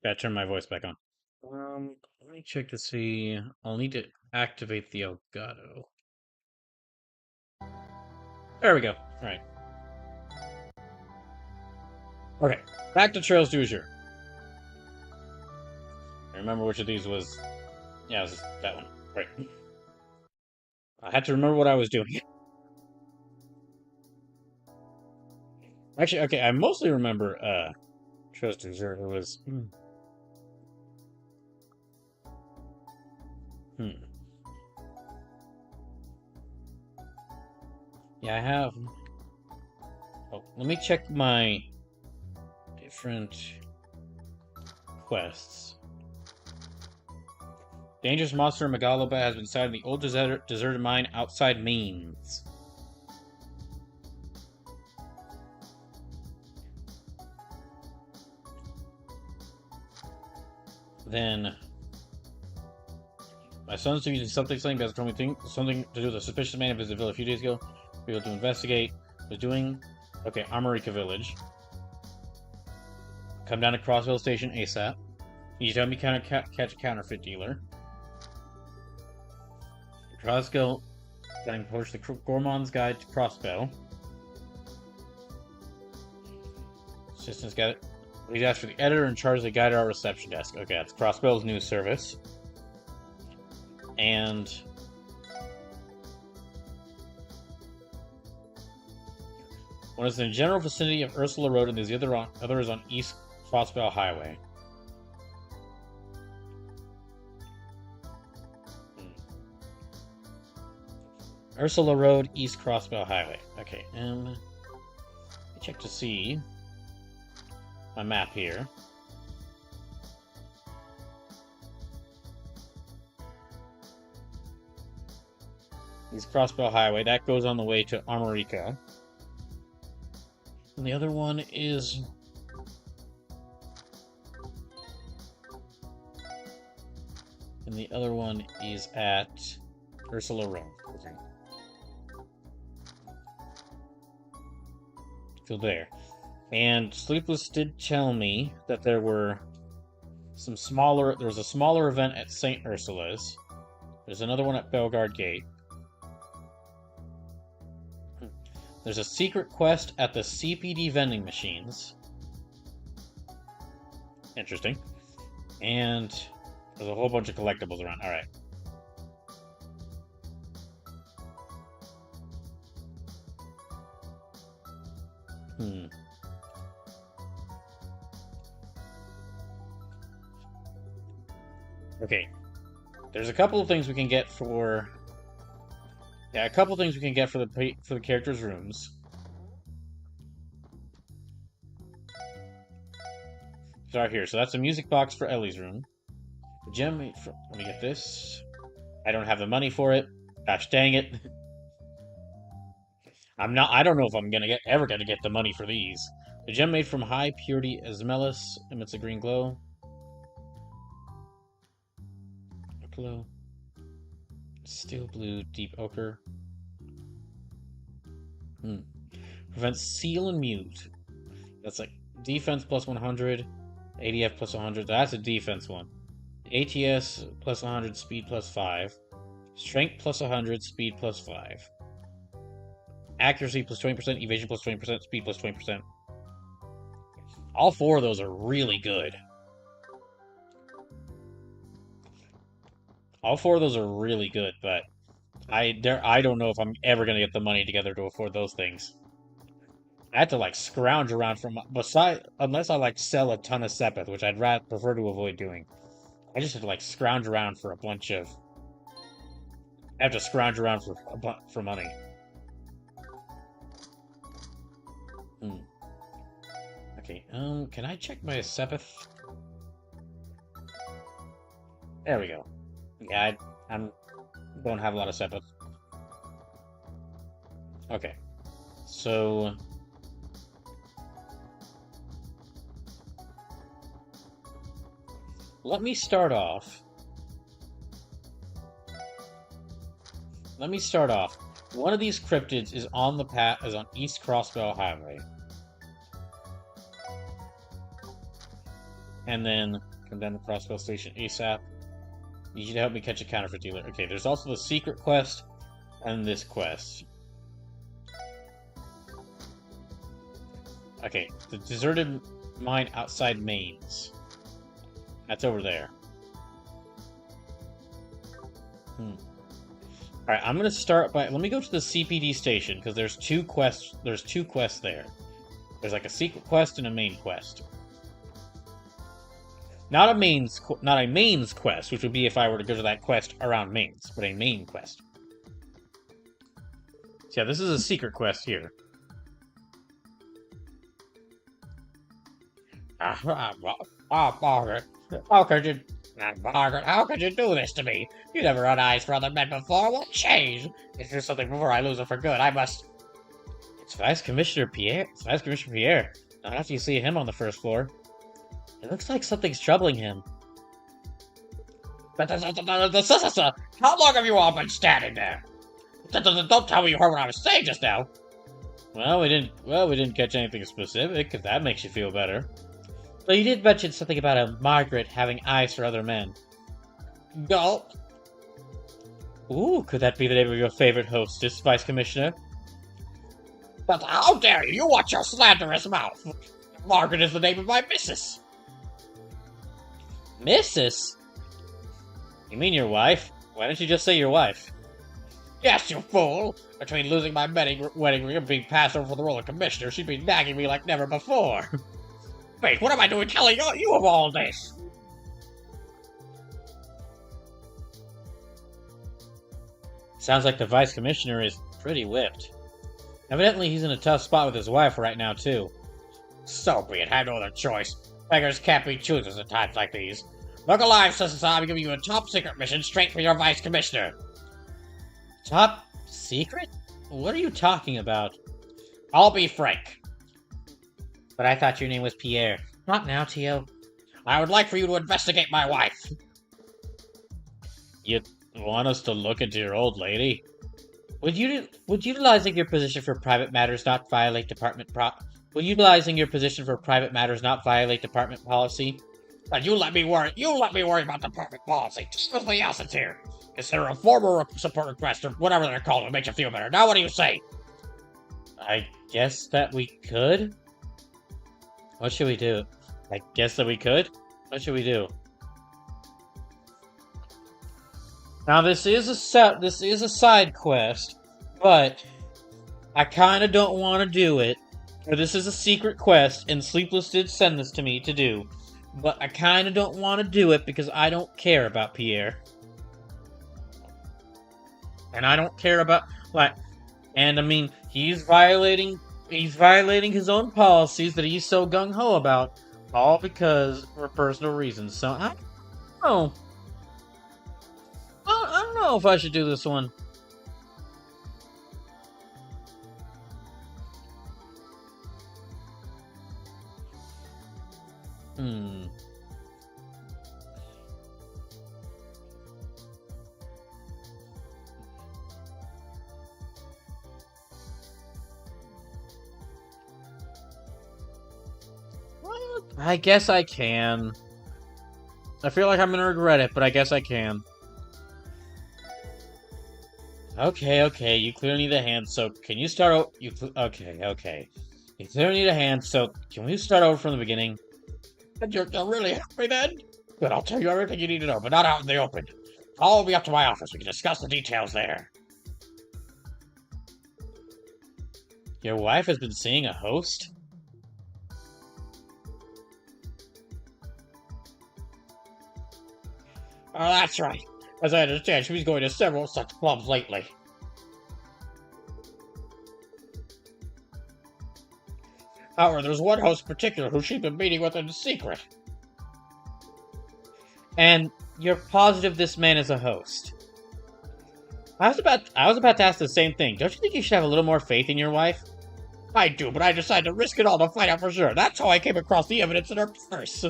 Gotta turn my voice back on. Let me check to see. I'll need to activate the Elgato. There we go. All right. Okay. Back to Trails to Azure. I remember which of these was. Yeah, it was that one. Right. I had to remember what I was doing. Actually, okay. I mostly remember Trails to Azure. It was. Hmm. Yeah, I have. Oh, let me check my different quests. Dangerous monster Megaloba has been sighted in the old deserted mine outside Means. Then my son's using something because told me something to do with a suspicious man visited the village a few days ago. Be able to investigate. Was doing Armorica Village. Come down to Crossville Station ASAP. You tell me catch a counterfeit dealer. Crossville, getting push the Gormon's Guide to Crossbow. Assistants got it. Please ask for the editor in charge of the guide at our reception desk. Okay, that's Crossbell's news service. And one is in the general vicinity of Ursula Road, and the other is on East Crossbell Highway. Ursula Road, East Crossbell Highway. Okay, and let me check to see my map here. East Crossbell Highway, that goes on the way to Armorica. And the other one is... And the other one is at Ursula Road. Okay. So there. And Sleepless did tell me that there was a smaller event at St. Ursula's. There's another one at Belgard Gate. There's a secret quest at the CPD vending machines. Interesting. And there's a whole bunch of collectibles around. Alright. Okay. There's a couple of things we can get for... Yeah, a couple of things we can get for the characters' rooms. Start here. So that's a music box for Ellie's room. The gem... Let me get this. I don't have the money for it. Gosh dang it. I don't know if I'm ever gonna get the money for these. The gem made from high purity Asmelis emits a green glow. Glow. Steel blue, deep ochre. Prevents seal and mute. That's like defense plus 100, ADF plus 100. That's a defense one. ATS plus 100, speed plus 5. Strength plus 100, speed plus 5. Accuracy plus 20%, evasion plus 20%, speed plus 20%. All four of those are really good. All four of those are really good, but I don't know if I'm ever gonna get the money together to afford those things. I had to like scrounge around unless I like sell a ton of Sepith, which I'd prefer to avoid doing. I just have to like scrounge around for a bunch of. I have to scrounge around for money. Okay, can I check my Sepith? There we go. Yeah, I don't have a lot of Sepith. Okay, so let me start off. One of these cryptids is on East Crossbell Highway. And then come down to Crossville Station ASAP. Need you to help me catch a counterfeit dealer. Okay, there's also the secret quest and this quest. Okay, the deserted mine outside Mainz. That's over there. Alright, I'm gonna start by... Let me go to the CPD station, because there's two quests there. There's like a secret quest and a main quest. Not a mains quest, which would be if I were to go to that quest around Mainz, but a main quest. So yeah, this is a secret quest here. Margaret, how could you do this to me? You never had eyes for other men before. What changed? Is there something before I lose it for good? I must... It's Vice Commissioner Pierre. Not after you see him on the first floor. It looks like something's troubling him. How long have you all been standing there? Don't tell me you heard what I was saying just now. Well, we didn't catch anything specific, if that makes you feel better. But you did mention something about a Margaret having eyes for other men. Gulp. Ooh, could that be the name of your favorite hostess, Vice Commissioner? But how dare you? You watch your slanderous mouth! Margaret is the name of my missus! Missus? You mean your wife? Why didn't you just say your wife? Yes, you fool! Between losing my wedding ring and being passed over for the role of commissioner, she'd be nagging me like never before. Wait, what am I doing telling you of all this? Sounds like the Vice Commissioner is pretty whipped. Evidently he's in a tough spot with his wife right now, too. So be it, I have no other choice. Beggars can't be choosers at times like these. Look alive, Sister, I'm giving you a top secret mission straight for your Vice Commissioner. Top secret? What are you talking about? I'll be frank. But I thought your name was Pierre. Not now, Tio. I would like for you to investigate my wife. You want us to look into your old lady? Would utilizing your position for private matters not violate department policy? But you let me worry about department policy. Just something else is here. Consider a formal support request or whatever they're called to make you feel better. Now what do you say? I guess that we could? What should we do? I guess that we could? What should we do? Now this is a side quest, but I kinda don't want to do it. Or this is a secret quest, and Sleepless did send this to me to do. But I kinda don't want to do it because I don't care about Pierre. And I don't care about, and I mean, he's violating his own policies that he's so gung-ho about, all because for personal reasons. So I don't know if I should do this one. I guess I can. I feel like I'm gonna regret it, but I guess I can. Okay, you clearly need a hand, so can you start okay. You clearly need a hand, so can we start over from the beginning? You're really happy then? Good, I'll tell you everything you need to know, but not out in the open. Follow me up to my office, we can discuss the details there. Your wife has been seeing a host? Oh, that's right. As I understand, she's going to several such clubs lately. However, there's one host in particular who she's been meeting with in secret. And you're positive this man is a host? I was about to ask the same thing. Don't you think you should have a little more faith in your wife? I do, but I decided to risk it all to find out for sure. That's how I came across the evidence in her purse.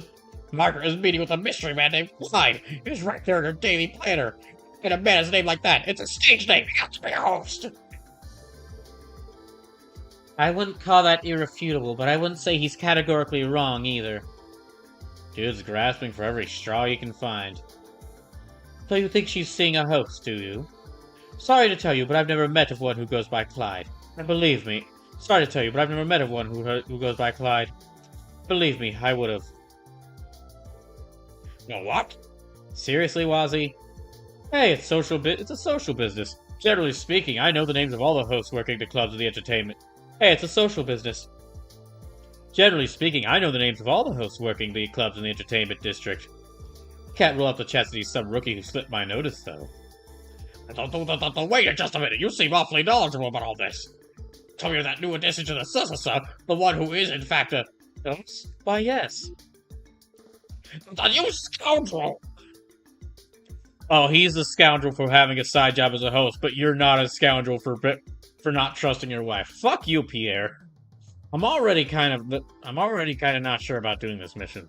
Margaret is meeting with a mystery man named Clyde. He's right there in her daily planner. And a man has a name like that. It's a stage name. He has to be a host. I wouldn't call that irrefutable, but I wouldn't say he's categorically wrong either. Dude's grasping for every straw he can find. So you think she's seeing a host, do you? Sorry to tell you, but I've never met of one who goes by Clyde. And believe me, sorry to tell you, but I've never met of one who goes by Clyde. Believe me, I would've. No, what? Seriously, Wazzy? Hey, it's a social business. Generally speaking, I know the names of all the hosts working the clubs of the entertainment. Hey, it's a social business. Generally speaking, I know the names of all the hosts working the clubs in the entertainment district. Can't rule out the chance that he's some rookie who slipped my notice, though. Wait just a minute, you seem awfully knowledgeable about all this. Tell me you're that new addition to the Sussasa, the one who is, in fact, a... Host? Why, yes. You scoundrel! Oh, he's a scoundrel for having a side job as a host, but you're not a scoundrel for not trusting your wife. Fuck you, Pierre. I'm already kind of not sure about doing this mission.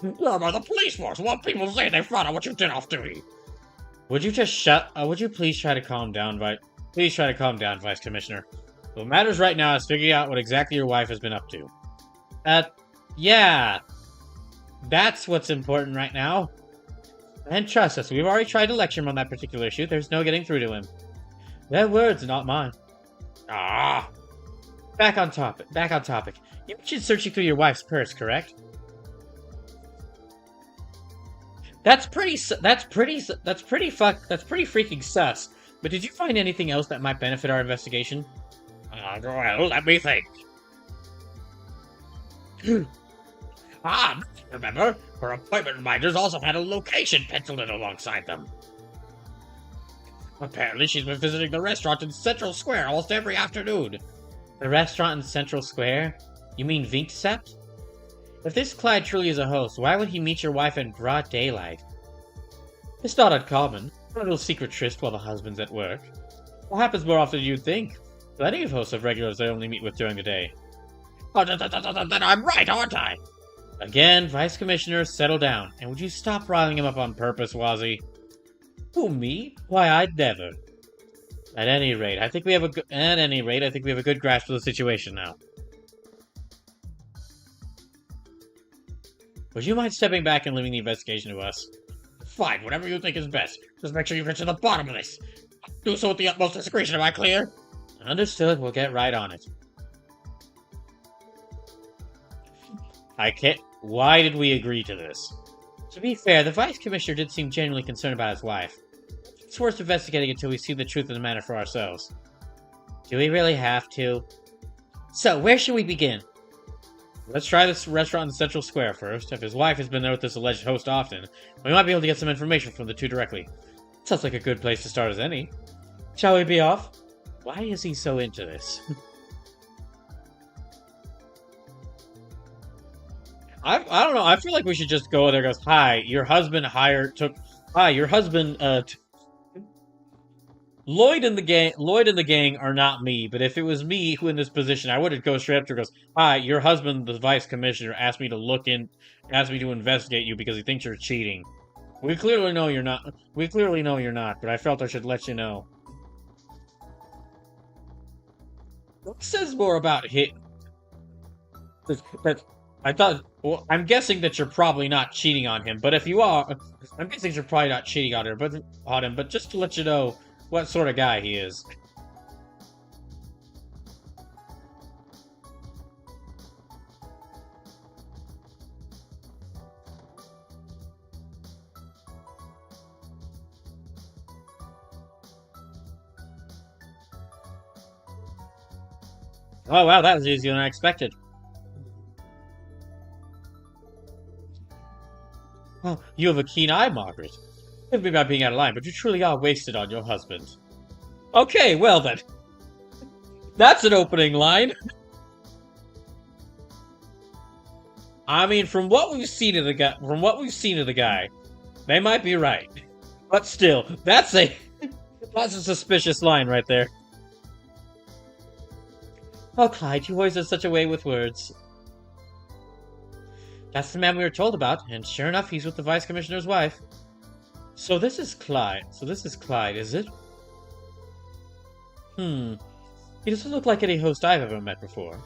You're by the police force. What people say they found out what you did off duty. Would you just would you please try to calm down, Vice Commissioner? What matters right now is figuring out what exactly your wife has been up to. Yeah. That's what's important right now. And trust us, we've already tried to lecture him on that particular issue. There's no getting through to him. Their words, not mine. Ah. Back on topic. You mentioned searching through your wife's purse, correct? That's pretty freaking sus. But did you find anything else that might benefit our investigation? Well, let me think. Remember? Her appointment reminders also had a location penciled in alongside them. Apparently she's been visiting the restaurant in Central Square almost every afternoon. The restaurant in Central Square? You mean Vinksept? If this Clyde truly is a host, why would he meet your wife in broad daylight? It's not uncommon. A little secret tryst while the husband's at work. What happens more often than you'd think? Plenty of hosts have regulars they only meet with during the day. Oh, then I'm right, aren't I? Again, Vice Commissioner, settle down. And would you stop riling him up on purpose, Wazzy? Who, me? Why, I'd never. At any rate, I think we have a good grasp of the situation now. Would you mind stepping back and leaving the investigation to us? Fine, whatever you think is best. Just make sure you get to the bottom of this. Do so with the utmost discretion, am I clear? Understood, we'll get right on it. Why did we agree to this? To be fair, the Vice Commissioner did seem genuinely concerned about his wife. It's worth investigating until we see the truth of the matter for ourselves. Do we really have to? So, where should we begin? Let's try this restaurant in Central Square first. If his wife has been there with this alleged host often, we might be able to get some information from the two directly. Sounds like a good place to start as any. Shall we be off? Why is he so into this? I don't know. I feel like we should just go there and goes, hi, your husband Lloyd and the gang are not me, but if it was me who in this position, I would go straight up to her and goes, hi, your husband, the Vice Commissioner, asked me to investigate you because he thinks you're cheating. We clearly know you're not, but I felt I should let you know. What says more about him? I'm guessing that you're probably not cheating on him, but if you are, I'm guessing you're probably not cheating on him, but just to let you know what sort of guy he is. Oh wow, that was easier than I expected. Oh, you have a keen eye, Margaret. Forgive me about being out of line, but you truly are wasted on your husband. Okay, well then. That's an opening line. I mean, from what we've seen of the guy, they might be right. But still, that's a suspicious line right there. Oh, Clyde, you always have such a way with words. That's the man we were told about, and sure enough, he's with the Vice Commissioner's wife. So this is Clyde, is it? He doesn't look like any host I've ever met before.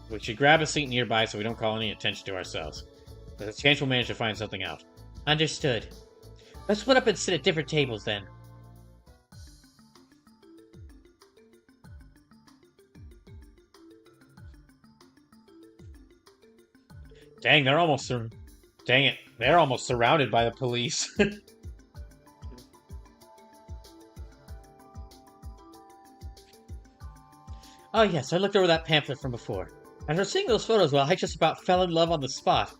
We should grab a seat nearby so we don't call any attention to ourselves. There's a chance we'll manage to find something out. Understood. Let's split up and sit at different tables then. Dang, they're almost dang it, they're almost surrounded by the police. Oh yes, I looked over that pamphlet from before. After seeing those photos, well, I just about fell in love on the spot.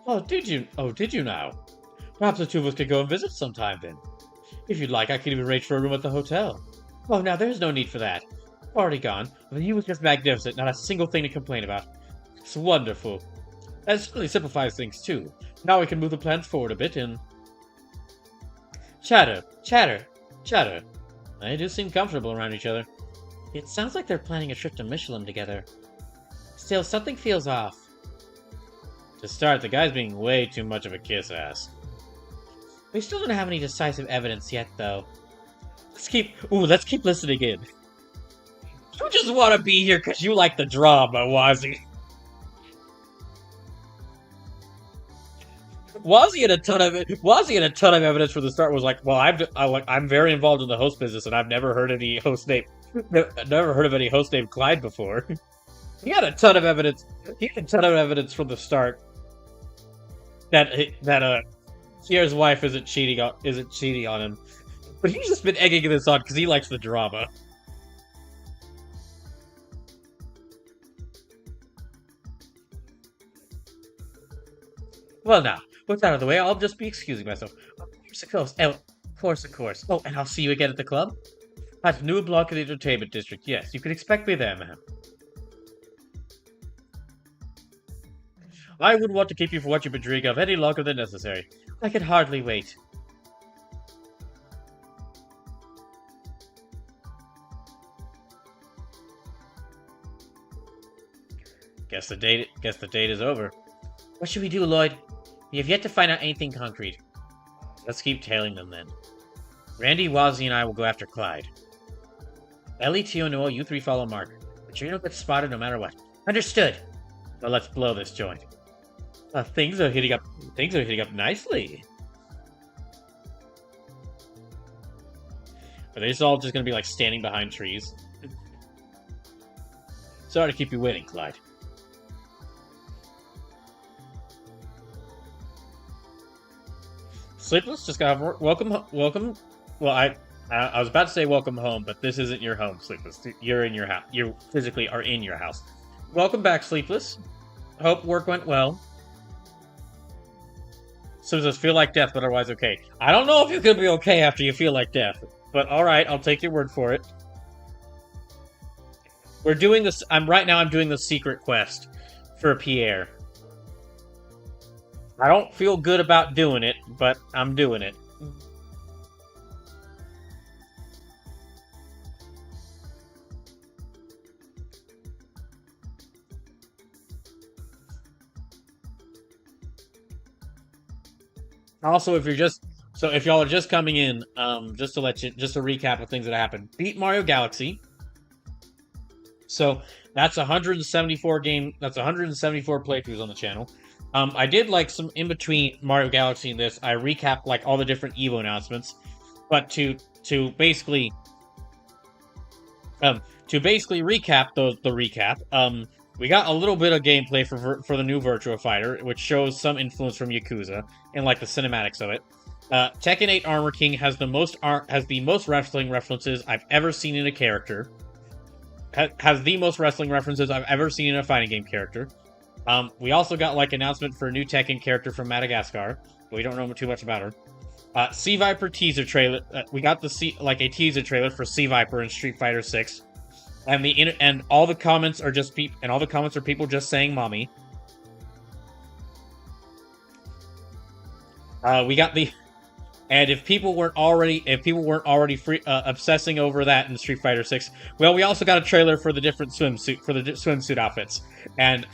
Oh, did you? Oh, did you now? Perhaps the two of us could go and visit sometime then. If you'd like, I could even arrange for a room at the hotel. Oh, now there's no need for that. Already gone. The view was just magnificent, not a single thing to complain about. It's wonderful. And it really simplifies things too. Now we can move the plans forward a bit and... Chatter. They do seem comfortable around each other. It sounds like they're planning a trip to Michelin together. Still, something feels off. To start, the guy's being way too much of a kiss-ass. We still don't have any decisive evidence yet, though. Let's keep listening in. You just want to be here because you like the drama, Wazzy. Wazzy had a ton of evidence from the start. Was like, well, I'm very involved in the host business, and I've never heard any host name, never heard of any host named Clyde before. He had a ton of evidence. He had a ton of evidence from the start that Sierra's wife isn't cheating on him, but he's just been egging this on because he likes the drama. Well, now, what's out of the way, I'll just be excusing myself. Of course. Oh, and I'll see you again at the club? At the new block of the entertainment district. Yes, you can expect me there, ma'am. I wouldn't want to keep you for what you've been dreaming of any longer than necessary. I can hardly wait. Guess the date is over. What should we do, Lloyd? We have yet to find out anything concrete. Let's keep tailing them then. Randy, Wazzy, and I will go after Clyde. Ellie, Tio, Noah, you three follow Mark. But you're gonna get spotted no matter what. Understood. So let's blow this joint. Things are heating up nicely. Are they just all just gonna be like standing behind trees? Sorry to keep you waiting, Clyde. Sleepless, just got welcome. Well, I was about to say welcome home, but this isn't your home, Sleepless. You're in your house. You physically are in your house. Welcome back, Sleepless. Hope work went well. So does feel like death, but otherwise okay. I don't know if you could be okay after you feel like death, but all right, I'll take your word for it. We're doing this. I'm doing the secret quest for Pierre. I don't feel good about doing it, but I'm doing it. Also, if y'all are just coming in, just to recap of things that happened. Beat Mario Galaxy. So that's 174 playthroughs on the channel. I did like some in between Mario Galaxy and this. I recapped like all the different Evo announcements, but to basically recap the recap. We got a little bit of gameplay for the new Virtua Fighter, which shows some influence from Yakuza and like the cinematics of it. Tekken 8 Armor King has the most wrestling references I've ever seen in a character. Has the most wrestling references I've ever seen in a fighting game character. We also got like announcement for a new Tekken character from Madagascar. But we don't know too much about her. Sea Viper teaser trailer. We got a teaser trailer for Sea Viper in Street Fighter 6. And all the comments are people just saying "mommy." We got the, and if people weren't already obsessing over that in Street Fighter 6, well, we also got a trailer for the different swimsuit outfits, and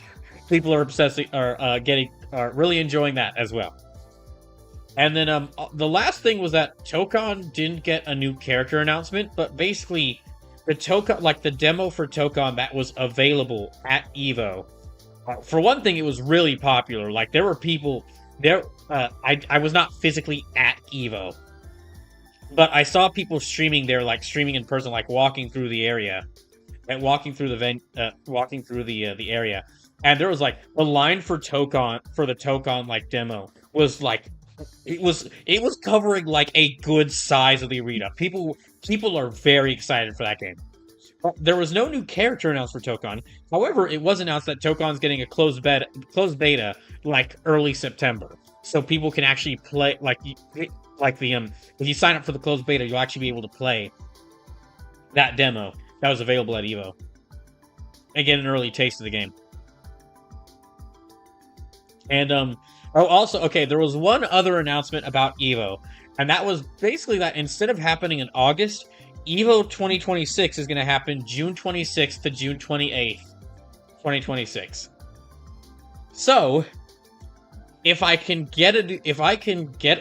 people are really enjoying that as well. And then the last thing was that Tokon didn't get a new character announcement, but basically the Tokon, like the demo for Tokon that was available at Evo. For one thing, it was really popular. Like there were people there. I was not physically at Evo, but I saw people streaming there, like streaming in person, like walking through the area, and walking through walking through the area, and there was like the line for the Tokon like demo was like it was covering like a good size of the arena. People are very excited for that game. There was no new character announced for Tokon. However, it was announced that Tokon's getting a closed beta like early September, so people can actually play like the if you sign up for the closed beta, you'll actually be able to play that demo that was available at Evo and get an early taste of the game. And also, okay, there was one other announcement about Evo, and that was basically that instead of happening in August, Evo 2026 is going to happen June 26th to June 28th, 2026. So, if I can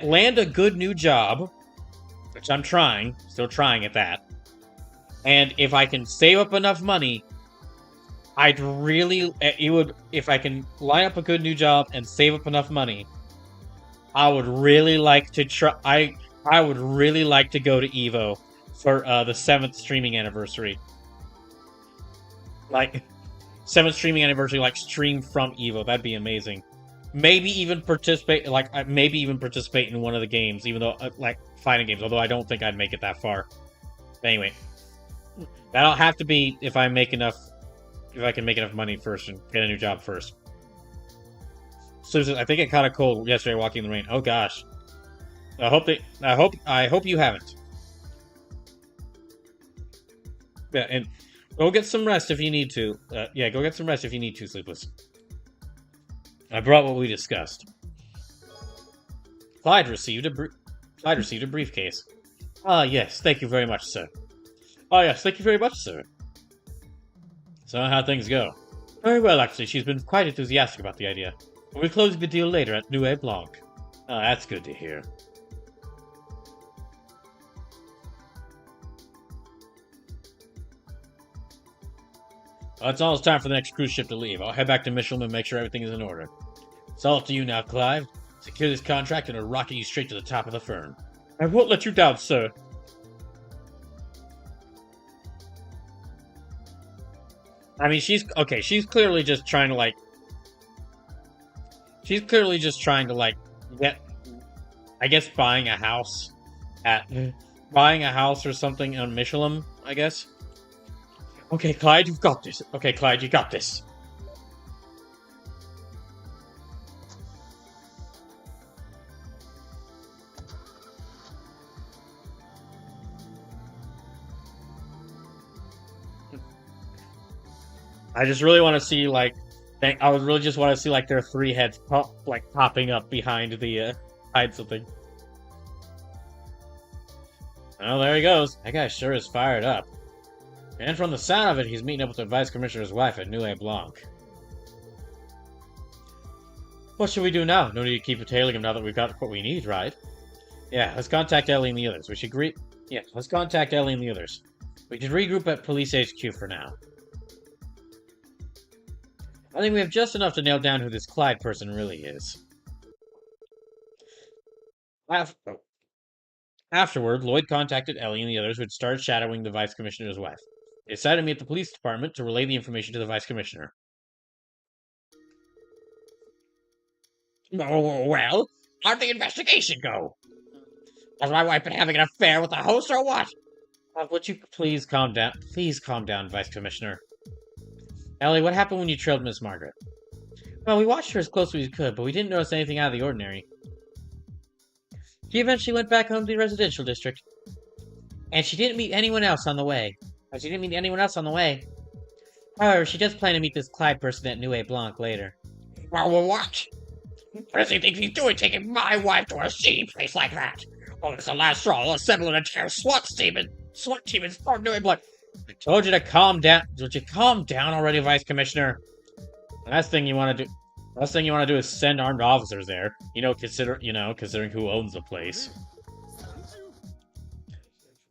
land a good new job, which I'm still trying at that, and if I can save up enough money, if I can line up a good new job and save up enough money, I would really like to I would really like to go to Evo for the 7th streaming anniversary. Like, 7th streaming anniversary, like, stream from Evo. That'd be amazing. Maybe even participate in one of the games, even though, like, fighting games, although I don't think I'd make it that far. Anyway, that'll have to be if I can make enough money first and get a new job first. Susan, I think it caught a cold yesterday walking in the rain. Oh gosh. I hope you haven't. Yeah, and go get some rest if you need to. Go get some rest if you need to, Sleepless. I brought what we discussed. Clyde received a briefcase. Ah, yes, thank you very much, sir. Oh, yes, thank you very much, sir. So, how'd things go? Very well, actually. She's been quite enthusiastic about the idea. We'll be closing the deal later at Nuit Blanc. Oh, that's good to hear. Well, it's almost time for the next cruise ship to leave. I'll head back to Michelin and make sure everything is in order. It's all up to you now, Clive. Secure this contract and it'll rocket you straight to the top of the firm. I won't let you down, sir. I mean, she's clearly just trying to, like... She's clearly just trying to, like, get... I guess buying a house or something on Michelin, I guess. Okay, Clyde, you've got this. Okay, Clyde, you got this. I just really want to see, like, I would really just want to see, like, their three heads popping up behind the, hide something. Oh, there he goes. That guy sure is fired up. And from the sound of it, he's meeting up with the Vice Commissioner's wife at Nuit Blanc. What should we do now? No need to keep tailing him now that we've got what we need, right? Yeah, let's contact Ellie and the others. Let's contact Ellie and the others. We can regroup at Police HQ for now. I think we have just enough to nail down who this Clyde person really is. Afterward, Lloyd contacted Ellie and the others who had started shadowing the Vice Commissioner's wife. They decided to meet at the police department to relay the information to the Vice Commissioner. Oh, well, how'd the investigation go? Has my wife been having an affair with the host or what? Would you please calm down? Please calm down, Vice Commissioner. Ellie, what happened when you trailed Miss Margaret? Well, we watched her as closely as we could, but we didn't notice anything out of the ordinary. She eventually went back home to the residential district. And she didn't meet anyone else on the way. However, she does plan to meet this Clyde person at Nuit Blanc later. Well, what? What does he think he's doing, taking my wife to a seedy place like that? Oh, it's the last straw. I'll assemble an entire SWAT team and storm Nuit Blanc. I told you to calm down. Would you calm down already, Vice Commissioner? The last thing you want to do is send armed officers there. Considering who owns the place.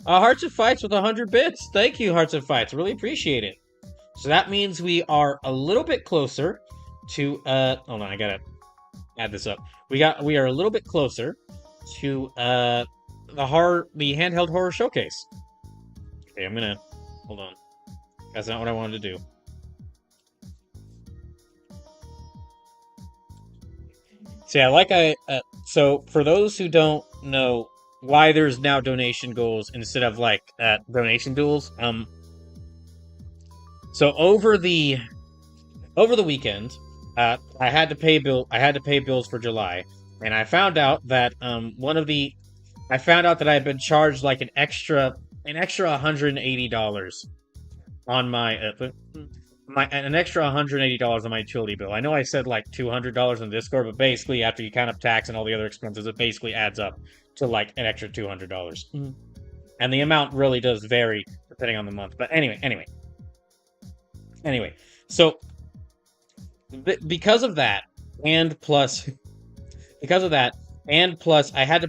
Hearts of Fights with 100 bits. Thank you, Hearts of Fights. Really appreciate it. So that means we are a little bit closer to hold on, I gotta add this up. We are a little bit closer to the handheld horror showcase. Okay, I'm gonna hold on. That's not what I wanted to do. So yeah, so for those who don't know why there's now donation goals instead of donation duels, so over the weekend, I had to pay bills for July, and I found out that I found out that I had been charged like an extra $180 on an extra $180 on my utility bill. I know I said like $200 on Discord, but basically after you count up tax and all the other expenses, it basically adds up to like an extra $200. And the amount really does vary depending on the month. But anyway. So because of that, and plus I had to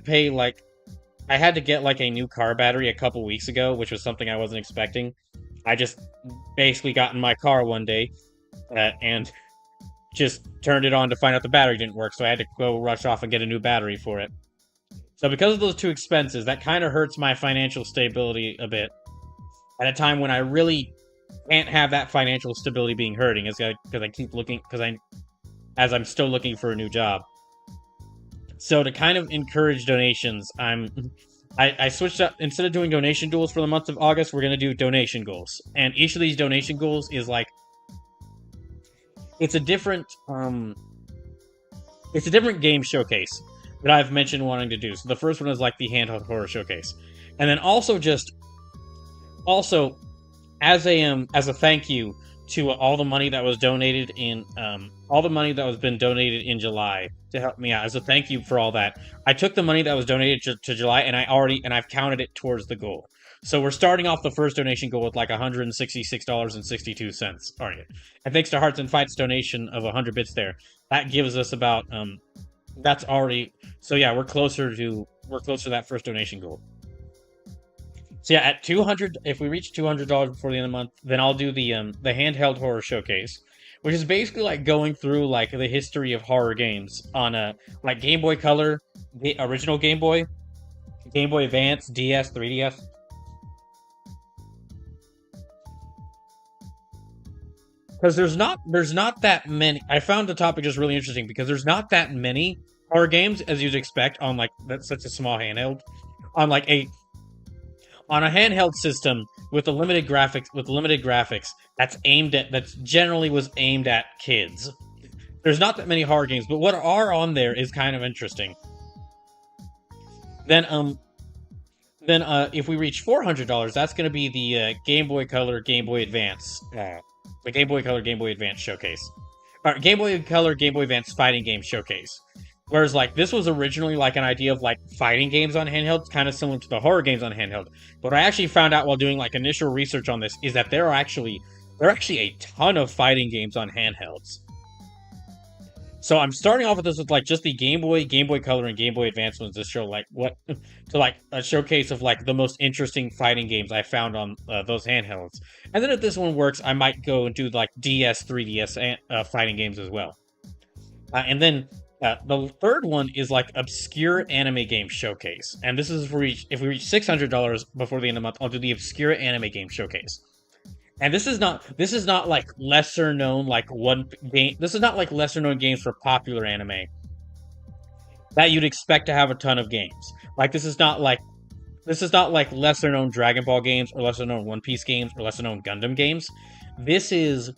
get like a new car battery a couple weeks ago, which was something I wasn't expecting. I just basically got in my car one day and just turned it on to find out the battery didn't work, so I had to go rush off and get a new battery for it. So because of those two expenses, that kind of hurts my financial stability a bit at a time when I really can't have that financial stability being hurting, as I'm still looking for a new job. So to kind of encourage donations, I switched up. Instead of doing donation goals for the month of August, we're going to do donation goals. And each of these donation goals is like, it's a different game showcase that I've mentioned wanting to do. So the first one is like the handheld horror showcase. And then also as a thank you to all the money that was donated in donated in July to help me out, as a thank you for all that, I took the money that was donated to July and I've counted it towards the goal. So we're starting off the first donation goal with like $166.62. All right. And thanks to Hearts and Fights donation of 100 bits there, that gives us about that's already, so yeah, we're closer to that first donation goal. So yeah, at 200, if we reach $200 before the end of the month, then I'll do the handheld horror showcase, which is basically like going through like the history of horror games on like Game Boy Color, the original Game Boy Advance, DS, 3DS. Because there's not that many. I found the topic just really interesting because there's not that many horror games as you'd expect on like that's such a small handheld, on a handheld system with limited graphics that's generally was aimed at kids. There's not that many horror games, but what are on there is kind of interesting. Then if we reach $400, that's going to be the Game Boy Color, Game Boy Advance. The Game Boy Color, Game Boy Advance showcase. Game Boy Color, Game Boy Advance fighting game showcase. Whereas, like, this was originally, like, an idea of, like, fighting games on handheld, kind of similar to the horror games on handheld. But what I actually found out while doing, like, initial research on this is that there are actually a ton of fighting games on handhelds. So I'm starting off with this with, like, just the Game Boy Color, and Game Boy Advance ones to show, like, a showcase of, like, the most interesting fighting games I found on those handhelds. And then if this one works, I might go and do, like, DS, 3DS fighting games as well. And then the third one is, like, Obscure Anime Game Showcase. And this is if we reach $600 before the end of the month, I'll do the Obscure Anime Game Showcase. And this is not like lesser known, like, one game. This is not like lesser known games for popular anime that you'd expect to have a ton of games. Like, this is not like lesser known Dragon Ball games or lesser known One Piece games or lesser known Gundam games. This is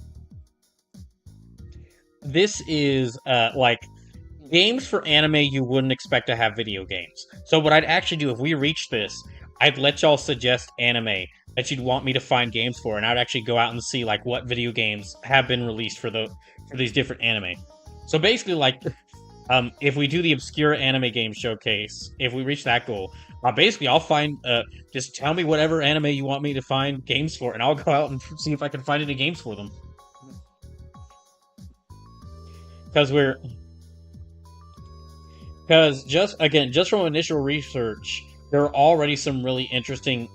like games for anime you wouldn't expect to have video games. So what I'd actually do if we reach this, I'd let y'all suggest anime that you'd want me to find games for, and I'd actually go out and see like what video games have been released for these different anime. So basically, like, if we do the Obscure Anime Game Showcase, if we reach that goal, basically I'll find just tell me whatever anime you want me to find games for, and I'll go out and see if I can find any games for them. Because just from initial research, there are already some really interesting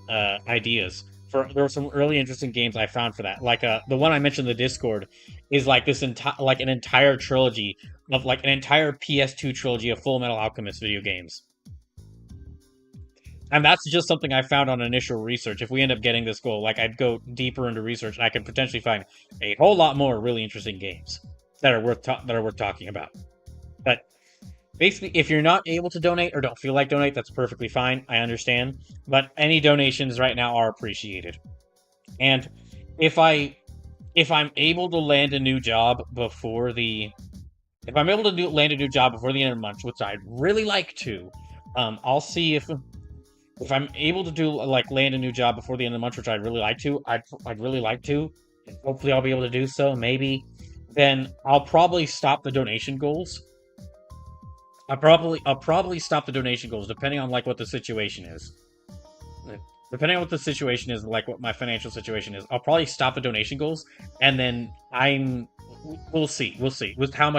ideas for. There were some really interesting games I found for that. Like the one I mentioned in the Discord is like this entire like an entire trilogy of like an entire PS2 trilogy of Full Metal Alchemist video games. And that's just something I found on initial research. If we end up getting this goal, like I'd go deeper into research, and I could potentially find a whole lot more really interesting games that are worth talking about. But basically, if you're not able to donate or don't feel like donate, that's perfectly fine. I understand. But any donations right now are appreciated. And if I if I'm able to land a new job before the if I'm able to land a new job before the end of the month, which I'd really like to, I'll see if I'm able to do like land a new job before the end of the month, which I'd really like to. I'd really like to. Hopefully, I'll be able to do so. Maybe then I'll probably stop the donation goals. I'll probably stop the donation goals depending on like what the situation is. Depending on what the situation is, like what my financial situation is, I'll probably stop the donation goals, and then we'll see with how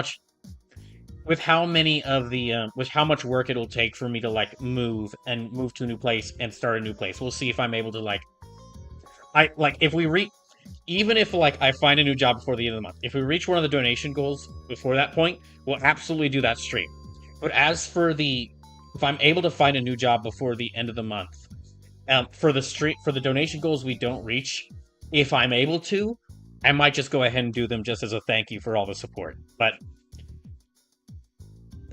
many of the with how much work it'll take for me to like move to a new place and start a new place. We'll see if I'm able to if we reach even if like I find a new job before the end of the month. If we reach one of the donation goals before that point, we'll absolutely do that stream. But as for the if I'm able to find a new job before the end of the month, for the donation goals we don't reach, if I'm able to, I might just go ahead and do them just as a thank you for all the support. But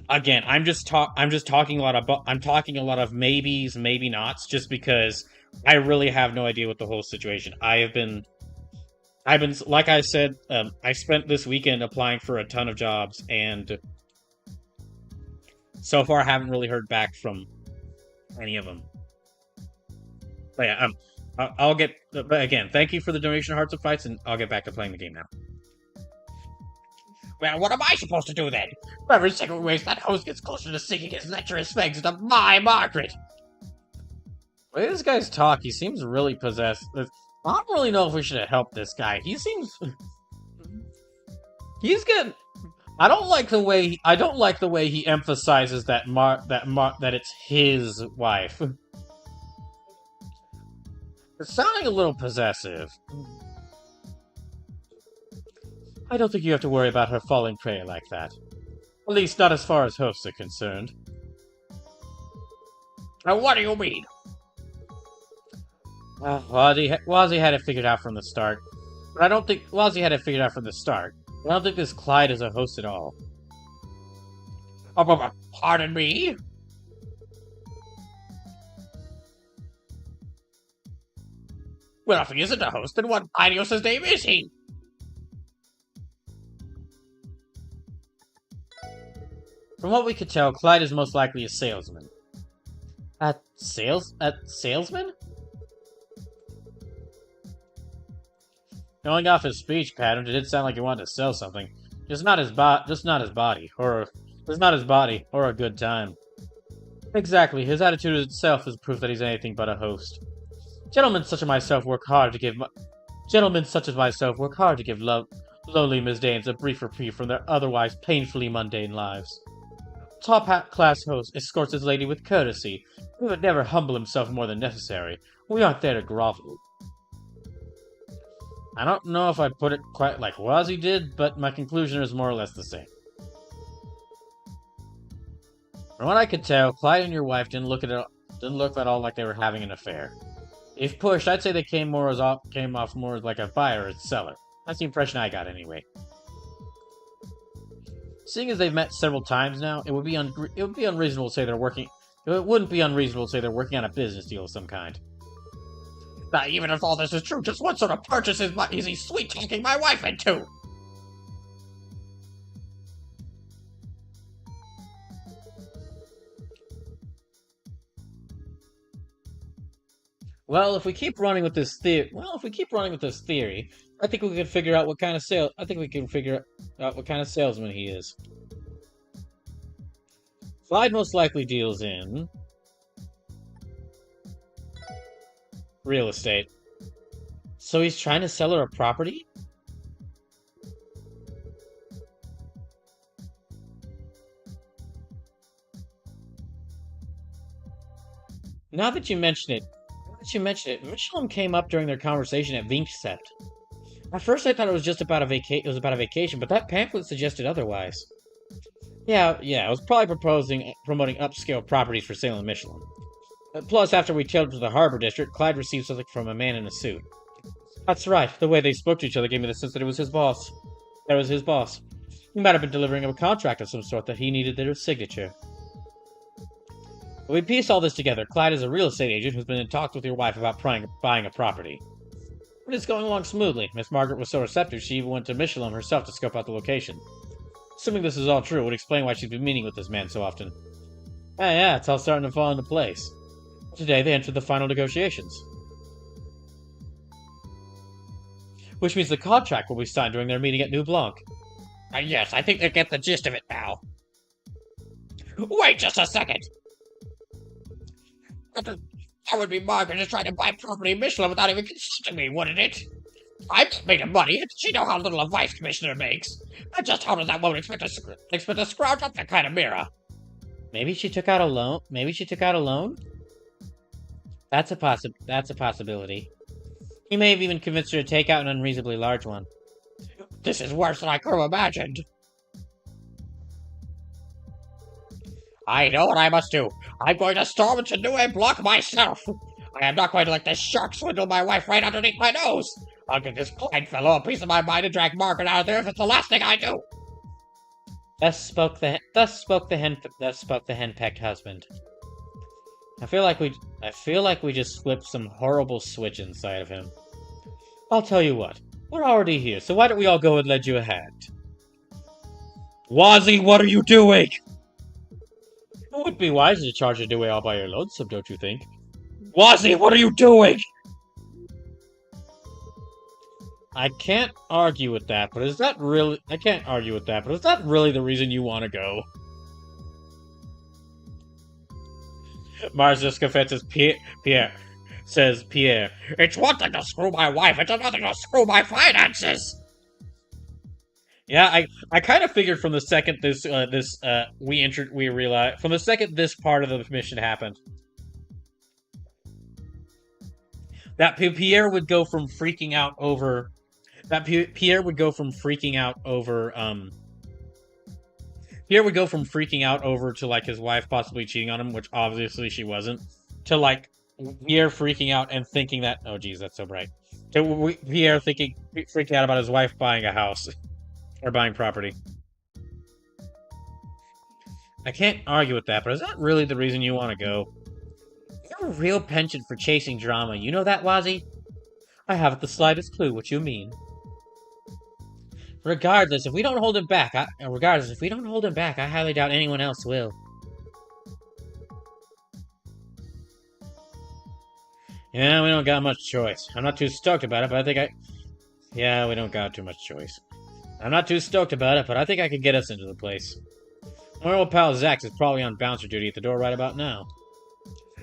again, I'm talking a lot of maybes, maybe nots, just because I really have no idea what the whole situation. I've been like I said, I spent this weekend applying for a ton of jobs, and so far I haven't really heard back from any of them. But yeah, I'll get. But again, thank you for the donation, Hearts of Fights, and I'll get back to playing the game now. Well, what am I supposed to do then? Every second we waste, that host gets closer to sinking his lecherous fangs into my Margaret. The way this guy's talk, he seems really possessed. I don't really know if we should have helped this guy. He seems. He's good. I don't like the way he emphasizes that that it's his wife. It's sounding a little possessive. I don't think you have to worry about her falling prey like that. At least not as far as hosts are concerned. What do you mean? Wazzy had it figured out from the start. But I don't think Wazzy had it figured out from the start. I don't think this Clyde is a host at all. Pardon me? Well, if he isn't a host, then what Idios' name is he? From what we could tell, Clyde is most likely a salesman. A salesman? Going off his speech pattern, it did sound like he wanted to sell something. Just not his body, or a good time. Exactly, his attitude itself is proof that he's anything but a host. Gentlemen such as myself work hard to give lowly Miss Danes a brief reprieve from their otherwise painfully mundane lives. Top-class host escorts his lady with courtesy, who would never humble himself more than necessary. We aren't there to grovel. I don't know if I put it quite like Wazzy did, but my conclusion is more or less the same. From what I could tell, Clyde and your wife didn't look at all like they were having an affair. If pushed, I'd say they came off more like a buyer or seller. That's the impression I got anyway. Seeing as they've met several times now, it wouldn't be unreasonable to say they're working on a business deal of some kind. Now, even if all this is true, just what sort of purchase is he sweet-talking my wife into? Well, if we keep running with this theory, I think we can figure out what kind of salesman he is. Clyde most likely deals in real estate. So he's trying to sell her a property? Now that you mention it, Michelin came up during their conversation at Vinksept. At first, I thought it was just about it was about a vacation, but that pamphlet suggested otherwise. Yeah, it was probably promoting upscale properties for sale in Michelin. Plus, after we tailed to the harbor district, Clyde received something from a man in a suit. That's right. The way they spoke to each other gave me the sense that it was his boss. That was his boss. He might have been delivering him a contract of some sort that he needed their signature. We pieced all this together. Clyde is a real estate agent who's been in talks with your wife about buying a property. But it's going along smoothly. Miss Margaret was so receptive she even went to Michelin herself to scope out the location. Assuming this is all true, it would explain why she's been meeting with this man so often. Yeah, it's all starting to fall into place. Today they entered the final negotiations. Which means the contract will be signed during their meeting at New Blanc. Yes, I think they get the gist of it now. Wait just a second! That would be Margaret just trying to buy property in Michelin without even consulting me, wouldn't it? I'm making money, and she know how little a vice commissioner makes. And just how does that woman expect to scrounge up that kind of mirror? Maybe she took out a loan? That's a possibility. He may have even convinced her to take out an unreasonably large one. This is worse than I could have imagined. I know what I must do. I'm going to storm into New Block myself. I am not going to let this shark swindle my wife right underneath my nose. I'll give this Clyde fellow a piece of my mind and drag Margaret out of there if it's the last thing I do. Thus spoke the henpecked husband. I feel like we just flipped some horrible switch inside of him. I'll tell you what. We're already here, so why don't we all go and lend you a hand? Wazzy, what are you doing? It would be wise to charge a duet all by your lonesome, don't you think? Wazzy, what are you doing? I can't argue with that, but is that really... I can't argue with that, but is that really the reason you want to go? Marziska says Pierre. It's one thing to screw my wife, it's another to screw my finances! Yeah, I kind of figured from the second we realized... From the second this part of the mission happened, that Pierre would go from freaking out over... Pierre would go from freaking out over to, like, his wife possibly cheating on him, which obviously she wasn't, to, like, Pierre freaking out and thinking that... Oh, geez, that's so bright. To Pierre freaking out about his wife buying a house. Or buying property. I can't argue with that, but is that really the reason you want to go? You're a real penchant for chasing drama. You know that, Wazzy? I haven't the slightest clue what you mean. Regardless, if we don't hold him back, I highly doubt anyone else will. Yeah, we don't got much choice. I'm not too stoked about it, but I think Yeah, we don't got too much choice. I'm not too stoked about it, but I think I could get us into the place. My old pal Zax is probably on bouncer duty at the door right about now.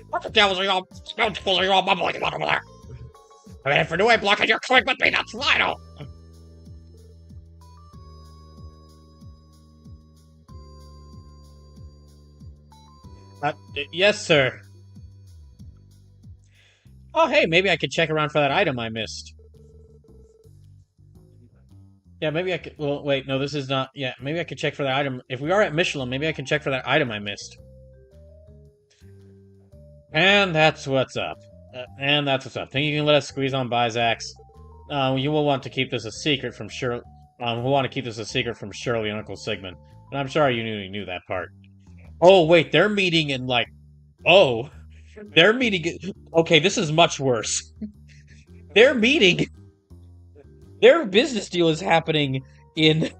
What the devils are you all mumbling about over there? I mean, if for New Block and you're coming with me, that's final! Yes, sir. Oh, hey, maybe I could check around for that item I missed. Yeah, maybe I could... Well, wait, no, this is not... Yeah, maybe I could check for that item. If we are at Michelin, maybe I can check for that item I missed. And that's what's up. Think you can let us squeeze on by, Zax? You will want to keep this a secret from Shirley... we'll want to keep this a secret from Shirley and Uncle Sigmund. And I'm sorry you knew that part. Oh, wait, they're meeting in, like... Oh. They're meeting... Okay, this is much worse. They're meeting... Their business deal is happening in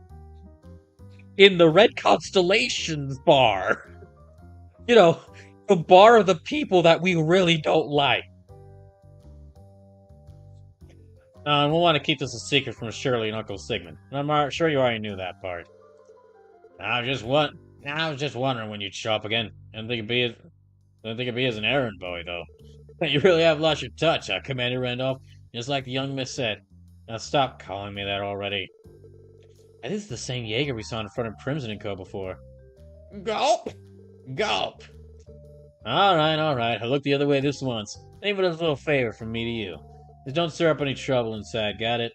the Red Constellations bar. You know, the bar of the people that we really don't like. We'll want to keep this a secret from Shirley and Uncle Sigmund. And I'm sure you already knew that part. I was just wondering when you'd show up again. Didn't think it'd be as an errand boy, though. You really have lost your touch, huh, Commander Randolph? Just like the young miss said. Now stop calling me that already. That is the same Jaeger we saw in front of Crimson & Co. before. Gulp! Gulp! Alright. I looked the other way this once. Even a little favor from me to you. Just don't stir up any trouble inside, got it?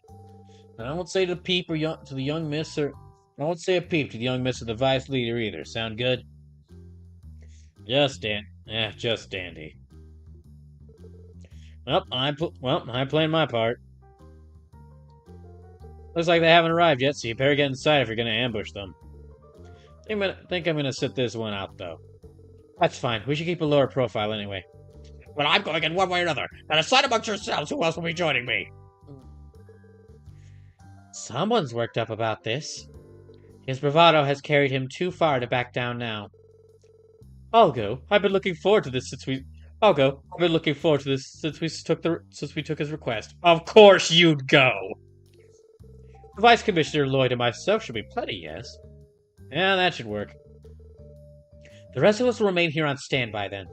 And I won't say to the peep or to the young miss or I won't say a peep to the young miss or the vice leader either. Sound good? Just dandy. I'm playing my part. Looks like they haven't arrived yet, so you better get inside if you're gonna ambush them. Think I'm gonna sit this one out, though. That's fine. We should keep a lower profile anyway. Well, I'm going in one way or another. Now decide amongst yourselves who else will be joining me. Someone's worked up about this. His bravado has carried him too far to back down now. I'll go. I've been looking forward to this since we. I'll go. I've been looking forward to this since we took his request. Of course you'd go. Vice Commissioner Lloyd and myself should be plenty, yes? Yeah, that should work. The rest of us will remain here on standby then.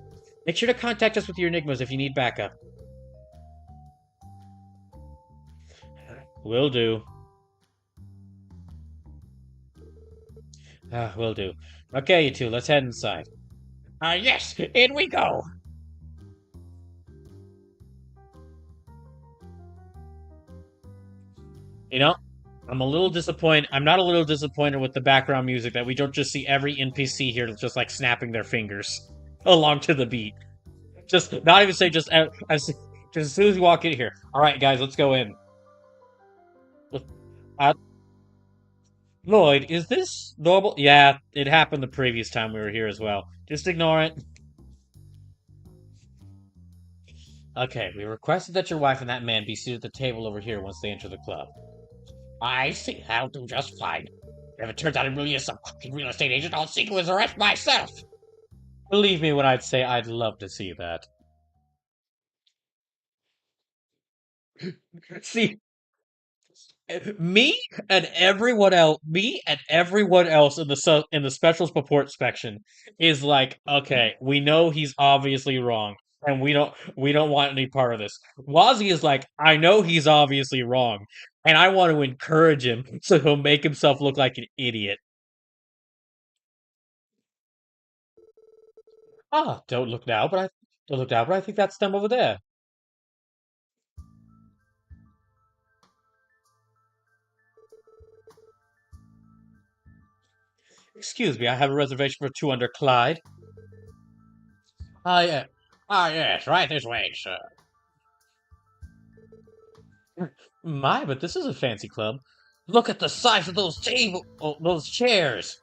Make sure to contact us with your enigmas if you need backup. Will do. Will do. Okay, you two, let's head inside. Yes, in we go! You know, I'm not a little disappointed with the background music that we don't just see every NPC here just like snapping their fingers along to the beat. Just not even say just as soon as we walk in here. All right, guys, let's go in. Lloyd, is this normal? Yeah, it happened the previous time we were here as well. Just ignore it. Okay, we requested that your wife and that man be seated at the table over here once they enter the club. I see. I'll do just fine. If it turns out it really is some fucking real estate agent, I'll seek his arrest myself. Believe me when I'd say I'd love to see that. See, me and everyone else in the specials purport section is like, okay, we know he's obviously wrong, and we don't want any part of this. Wazzy is like, I know he's obviously wrong, and I want to encourage him so he'll make himself look like an idiot. Don't look now, but I think that's them over there. Excuse me, I have a reservation for two under Clyde. Yeah. Yes, right this way, sir. My, but this is a fancy club. Look at the size of those chairs.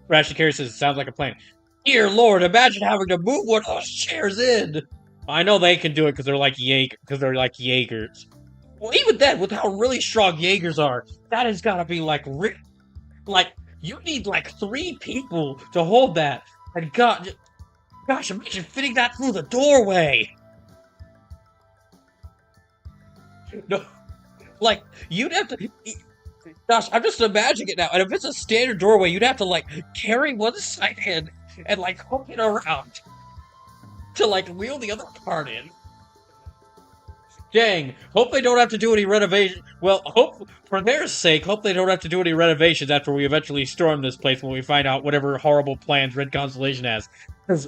Ratchet says, sounds like a plane. Dear Lord, imagine having to move one of those chairs in. I know they can do it because they're like Jaegers. Well, even then, with how really strong Jaegers are, that has got to be like you need like 3 people to hold that. And gosh, imagine fitting that through the doorway. No, like you'd have to. Gosh, I'm just imagining it now. And if it's a standard doorway, you'd have to like carry one side in and like hook it around to like wheel the other part in. Dang, hope they don't have to do any renovation. Well, hope for their sake, hope they don't have to do any renovations after we eventually storm this place when we find out whatever horrible plans Red Constellation has. Because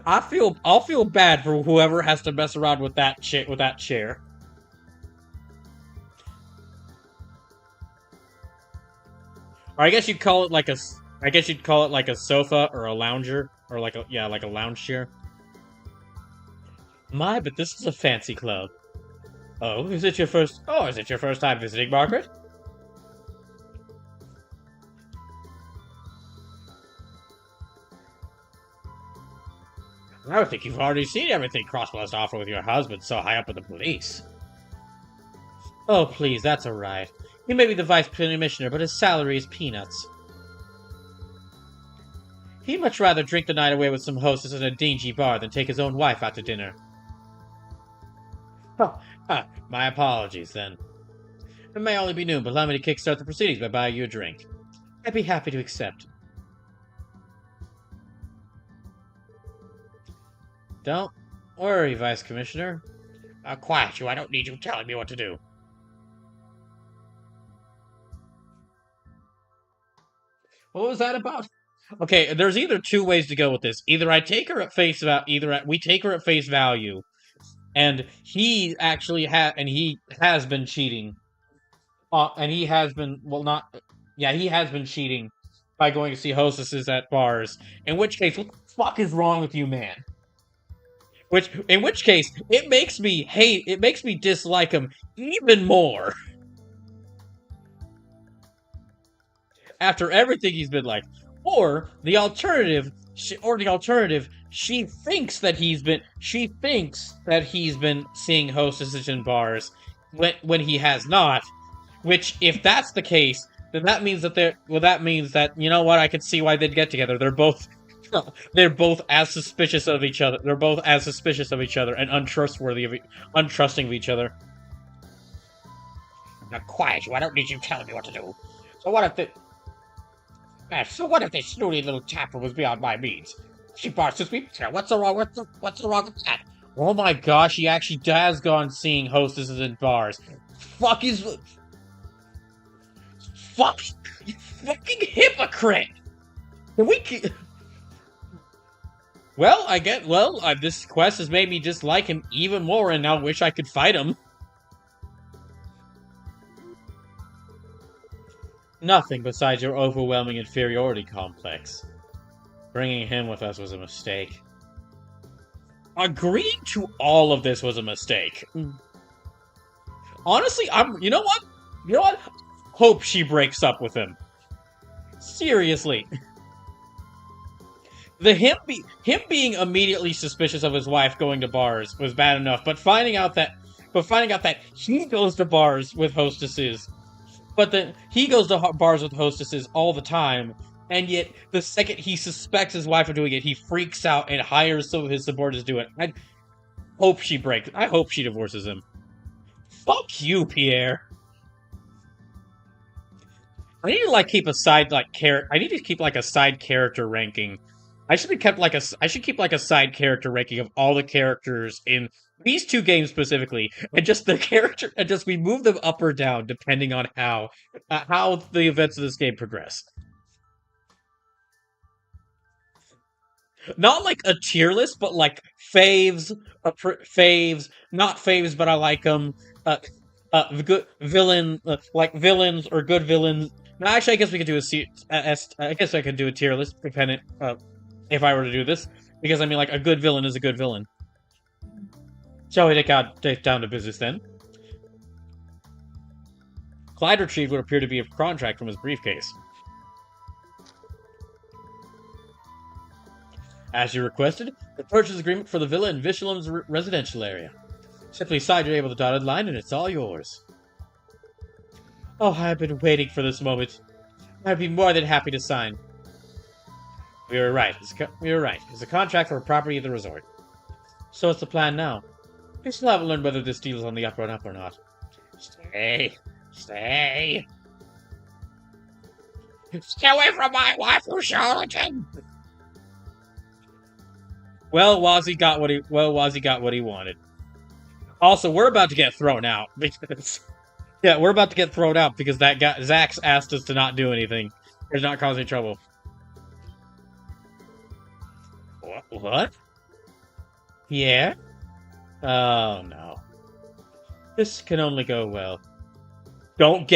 I'll feel bad for whoever has to mess around with that chair. Or I guess you'd call it like a sofa or a lounger or like a lounge chair. My, but this is a fancy club. Oh, is it your first time visiting, Margaret? I think you've already seen everything Crosswell has to offer with your husband so high up in the police. Oh, please, that's alright. He may be the vice commissioner, but his salary is peanuts. He'd much rather drink the night away with some hostess in a dingy bar than take his own wife out to dinner. Oh, my apologies, then. It may only be noon, but allow me to kickstart the proceedings by buying you a drink. I'd be happy to accept. Don't worry, Vice Commissioner. Quiet you, I don't need you telling me what to do. What was that about? Okay, there's either two ways to go with this. Either I take her at face value, we take her at face value, and he actually and he has been cheating. And he has been, well, not, yeah, he has been cheating by going to see hostesses at bars. In which case, what the fuck is wrong with you, man? In which case, it makes me dislike him even more after everything he's been like. Or the alternative, she thinks that he's been seeing hostesses in bars when he has not. Which, if that's the case, then that means that you know what? I can see why they'd get together. They're both as suspicious of each other. They're both as suspicious of each other and untrusting of each other. Now, quiet! Why don't you tell me what to do? So what if this snooty little tapper was beyond my means? She barks me. What's wrong with that? Oh my gosh, he actually has gone seeing hostesses in bars. Fuck, you fucking hypocrite! Can we? Well, this quest has made me dislike him even more, and now wish I could fight him. Nothing besides your overwhelming inferiority complex. Bringing him with us was a mistake. Agreeing to all of this was a mistake. Honestly, you know what? Hope she breaks up with him. Seriously. Him being immediately suspicious of his wife going to bars was bad enough, but finding out that he goes to bars with hostesses, but then he goes to bars with hostesses all the time, and yet the second he suspects his wife of doing it, he freaks out and hires some of his subordinates to do it. I hope she divorces him. Fuck you, Pierre. I need to keep a side I need to keep a side character ranking. I should keep a side character ranking of all the characters in these two games specifically, and just we move them up or down depending on how the events of this game progress. Not like a tier list, but like faves, not faves, but I like them. Good villain, like villains or good villains. No, actually, I guess we could do I guess I could do a tier list, dependent. If I were to do this, because I mean, a good villain is a good villain. Shall we take down to business then? Clyde retrieved what appeared to be a contract from his briefcase. As you requested, the purchase agreement for the villa in Vishalam's residential area. Simply sign your name with the dotted line and it's all yours. Oh, I've been waiting for this moment. I'd be more than happy to sign. We were right. It's a contract for a property of the resort. So what's the plan now? We still haven't learned whether this deal is on the up and up or not. Stay. Stay away from my wife, charlatan! Well, Wazzy got what he wanted. Also, we're about to get thrown out because we're about to get thrown out because that guy Zax asked us to not do anything. He's not causing trouble. What? Yeah? Oh no. This can only go well. Don't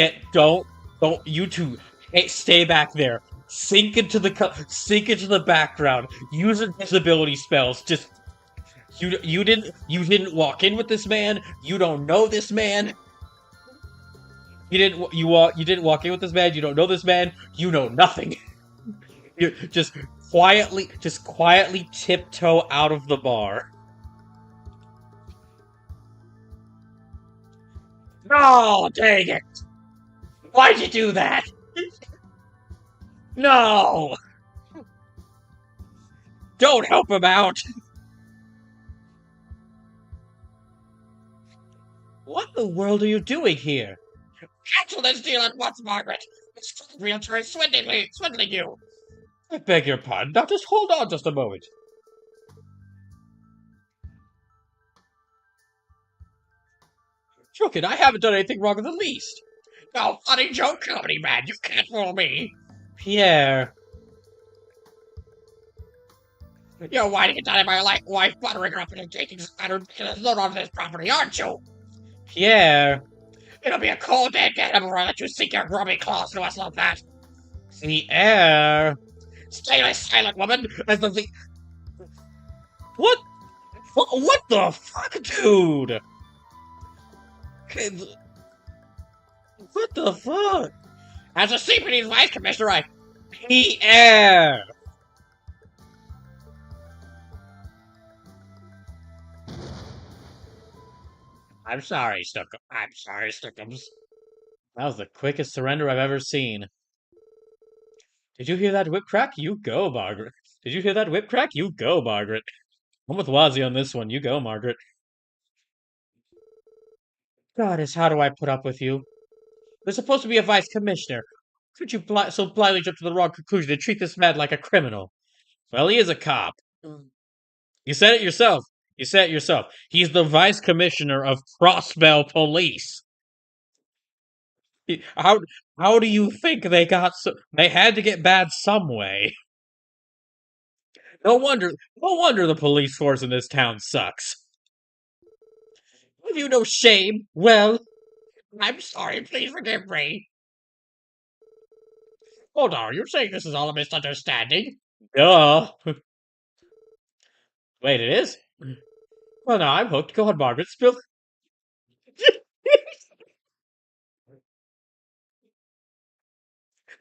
you two, hey, stay back there. Sink into the background. Use invisibility spells. Just you didn't walk in with this man. You don't know this man. You didn't walk in with this man. You don't know this man. You know nothing. You just quietly tiptoe out of the bar. No, dang it! Why'd you do that? No! Don't help him out! What in the world are you doing here? Cancel this deal at once, Margaret! This realtor is swindling you! I beg your pardon. Now just hold on just a moment. Joking, I haven't done anything wrong in the least. No funny joke comedy, man. You can't fool me. Pierre. You're whining and dying my life wife, buttering her up and taking load onto this property, aren't you? Pierre, It'll be a cold day again before I let you sink your grubby claws to us like that. Pierre. Stay silent, woman, as the What? What the fuck, dude? What the fuck? as a CPD's vice commissioner, I Pierre. I'm sorry, Stuckum. I'm sorry, Stuckums. That was the quickest surrender I've ever seen. Did you hear that whip crack? You go, Margaret. Did you hear that whip crack? You go, Margaret. I'm with Wazzy on this one. You go, Margaret. Goddess, how do I put up with you? There's supposed to be a vice commissioner. Could you so blindly jump to the wrong conclusion and treat this man like a criminal? Well, he is a cop. You said it yourself. You said it yourself. He's the vice commissioner of Crossbell Police. How how do you think they got so? They had to get bad some way. No wonder. No wonder the police force in this town sucks. Have you no shame? Well, I'm sorry, please forgive me. Hold on, you're saying this is all a misunderstanding? duh. Wait, it is. Well, now I'm hooked. Go on, Margaret. Spill.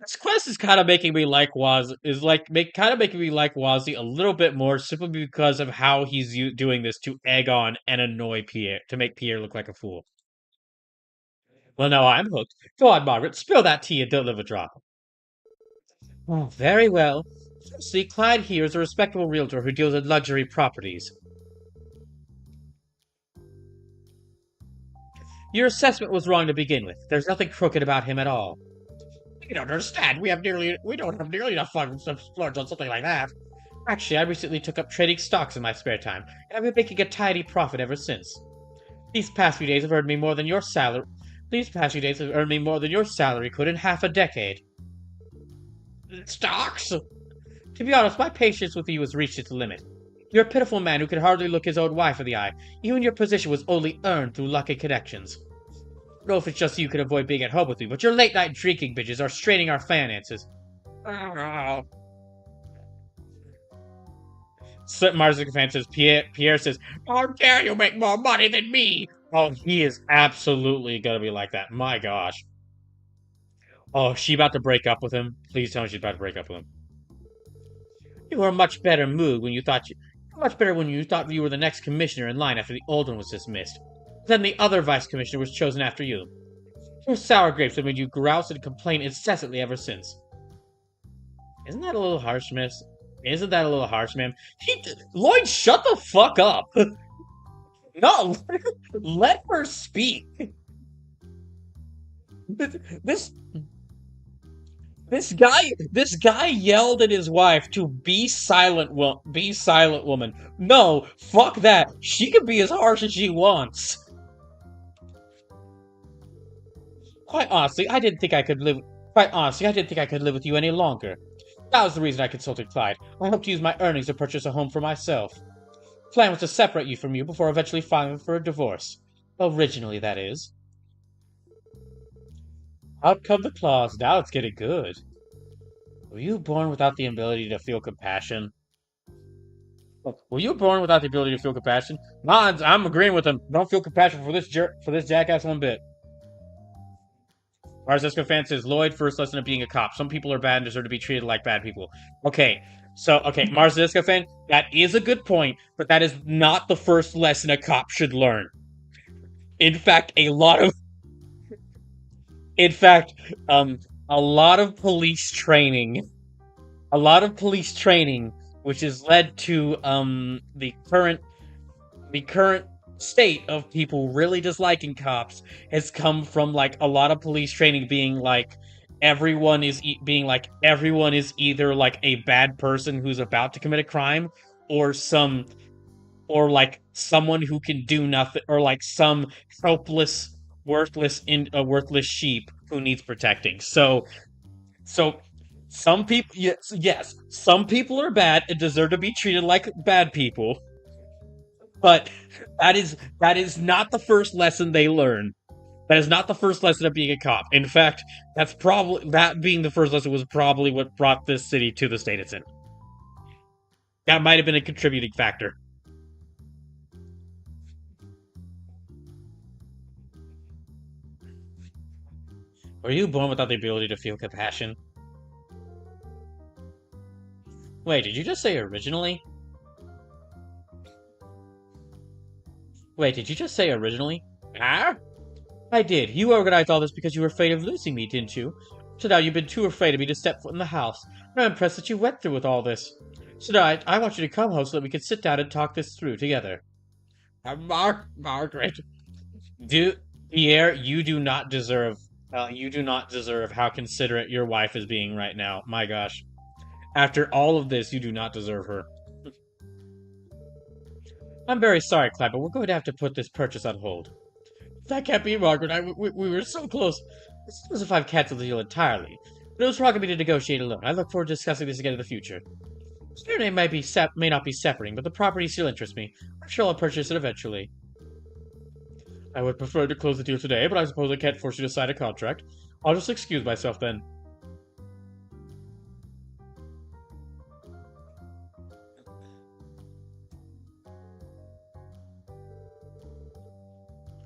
This quest is kind of making me like kind of making me like Wazzy a little bit more simply because of how he's doing this to egg on and annoy Pierre to make Pierre look like a fool. Well, now I'm hooked. Go on, Margaret, spill that tea and don't live a drop. Oh, very well. See, Clyde here is a respectable realtor who deals in luxury properties. Your assessment was wrong to begin with. There's nothing crooked about him at all. You don't understand. We don't have nearly enough funds to splurge on something like that. Actually, I recently took up trading stocks in my spare time, and I've been making a tidy profit ever since. These past few days have earned me more than your salary. These past few days have earned me more than your salary could in half a decade. Stocks? To be honest, my patience with you has reached its limit. You're a pitiful man who can hardly look his own wife in the eye. Even your position was only earned through lucky connections. I don't know if it's just so you can avoid being at home with me, but your late-night drinking bitches are straining our finances. Oh, Marzipan says, Pierre says, how dare you make more money than me? oh, he is absolutely gonna be like that. My gosh. Oh, is she about to break up with him? Please tell me she's about to break up with him. You were in a much better mood when you thought much better when you thought you were the next commissioner in line after the old one was dismissed. Then the other vice commissioner was chosen after you. Your sour grapes have made you grouse and complain incessantly ever since. Isn't that a little harsh, miss? Isn't that a little harsh, ma'am? Lloyd, shut the fuck up! No, let her speak. This this guy yelled at his wife to be silent, be silent, woman. No, fuck that. She can be as harsh as she wants. Quite honestly, I didn't think I could live. Quite honestly, I didn't think I could live with you any longer. That was the reason I consulted Clyde. I hoped to use my earnings to purchase a home for myself. The plan was to separate you from you before eventually filing for a divorce. Originally, that is. Out come the claws. Now it's getting good. Were you born without the ability to feel compassion? Were you born without the ability to feel compassion? Mons, I'm agreeing with him. Don't feel compassion for this jackass one bit. Marzeska fan says Lloyd first lesson of being a cop. Some people are bad and deserve to be treated like bad people. Okay, Marzeska fan, that is a good point, but that is not the first lesson a cop should learn. In fact, a lot of police training, which has led to the current state of people really disliking cops, has come from like a lot of police training being like everyone is either like a bad person who's about to commit a crime, or like someone who can do nothing, or like some helpless, worthless sheep who needs protecting. So Some people, yes, some people are bad and deserve to be treated like bad people, but that is not the first lesson they learn. That is not the first lesson of being a cop. In fact, that's probably that being the first lesson was probably what brought this city to the state it's in. That might have been a contributing factor. Were you born without the ability to feel compassion? Wait, did you just say originally? Wait, did you just say originally? Huh? I did. You organized all this because you were afraid of losing me, didn't you? So now you've been too afraid of me to step foot in the house. I'm impressed that you went through with all this. So now I want you to come home so that we can sit down and talk this through together. Margaret. Pierre, you do not deserve how considerate your wife is being right now. My gosh. After all of this, you do not deserve her. I'm very sorry, Clyde, but we're going to have to put this purchase on hold. That can't be, Margaret. We were so close. It's as if I've canceled the deal entirely. But it was wrong of me to negotiate alone. I look forward to discussing this again in the future. Your name may not be separating, but the property still interests me. I'm sure I'll purchase it eventually. I would prefer to close the deal today, but I suppose I can't force you to sign a contract. I'll just excuse myself then.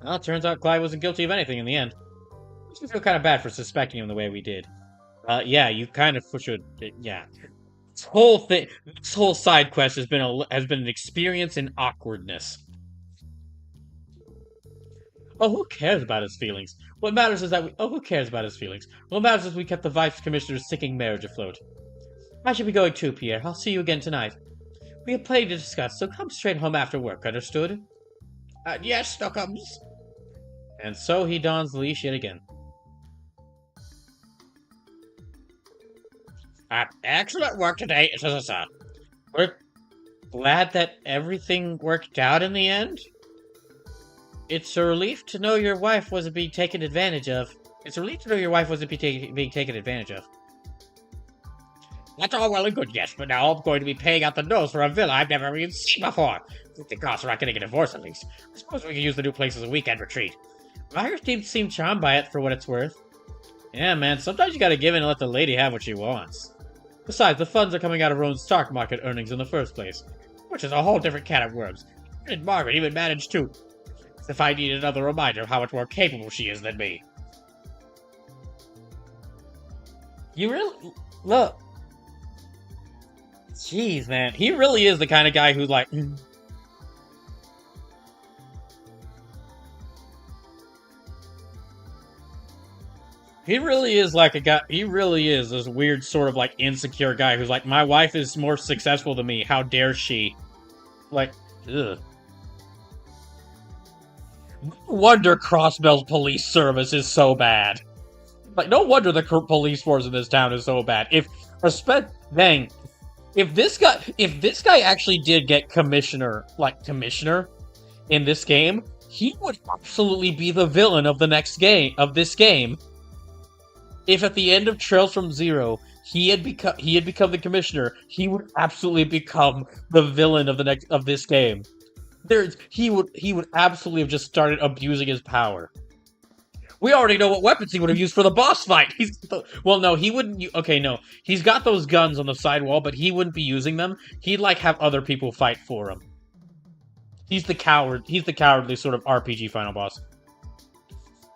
Well, it turns out Clyde wasn't guilty of anything in the end. We feel kind of bad for suspecting him the way we did. Yeah, you kind of should. Yeah, this whole side quest has been an experience in awkwardness. Oh, who cares about his feelings? What matters is that we. Oh, who cares about his feelings? What matters is we kept the Vice Commissioner's sinking marriage afloat. I should be going too, Pierre. I'll see you again tonight. We have plenty to discuss, so come straight home after work. Understood? Yes, Snookums. And so he dons the leash yet again. Excellent work today, sir. We're glad that everything worked out in the end. It's a relief to know your wife wasn't being taken advantage of. It's a relief to know your wife wasn't being taken advantage of. That's all well and good, yes, but now I'm going to be paying out the nose for a villa I've never even seen before. The costs are not getting a divorce, at least. I suppose we can use the new place as a weekend retreat. Margaret seemed charmed by it for what it's worth. Yeah, man, sometimes you gotta give in and let the lady have what she wants. Besides, the funds are coming out of her own stock market earnings in the first place. Which is a whole different can of worms. And Margaret even managed to. As if I needed another reminder of how much more capable she is than me. You really... Look. Jeez, man. He really is the kind of guy who's like... He really is like a guy. He really is this weird sort of like insecure guy who's like, my wife is more successful than me. How dare she? Like, ugh. No wonder Crossbell's police service is so bad. Like, no wonder the police force in this town is so bad. If this guy actually did get commissioner in this game, he would absolutely be the villain of this game. If at the end of Trails from Zero, he had become the commissioner, he would absolutely become the villain of this game. He would absolutely have just started abusing his power. We already know what weapons he would have used for the boss fight. He wouldn't. Okay, no, he's got those guns on the sidewall, but he wouldn't be using them. He'd like have other people fight for him. He's the coward. He's the cowardly sort of RPG final boss.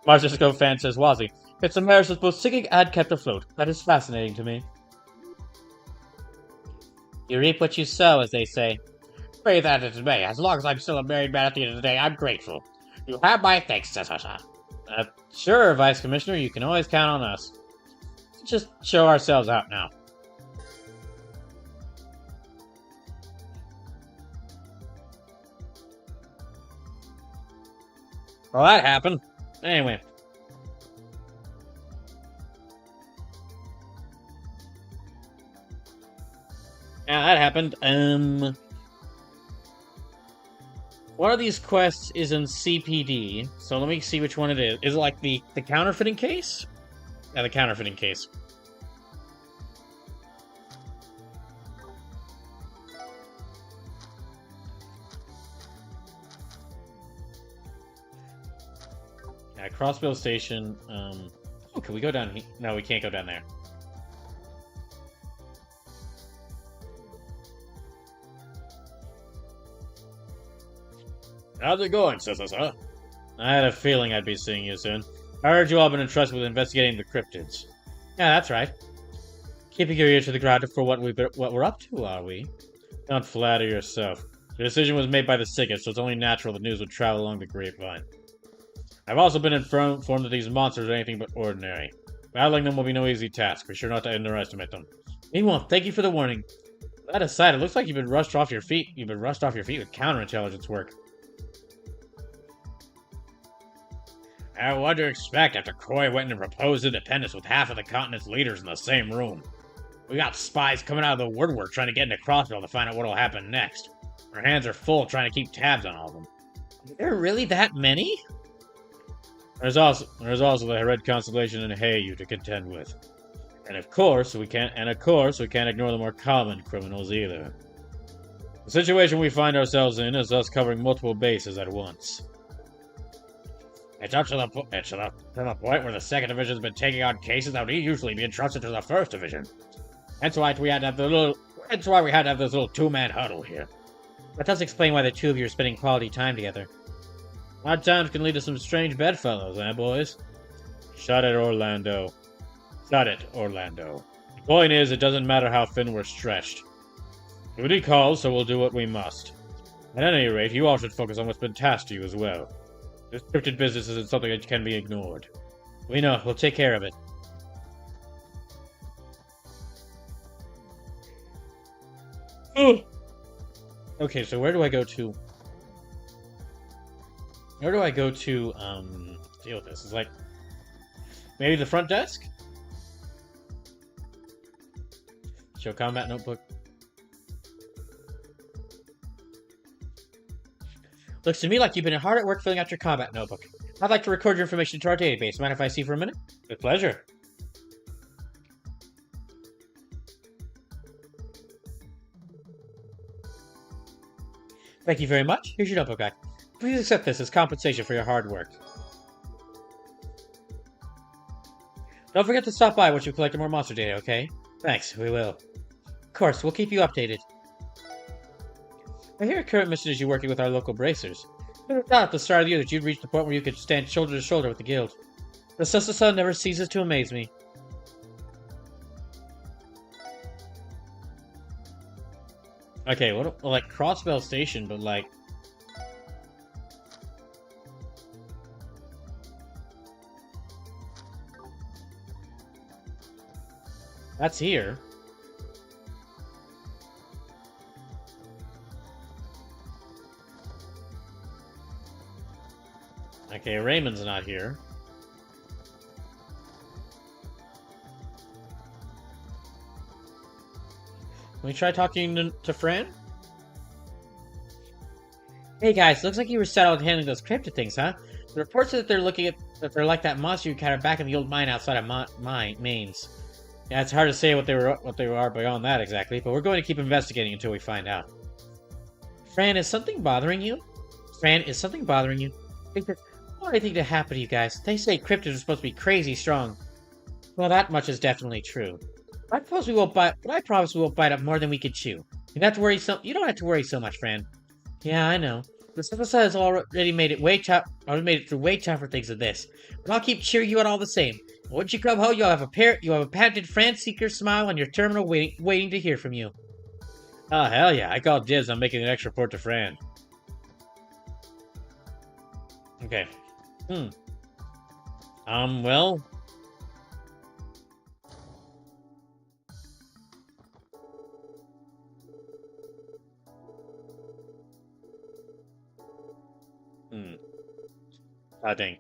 Marcisco fan says, Wazzy, it's a marriage that's both singing and kept afloat. That is fascinating to me. You reap what you sow, as they say. Be that as it may, as long as I'm still a married man at the end of the day, I'm grateful. You have my thanks, sir. Sure, Vice Commissioner, you can always count on us. Let's just show ourselves out now. Well, that happened. Anyway. Yeah, that happened. One of these quests is in CPD, so let me see which one it is. Is it like the counterfeiting case? Yeah, the counterfeiting case. Yeah, Crossbill Station. Oh, can we go down here? No, we can't go down there. How's it going, sir? I had a feeling I'd be seeing you soon. I heard you all been entrusted with investigating the cryptids. Yeah, that's right. Keeping your ear to the ground for what we're up to, are we? Don't flatter yourself. The decision was made by the sickest, so it's only natural the news would travel along the grapevine. I've also been informed that these monsters are anything but ordinary. Battling them will be no easy task. Be sure not to underestimate them. Meanwhile, thank you for the warning. That aside, it looks like you've been rushed off your feet. You've been rushed off your feet with counterintelligence work. What to expect after Croy went and proposed independence with half of the continent's leaders in the same room? We got spies coming out of the woodwork trying to get into Crossville to find out what'll happen next. Our hands are full trying to keep tabs on all of them. Are there really that many? There's also the Red Constellation and Heyu to contend with. And of course, we can't ignore the more common criminals either. The situation we find ourselves in is us covering multiple bases at once. It's up to the point where the 2nd Division's been taking on cases that would usually be entrusted to the 1st Division. That's why we had to have this little two-man huddle here. That does explain why the two of you are spending quality time together. Odd times can lead to some strange bedfellows, eh, boys? Shut it, Orlando. Shut it, Orlando. The point is, it doesn't matter how thin we're stretched. Duty calls, so we'll do what we must. At any rate, you all should focus on what's been tasked to you as well. This cryptid business isn't something that can be ignored. We know. We'll take care of it. Okay, so where do I go to? Where do I go to, deal with this? It's like, maybe the front desk? Show combat notebook. Looks to me like you've been hard at work filling out your combat notebook. I'd like to record your information to our database. Mind if I see for a minute? With pleasure. Thank you very much. Here's your notebook back. Please accept this as compensation for your hard work. Don't forget to stop by once you've collected more monster data, okay? Thanks, we will. Of course, we'll keep you updated. I hear your current mission is you working with our local bracers. I never thought at the start of the year that you'd reach the point where you could stand shoulder to shoulder with the guild. The sun never ceases to amaze me. Okay, what, like Crossbell Station, but like... That's here. Okay, Raymond's not here. Can we try talking to Fran? Hey guys, looks like you were settled handling those cryptid things, huh? The reports say that they're like that monster you encountered back in the old mine outside of Mainz. Yeah, it's hard to say what they are beyond that exactly, but we're going to keep investigating until we find out. Fran, is something bothering you? Fran, is something bothering you? I don't want anything to happen to you guys. They say cryptids are supposed to be crazy strong. Well, that much is definitely true. I promise we won't bite up more than we can chew. You don't have to worry so much, Fran. Yeah, I know. The Civilizer has already made it through way tougher things than this. But I'll keep cheering you on all the same. Once you come home, you'll have a patented Fran Seeker smile on your terminal waiting to hear from you. Oh, hell yeah. I call dibs on making an extra report to Fran. Okay. Well... Oh, dang.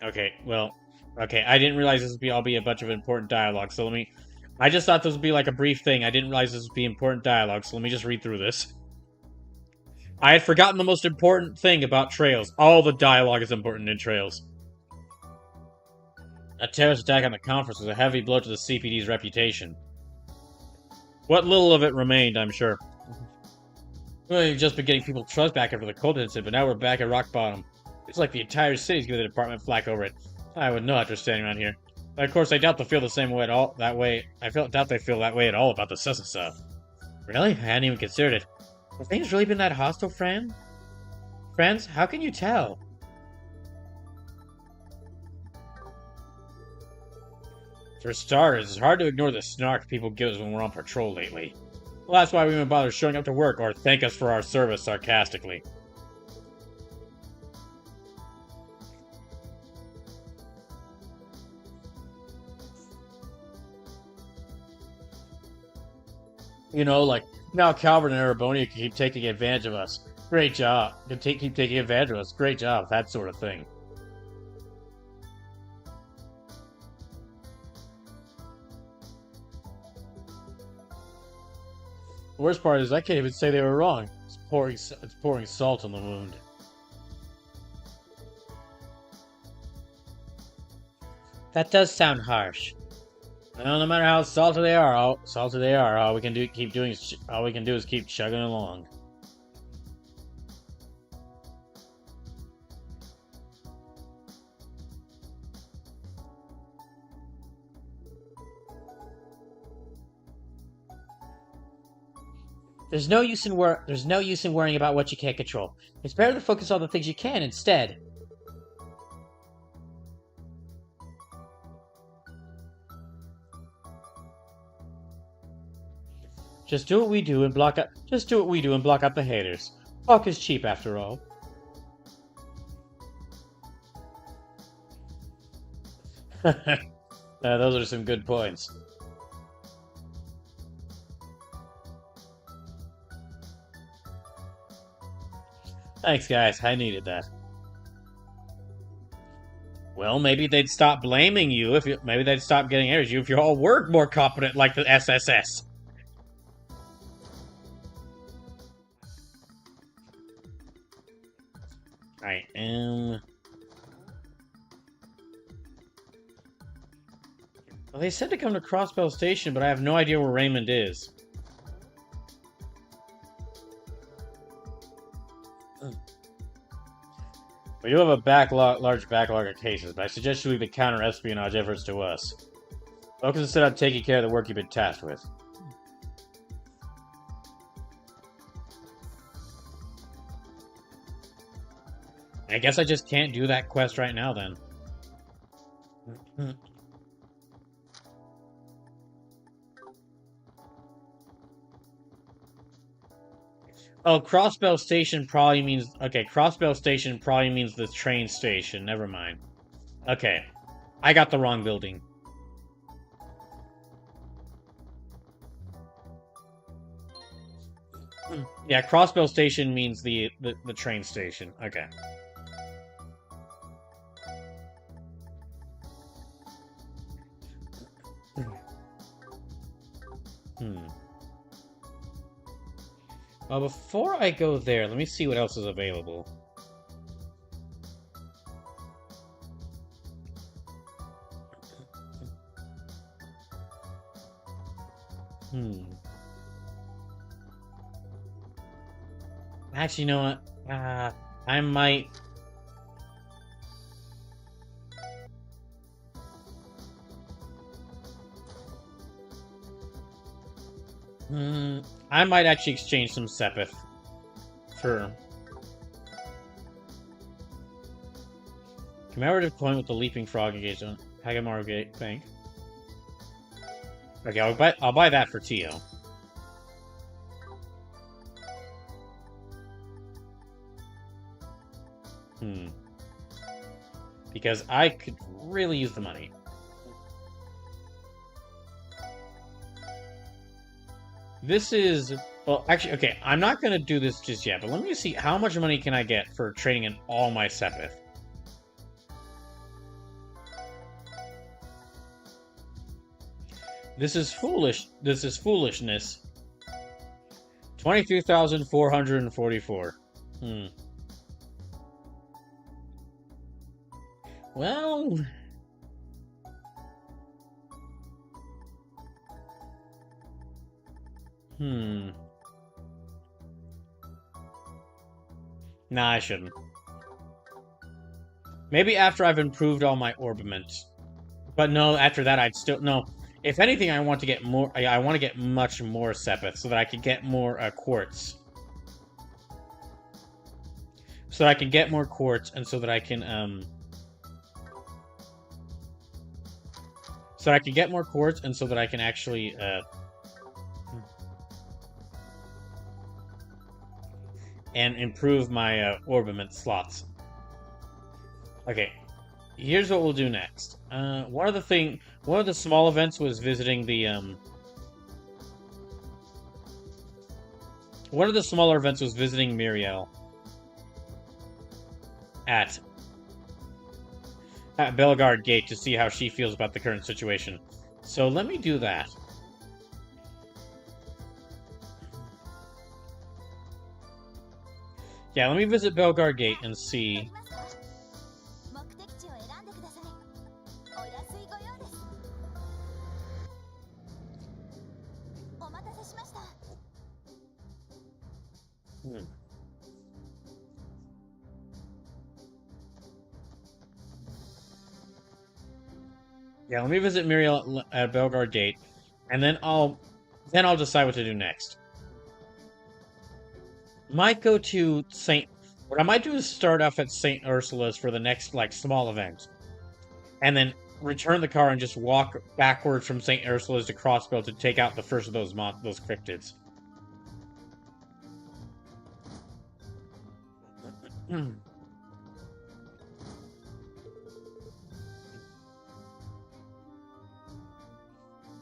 Okay, well... Okay, I didn't realize this would all be a bunch of important dialogue, so let me... I just thought this would be like a brief thing. I didn't realize this would be important dialogue, so let me just read through this. I had forgotten the most important thing about Trails. All the dialogue is important in Trails. That terrorist attack on the conference was a heavy blow to the CPD's reputation. What little of it remained, I'm sure. We've just been getting people's trust back after the cult incident, but now we're back at rock bottom. It's like the entire city's giving the department flack over it. I would know after standing around here. But of course, I doubt they feel the same way at all. That way, doubt they feel that way at all about the Sussa stuff. Really? I hadn't even considered it. Have things really been that hostile, Fran? Friends, how can you tell? For starters, it's hard to ignore the snark people give us when we're on patrol lately. Well, that's why we even bother showing up to work or thank us for our service sarcastically. You know, like, now Calvert and Arabonia can keep taking advantage of us. Great job. Keep taking advantage of us. Great job. That sort of thing. The worst part is I can't even say they were wrong. It's pouring salt on the wound. That does sound harsh. Well, no matter how salty they are, all we can do is keep chugging along. There's no use in worrying about what you can't control. It's better to focus on the things you can instead. Just do what we do and block out the haters. Talk is cheap after all. Those are some good points. Thanks, guys. I needed that. Well, maybe they'd stop blaming you maybe they'd stop getting angry at you if you all were more competent like the SSS. I am. Well, they said to come to Crossbell Station, but I have no idea where Raymond is. We do have a large backlog of cases, but I suggest you leave the counter-espionage efforts to us. Focus instead on taking care of the work you've been tasked with. I guess I just can't do that quest right now, then. Oh, Crossbell Station probably means... Okay, Crossbell Station probably means the train station. Never mind. Okay. I got the wrong building. Yeah, Crossbell Station means the train station. Okay. Well, before I go there, let me see what else is available. Actually, you know what? I might... I might actually exchange some Sepith for commemorative coin with the leaping frog engagement. Hagamaru Gate Bank. Okay, I'll buy that for Tio. Because I could really use the money. This is... Well, actually, okay, I'm not going to do this just yet, but let me see how much money can I get for trading in all my Sepith. This is foolish. This is foolishness. 23,444. Well... Nah, I shouldn't. Maybe after I've improved all my orbaments. But no, after that I'd still... No. If anything, I want to get more... I want to get much more Sepith so that I can get more quartz. So that I can get more quartz and so that I can... So that I can get more quartz and so that I can actually... and improve my orbament slots. Okay, here's what we'll do next. One of the small events was visiting the one of the smaller events was visiting Muriel at Bellegarde Gate to see how she feels about the current situation. So let me do that. Yeah, let me visit Bellegarde Gate and see. Yeah, let me visit Muriel at Bellegarde Gate, and then I'll decide what to do next. Might go to Saint. What I might do is start off at Saint Ursula's for the next small event, and then return the car and just walk backwards from Saint Ursula's to Crossbow to take out the first of those cryptids.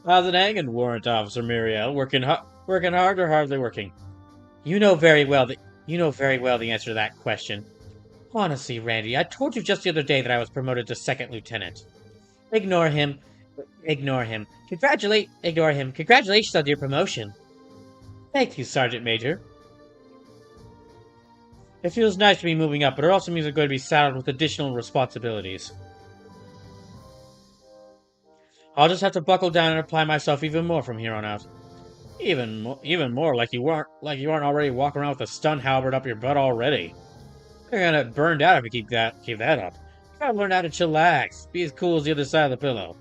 How's it hanging, Warrant Officer Muriel? Working hard or hardly working? You know very well the answer to that question. Honestly, Randy, I told you just the other day that I was promoted to second lieutenant. Ignore him. Ignore him. Congratulations on your promotion. Thank you, Sergeant Major. It feels nice to be moving up, but it also means I'm going to be saddled with additional responsibilities. I'll just have to buckle down and apply myself even more from here on out. Even more, like you aren't already walking around with a stun halberd up your butt already. You're gonna get burned out if you keep that up. You gotta learn how to chillax. Be as cool as the other side of the pillow.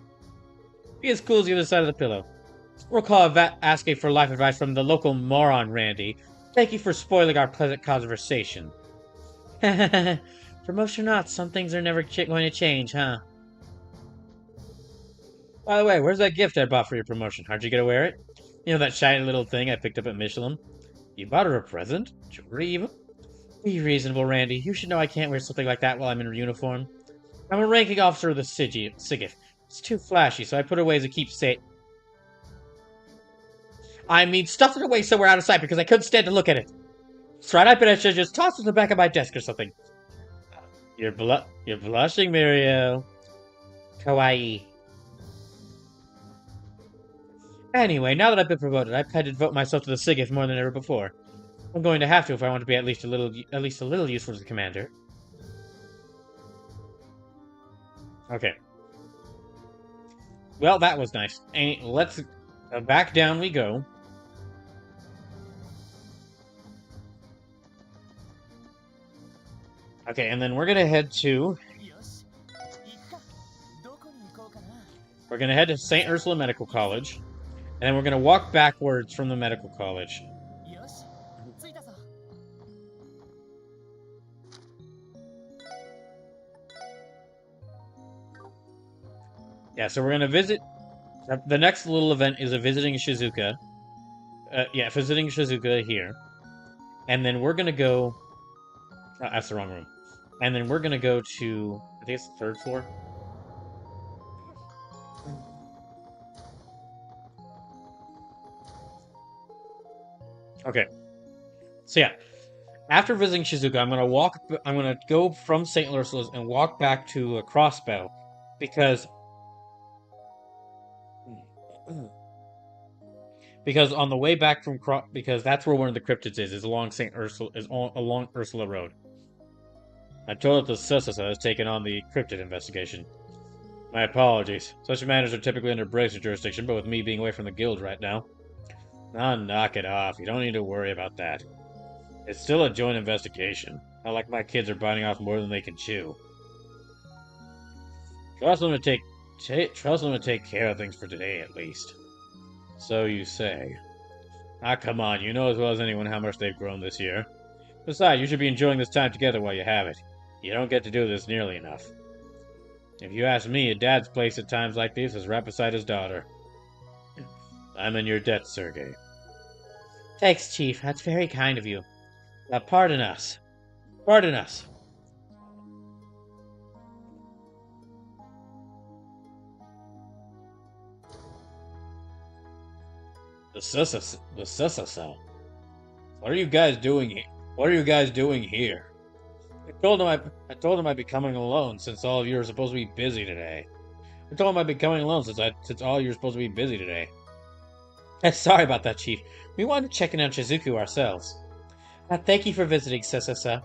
Recall asking for life advice from the local moron, Randy. Thank you for spoiling our pleasant conversation. Promotion or not, some things are never going to change, huh? By the way, where's that gift I bought for your promotion? How'd you get to wear it? You know that shiny little thing I picked up at Michelin? You bought her a present? Jewelry even? Be reasonable, Randy. You should know I can't wear something like that while I'm in uniform. I'm a ranking officer of the SIGIF. It's too flashy, so I put it away as a keepsake. I mean, stuffed it away somewhere out of sight because I couldn't stand to look at it. That's right, I bet I should just toss it in the back of my desk or something. You're blushing, Muriel. Kawaii. Anyway, now that I've been promoted, I plan to devote myself to the SIGIF more than ever before. I'm going to have to if I want to be at least a little useful to the commander. Okay. Well, that was nice. And let's back down we go. Okay, and then we're gonna head to. We're gonna head to St. Ursula Medical College, and then we're gonna walk backwards from the medical college. Yeah, so we're gonna visit. The next little event is visiting Shizuka. Visiting Shizuka here, and then we're gonna go. Oh, that's the wrong room. And then we're gonna go to. I think it's the 3rd floor. Okay. So yeah, after visiting Shizuka, I'm gonna go from St. Ursula's and walk back to Crossbow, because on the way back from because that's where one of the cryptids is along along Ursula Road. I told that the Sussasa has taken on the cryptid investigation. My apologies. Such matters are typically under Bracer jurisdiction, but with me being away from the guild right now. Ah, knock it off. You don't need to worry about that. It's still a joint investigation. Not like my kids are biting off more than they can chew. Trust them to take care of things for today, at least. So you say. Ah, come on, you know as well as anyone how much they've grown this year. Besides, you should be enjoying this time together while you have it. You don't get to do this nearly enough. If you ask me, a dad's place at times like these is right beside his daughter. I'm in your debt, Sergey. Thanks, Chief. That's very kind of you. Pardon us. Pardon us. The Sissa. What are you guys doing here? What are you guys doing here? I told him I'd be coming alone since all of you are supposed to be busy today. I told him I'd be coming alone since all of you are supposed to be busy today. Sorry about that, Chief. We wanted to check in on Shizuku ourselves. Thank you for visiting, Sessa.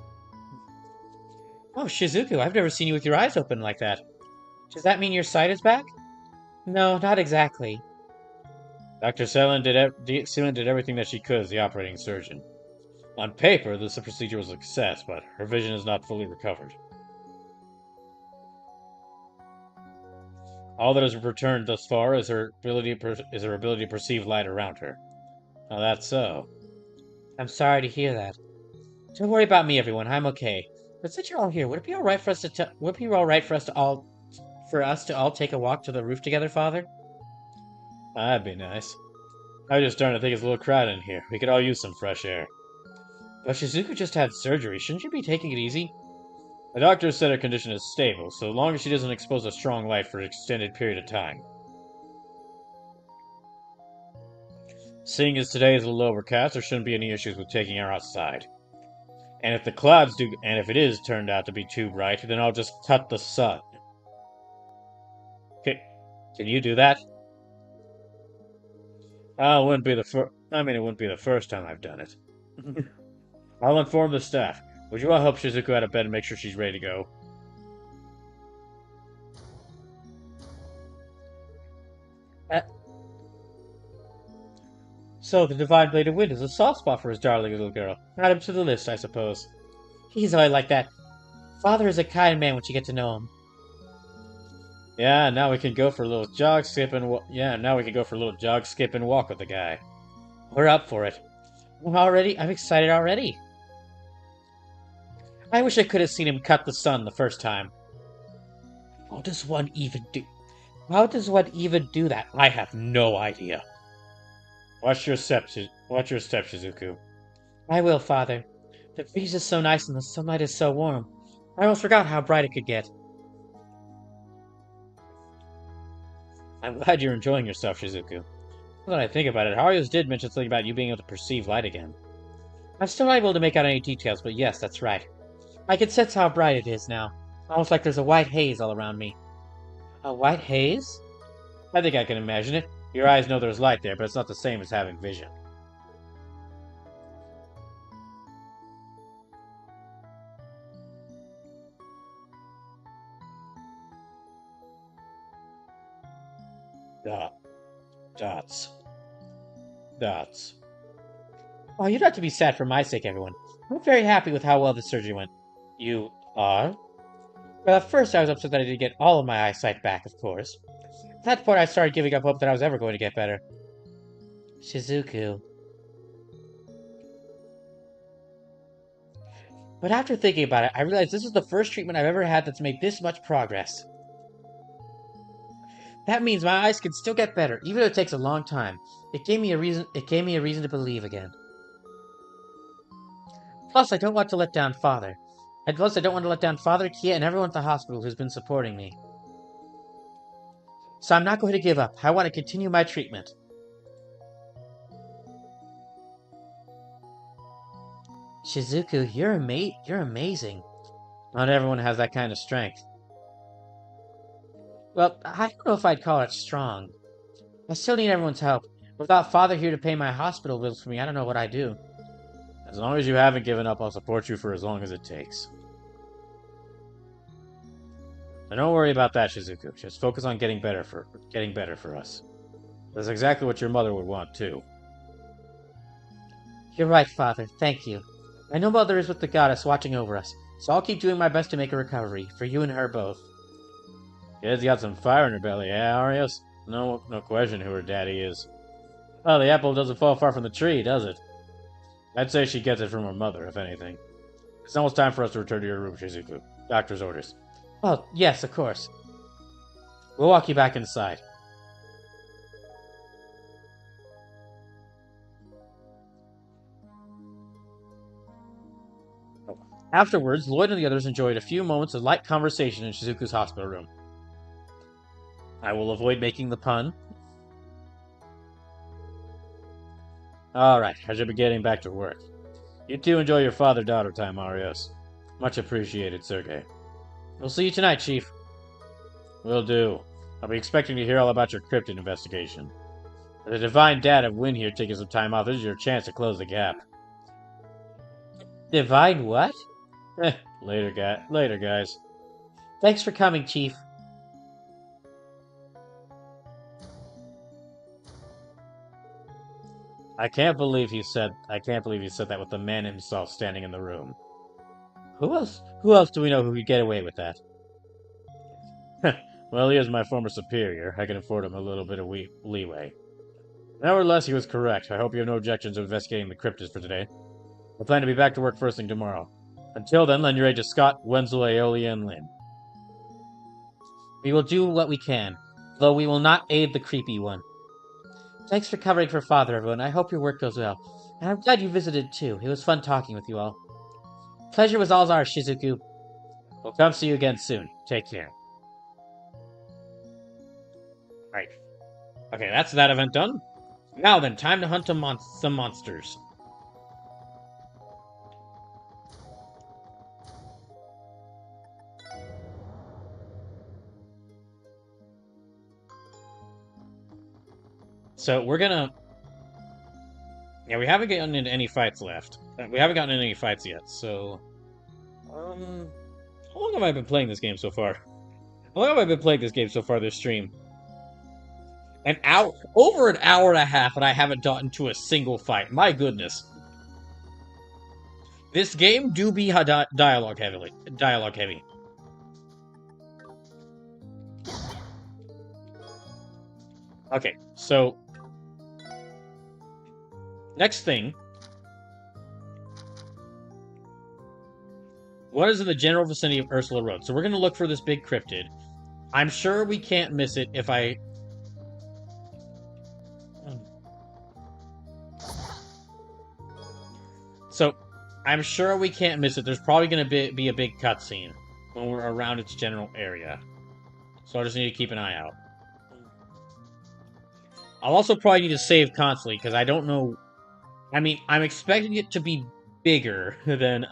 Oh, Shizuku, I've never seen you with your eyes open like that. Does that mean your sight is back? No, not exactly. Dr. Seelen did everything that she could as the operating surgeon. On paper, this procedure was a success, but her vision is not fully recovered. All that has returned thus far is her ability to perceive light around her. Now that's so. I'm sorry to hear that. Don't worry about me, everyone. I'm okay. But since you're all here, would it be all right for us to all take a walk to the roof together, Father? That'd be nice. I was just starting to think it's a little crowded in here. We could all use some fresh air. But Shizuku just had surgery. Shouldn't you be taking it easy? The doctor said her condition is stable, so long as she doesn't expose to strong light for an extended period of time. Seeing as today is a little overcast, there shouldn't be any issues with taking her outside. And if it is turned out to be too bright, then I'll just cut the sun. Can you do that? It wouldn't be the first time I've done it. I'll inform the staff. Would you all help Shizuku out of bed and make sure she's ready to go? So the Divine Blade of Wind is a soft spot for his darling little girl. Add him to the list, I suppose. He's always like that. Father is a kind man once you get to know him. Yeah, now we can go for a little jog, skip, and walk with the guy. We're up for it. I'm excited already. I wish I could have seen him cut the sun the first time. How does one even do that? I have no idea. Watch your step, Shizuku. I will, Father. The breeze is so nice and the sunlight is so warm. I almost forgot how bright it could get. I'm glad you're enjoying yourself, Shizuku. Now that I think about it, Harios did mention something about you being able to perceive light again. I'm still not able to make out any details, but yes, that's right. I can sense how bright it is now. Almost like there's a white haze all around me. A white haze? I think I can imagine it. Your eyes know there's light there, but it's not the same as having vision. Dots. Oh, you don't have to be sad for my sake, everyone. I'm very happy with how well the surgery went. You are? Well, at first I was upset that I didn't get all of my eyesight back, of course. At that point I started giving up hope that I was ever going to get better. Shizuku. But after thinking about it, I realized this is the first treatment I've ever had that's made this much progress. That means my eyes can still get better, even though it takes a long time. It gave me a reason to believe again. Plus, I don't want to let down Father. Kia, and everyone at the hospital who's been supporting me. So I'm not going to give up. I want to continue my treatment. Shizuku, you're amazing. Not everyone has that kind of strength. Well, I don't know if I'd call it strong. I still need everyone's help. Without Father here to pay my hospital bills for me, I don't know what I'd do. As long as you haven't given up, I'll support you for as long as it takes. And don't worry about that, Shizuku. Just focus on getting better for us. That's exactly what your mother would want, too. You're right, Father. Thank you. I know Mother is with the goddess watching over us, so I'll keep doing my best to make a recovery, for you and her both. Kid's got some fire in her belly, yeah, Arios? No question who her daddy is. Well, the apple doesn't fall far from the tree, does it? I'd say she gets it from her mother, if anything. It's almost time for us to return to your room, Shizuku. Doctor's orders. Oh, yes, of course. We'll walk you back inside. Afterwards, Lloyd and the others enjoyed a few moments of light conversation in Shizuku's hospital room. I will avoid making the pun. Alright, I should be getting back to work. You two enjoy your father-daughter time, Arios. Much appreciated, Sergei. We'll see you tonight, Chief. Will do. I'll be expecting to hear all about your cryptid investigation. The divine dad of Win here taking some time off. This is your chance to close the gap. Divine what? Later, guys. Thanks for coming, Chief. I can't believe he said that with the man himself standing in the room. Who else do we know who could get away with that? Well, he is my former superior. I can afford him a little bit of leeway. Nevertheless, he was correct. I hope you have no objections to investigating the cryptids for today. I plan to be back to work first thing tomorrow. Until then, lend your aid to Scott, Wenzel, Aeolia, and Lynn. We will do what we can, though we will not aid the creepy one. Thanks for covering for Father, everyone. I hope your work goes well. And I'm glad you visited, too. It was fun talking with you all. Pleasure was all ours, Shizuku. We'll come see you again soon. Take care. Right. Okay, that's that event done. Now then, time to hunt some monsters. So we're gonna... Yeah, we haven't gotten into any fights left. We haven't gotten into any fights yet, so... How long have I been playing this game so far? How long have I been playing this game so far this stream? Over an hour and a half, and I haven't gotten to a single fight. My goodness. This game do be dialogue heavy. Okay, so... Next thing. What is in the general vicinity of Ursula Road? So we're going to look for this big cryptid. I'm sure we can't miss it if I... So, I'm sure we can't miss it. There's probably going to be a big cutscene when we're around its general area. So I just need to keep an eye out. I'll also probably need to save constantly, because I don't know... I mean, I'm expecting it to be bigger than,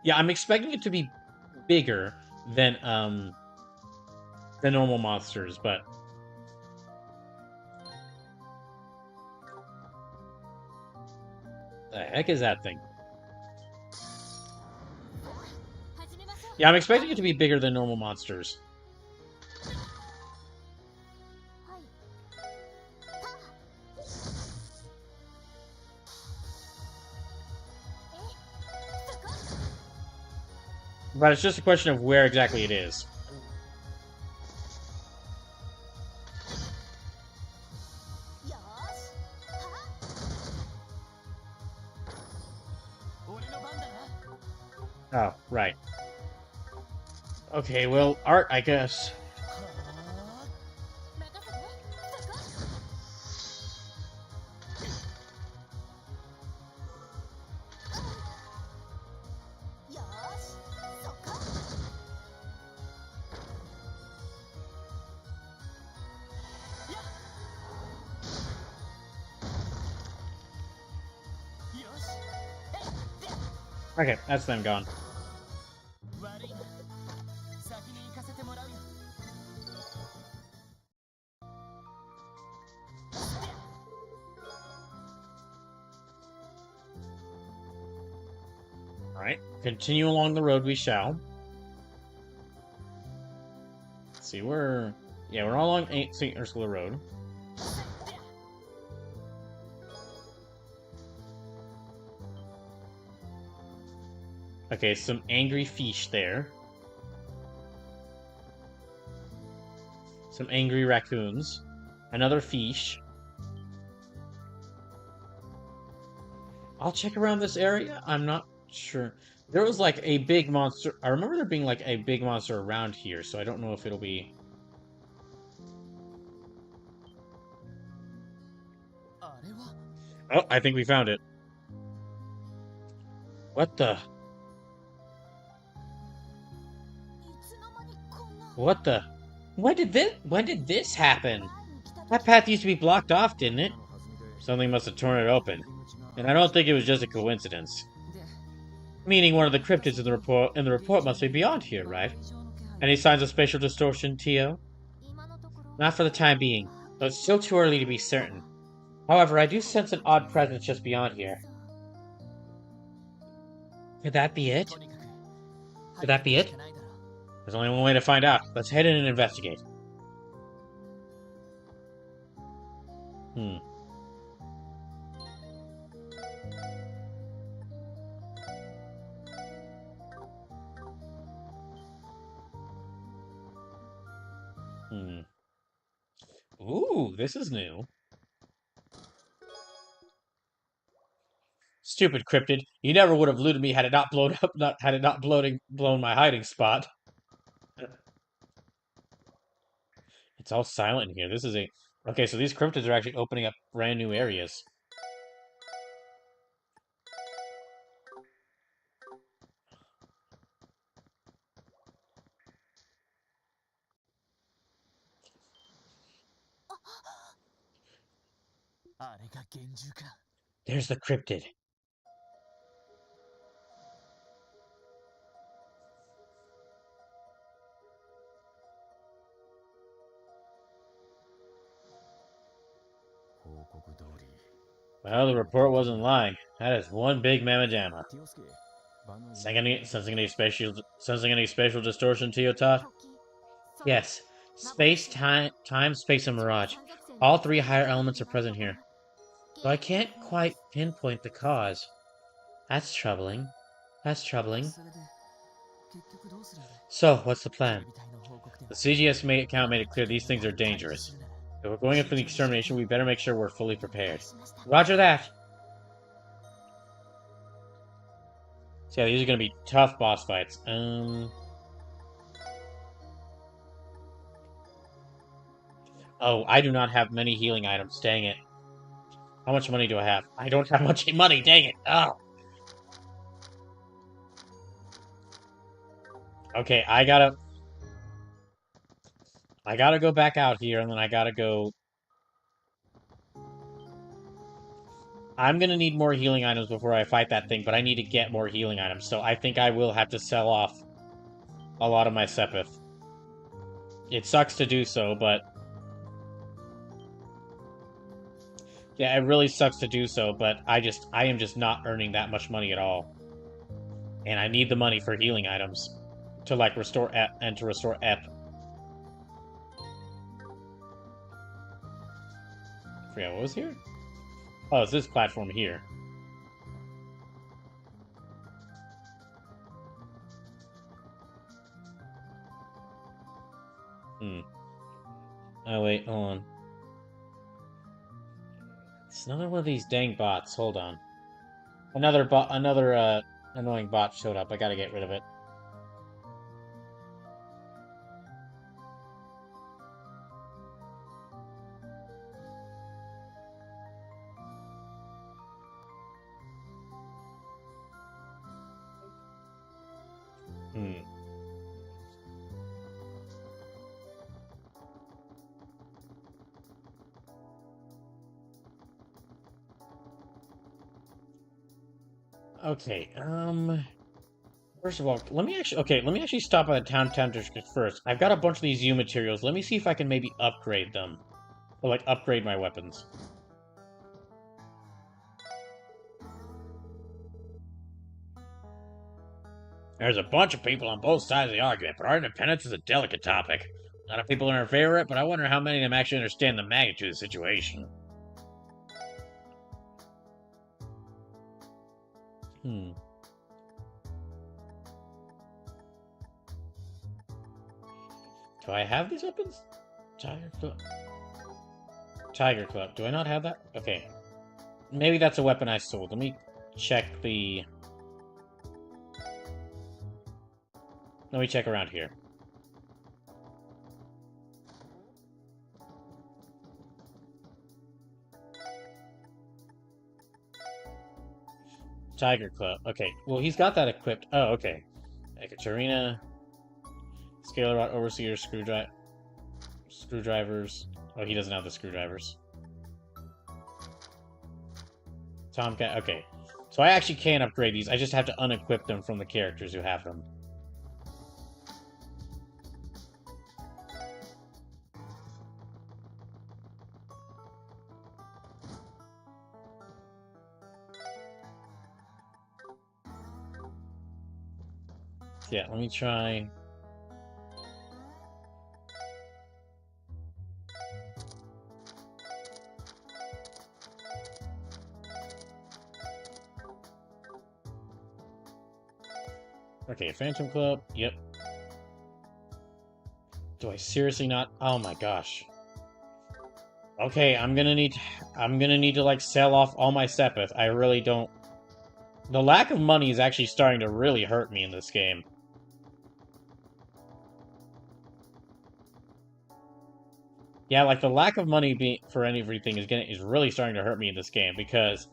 Yeah, I'm expecting it to be bigger than normal monsters, but... The heck is that thing? Yeah, I'm expecting it to be bigger than normal monsters. But it's just a question of where exactly it is. Oh, right. Okay, well, art, I guess. Okay, that's them gone. Alright, continue along the road we shall. Let's see, we're along St. Ursula Road. Okay, some angry fish there. some angry raccoons, another fish. I'll check around this area. I'm not sure. There was like a big monster. I remember there being like a big monster around here, so I don't know if it'll be. Oh, I think we found it. What the? What the? When did this happen? That path used to be blocked off, didn't it? Something must have torn it open. And I don't think it was just a coincidence. Meaning one of the cryptids in the report must be beyond here, right? Any signs of spatial distortion, Tio? Not for the time being, though it's still too early to be certain. However, I do sense an odd presence just beyond here. Could that be it? Could that be it? There's only one way to find out. Let's head in and investigate. Hmm. Ooh, this is new. Stupid cryptid. You never would have looted me had it not blown up, had it not blown my hiding spot. It's all silent in here. This is a... Okay, so these cryptids are actually opening up brand new areas. There's the cryptid. Well, the report wasn't lying. That is one big mamma jamma. Sensing any spatial distortion, Teotot? Yes. Space, time, space, and mirage. All three higher elements are present here. Though I can't quite pinpoint the cause. That's troubling. That's troubling. So, what's the plan? The CGS account made it clear these things are dangerous. If we're going in for the extermination, we better make sure we're fully prepared. Roger that! So yeah, these are gonna be tough boss fights. Oh, I do not have many healing items, dang it. How much money do I have? I don't have much money, dang it! Oh! Okay, I gotta go back out here, and then I gotta go... I'm gonna need more healing items before I fight that thing, but I need to get more healing items, so I think I will have to sell off a lot of my Sepith. It sucks to do so, but... Yeah, it really sucks to do so, but I am just not earning that much money at all. And I need the money for healing items. To, like, restore EP, and to restore EP. I forgot what was here? Oh, it's this platform here. Oh, wait, hold on. It's another one of these dang bots. Hold on. Another annoying bot showed up. I gotta get rid of it. Okay, first of all, let me actually stop by the town district first. I've got a bunch of these U materials. Let me see if I can maybe upgrade them. Or, like, upgrade my weapons. There's a bunch of people on both sides of the argument, but our independence is a delicate topic. A lot of people are in favor of it, but I wonder how many of them actually understand the magnitude of the situation. Do I have these weapons? Tiger Club. Tiger Club. Do I not have that? Okay. Maybe that's a weapon I sold. Let me check the... Let me check around here. Tiger Club. Okay. Well, he's got that equipped. Oh, okay. Ekaterina. Scalar Rod, Overseer, Screwdrivers. Oh, he doesn't have the screwdrivers. Tomcat. Okay. So I actually can upgrade these. I just have to unequip them from the characters who have them. Yeah, let me try... Okay, Phantom Club. Yep. Do I seriously not? Oh my gosh. Okay, I'm gonna need to like sell off all my Sepith. I really don't... The lack of money is actually starting to really hurt me in this game. Yeah, like the lack of money for everything is really starting to hurt me in this game because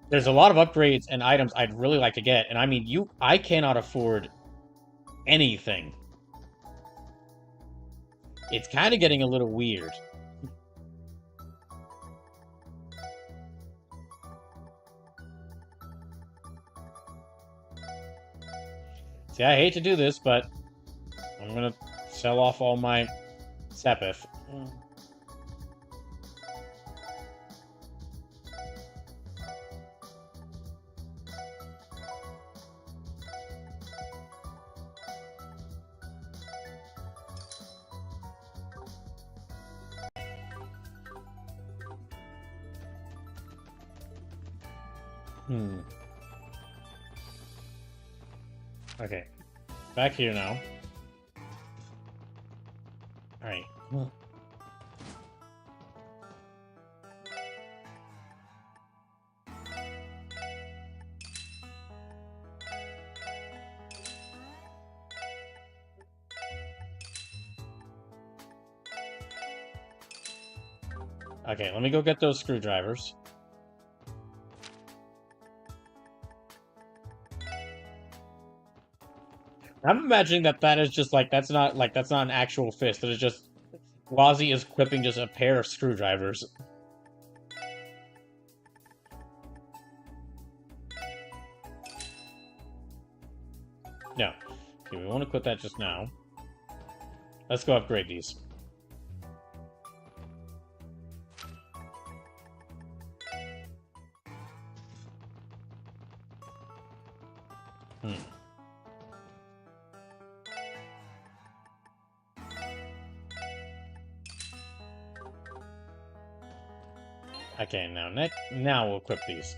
there's a lot of upgrades and items I'd really like to get, and I mean I cannot afford anything. It's kind of getting a little weird. See, I hate to do this, but I'm gonna sell off all my Sepith. Okay. Back here now. Alright. Okay, let me go get those screwdrivers. I'm imagining that is just like that's not an actual fist. That is just Wazi is equipping just a pair of screwdrivers. No. Okay, we won't equip that just now. Let's go upgrade these. Okay, now we'll equip these.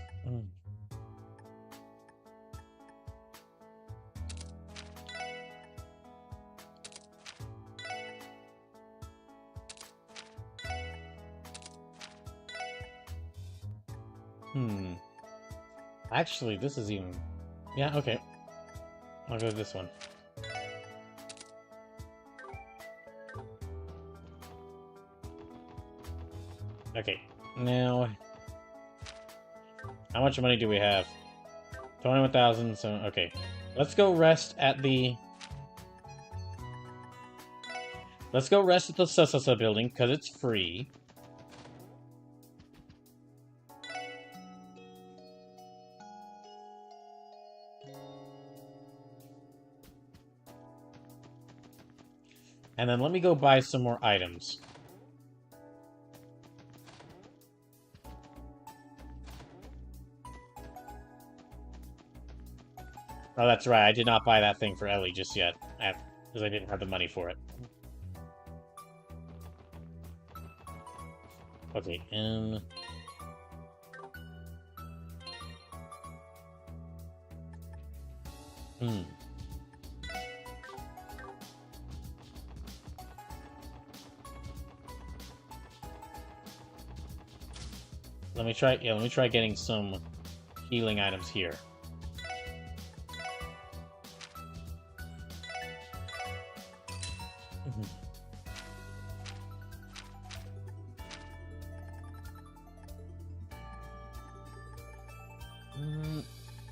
Actually, this is even... Yeah, okay. I'll go with this one. Okay, now... How much money do we have? 21,000, so... Okay. Let's go rest at the... Let's go rest at the Sasasa building, because it's free. And then let me go buy some more items. Oh, that's right. I did not buy that thing for Ellie just yet, because I didn't have the money for it. Okay, Let me try. Yeah, let me try getting some healing items here.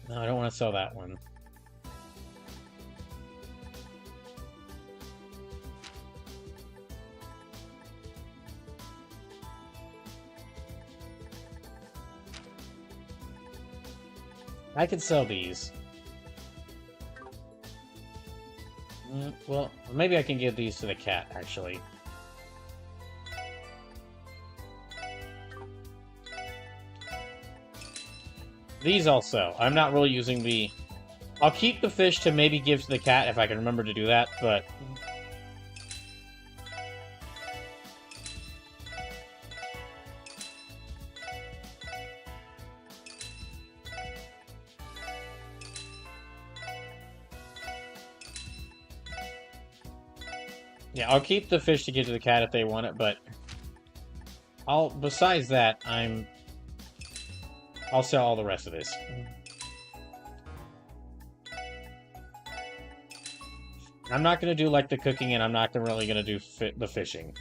No, I don't want to sell that one. I could sell these. Well, maybe I can give these to the cat, actually. These also. I'm not really using the... I'll keep the fish to maybe give to the cat if I can remember to do that, but... Yeah, I'll keep the fish to give to the cat if they want it, but... Besides that, I'll sell all the rest of this. I'm not gonna do, like, the cooking, and I'm not really gonna do the fishing.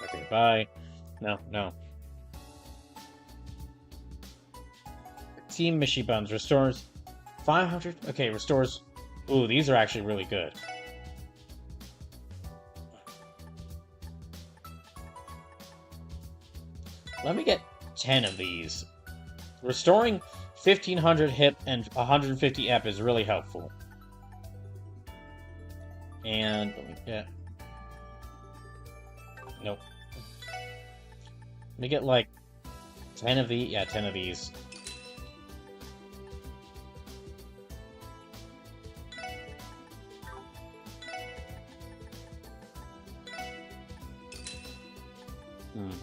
Okay, bye. No, no. Team Mishi Buns restores 500... Okay, restores... Ooh, these are actually really good. Let me get 10 of these. Restoring 1500 hip and 150 ep is really helpful. And let me get... Nope. Let me get like 10 of these. Yeah, 10 of these.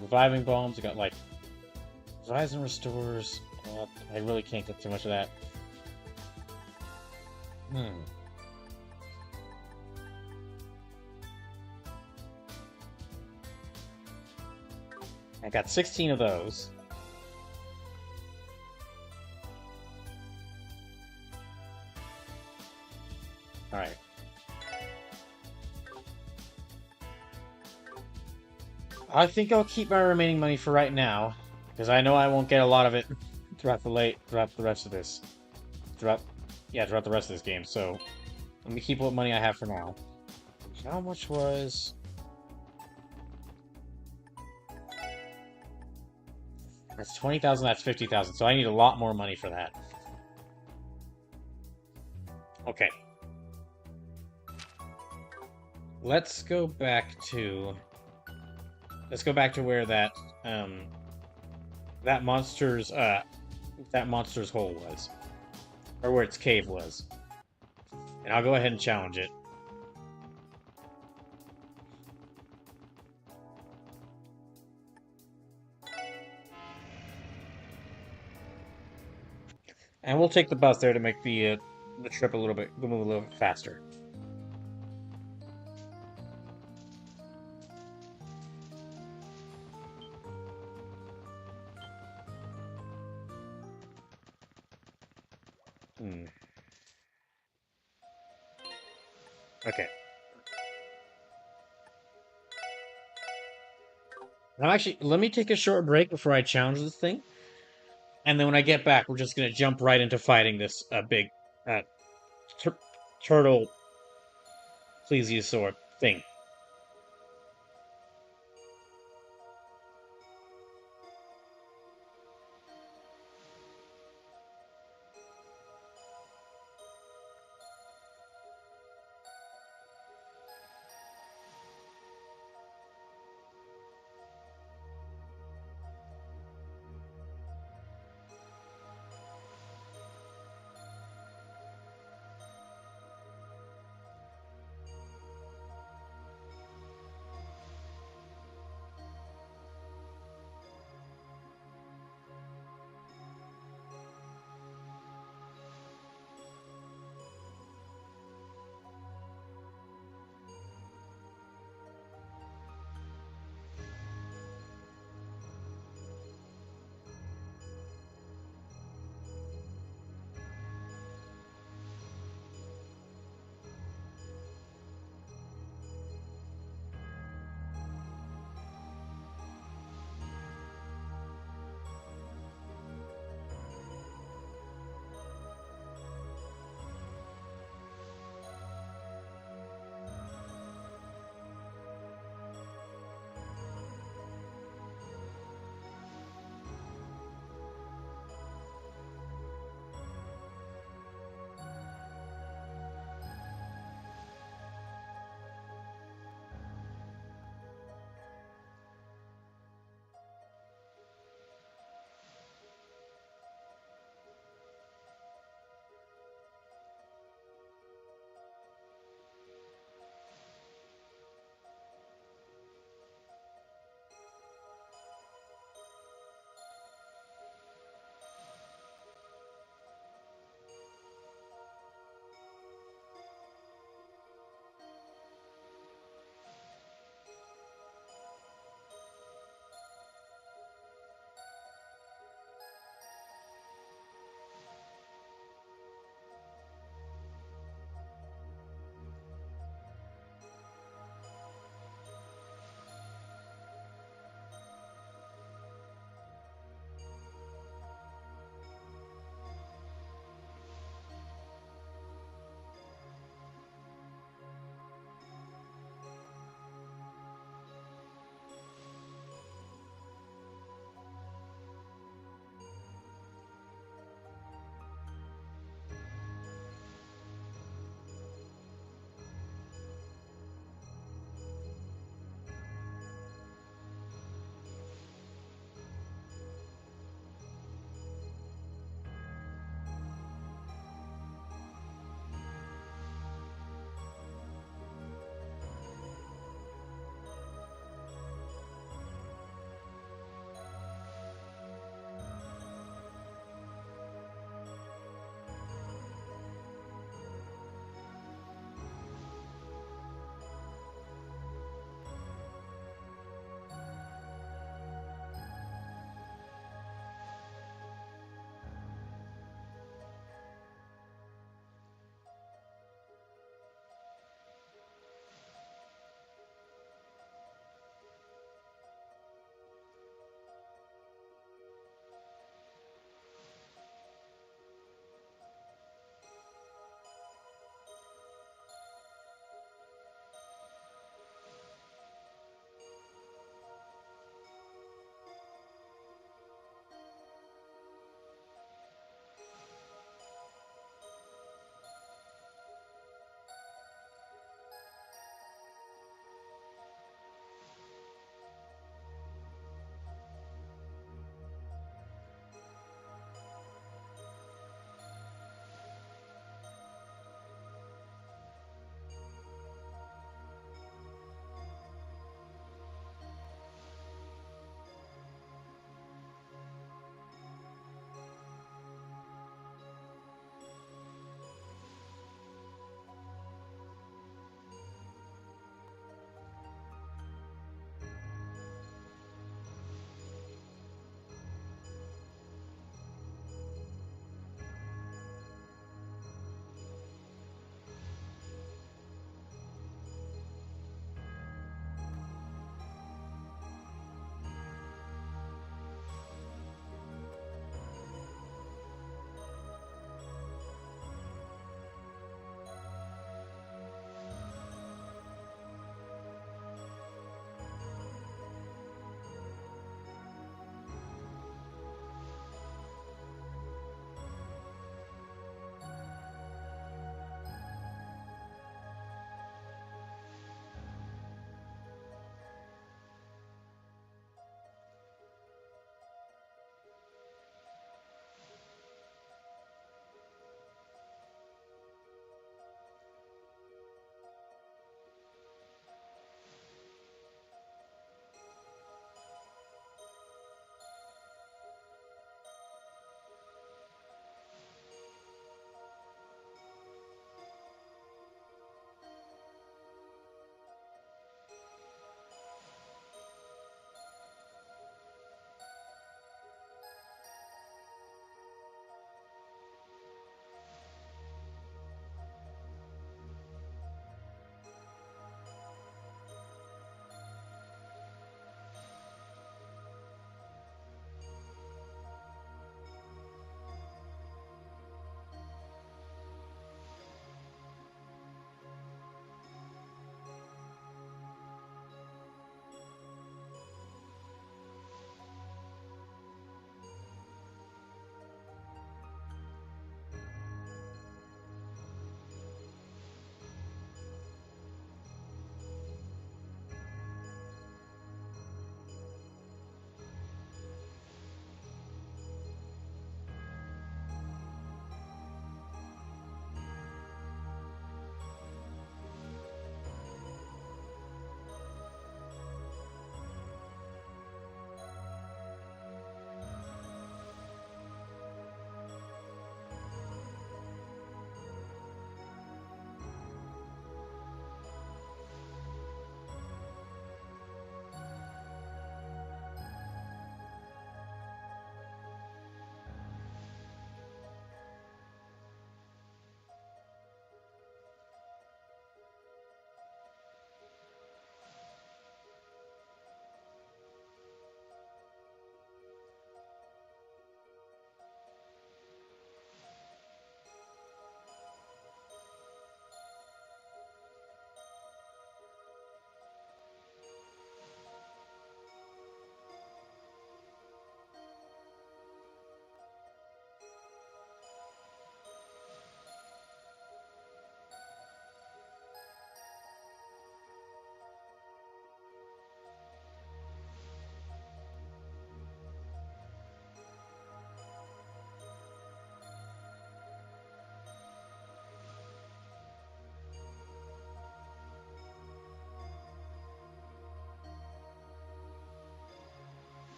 Reviving bombs. I got like revives and restores. I really can't get too much of that. I got 16 of those. Alright. I think I'll keep my remaining money for right now, because I know I won't get a lot of it throughout the rest of this. Throughout the rest of this game, so let me keep what money I have for now. How much was... That's 20,000, that's 50,000, so I need a lot more money for that. Okay. Let's go back to where that monster's hole was. Or where its cave was. And I'll go ahead and challenge it. And we'll take the bus there to make the trip move a little bit faster. Okay. Now, actually, let me take a short break before I challenge this thing. And then when I get back, we're just going to jump right into fighting this big turtle plesiosaur thing.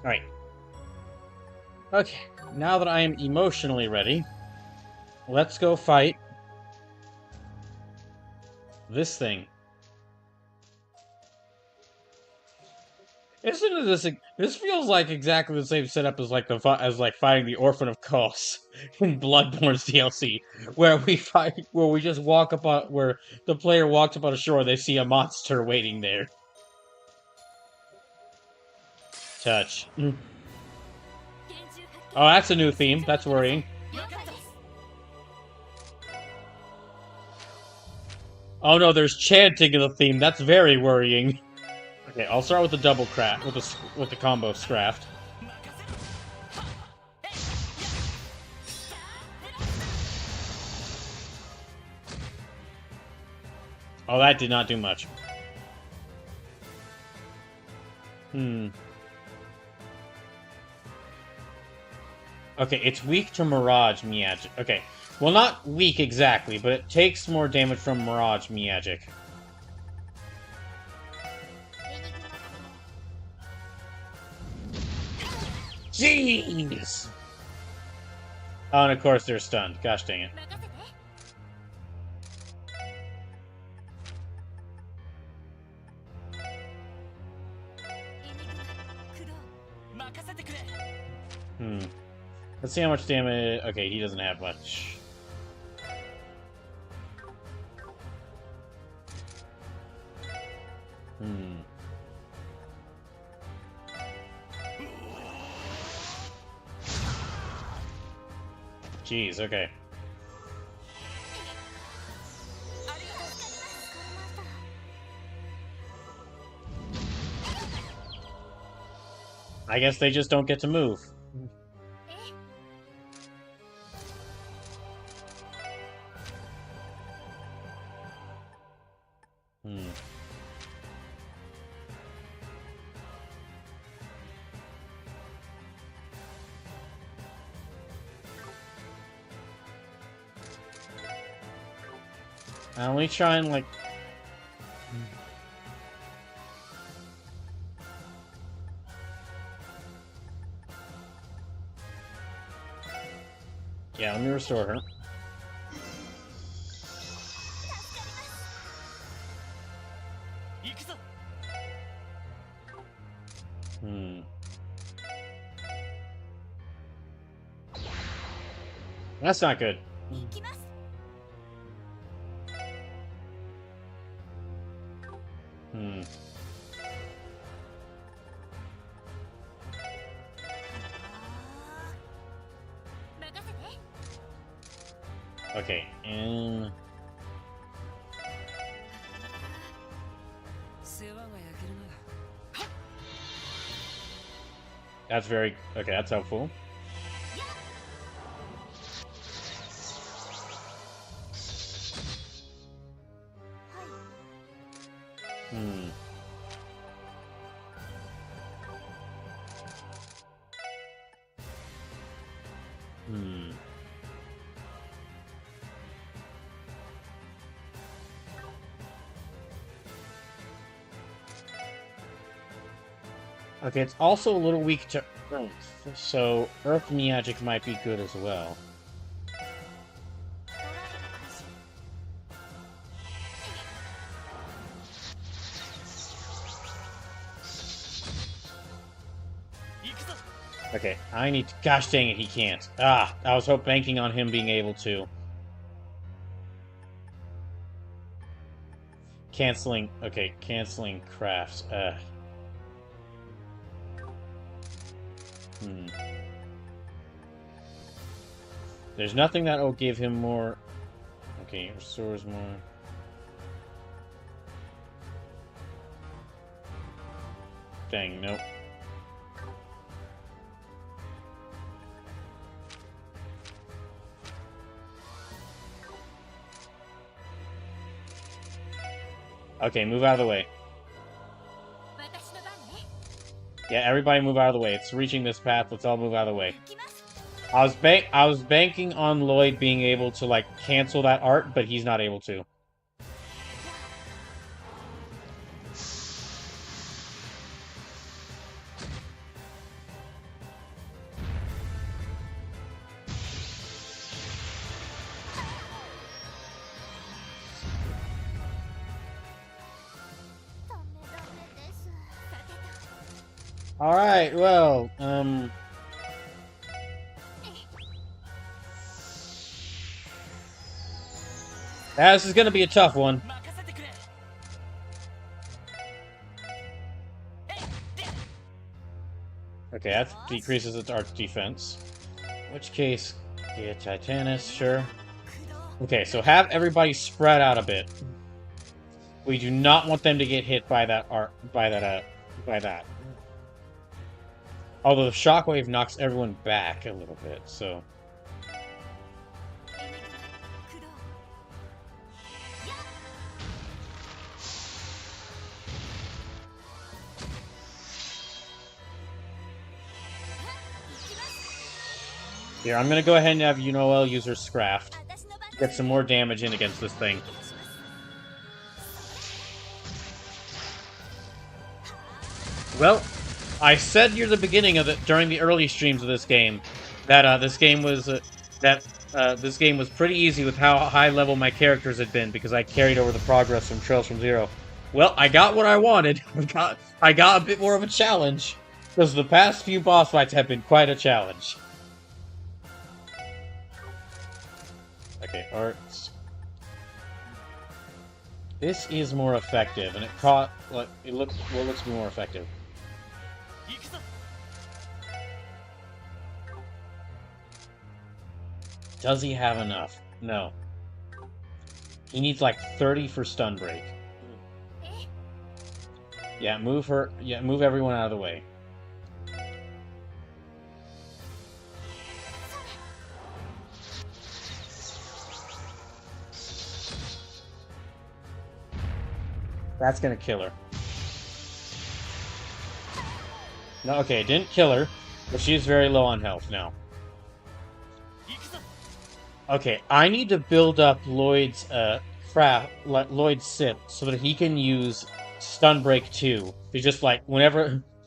Alright. Okay, now that I am emotionally ready, let's go fight this thing. Isn't it this? This feels like exactly the same setup as like fighting the Orphan of Kos in Bloodborne's DLC, where we just walk up on where the player walks up on a shore, they see a monster waiting there. Touch. Oh, that's a new theme. That's worrying. Oh no, there's chanting in the theme. That's very worrying. Okay, I'll start with the double craft with the combo scraft. Oh, that did not do much. Okay, it's weak to Mirage Miyagic. Okay, well, not weak exactly, but it takes more damage from Mirage Miyagic. Jeez! Oh, and of course they're stunned. Gosh dang it. Let's see how much damage... Okay, he doesn't have much. Jeez, okay. I guess they just don't get to move. Let me try and, like... Yeah, let me restore her. That's not good. Okay, and... That's very... Okay, that's helpful. Okay, it's also a little weak to Earth, so Earth Miyagic might be good as well. Okay, I need to... Gosh dang it, he can't. Ah, I was banking on him being able to. Canceling... Okay, canceling crafts. There's nothing that will give him more... Okay, restores more... Dang, nope. Okay, move out of the way. Yeah, everybody move out of the way. It's reaching this path. Let's all move out of the way. I was banking on Lloyd being able to, like, cancel that art, but he's not able to. Alright, well, this is gonna be a tough one. Okay, that decreases its arch defense. In which case, yeah, Titanus, sure. Okay, so have everybody spread out a bit. We do not want them to get hit by that by that. Although the shockwave knocks everyone back a little bit, so. Here, I'm gonna go ahead and have Unoel use her Scraft. Get some more damage in against this thing. Well, I said near the beginning of it, during the early streams of this game, that this game was pretty easy with how high level my characters had been because I carried over the progress from Trails from Zero. Well, I got what I wanted. I got a bit more of a challenge because the past few boss fights have been quite a challenge. Okay, arts. This is more effective, and it looks more effective. Does he have enough? No. He needs like 30 for stun break. Yeah, move her. Yeah, move everyone out of the way. That's gonna kill her. No, okay, it didn't kill her, but she's very low on health now. Okay, I need to build up Lloyd's Lloyd's Sip so that he can use Stun Break 2. He's just like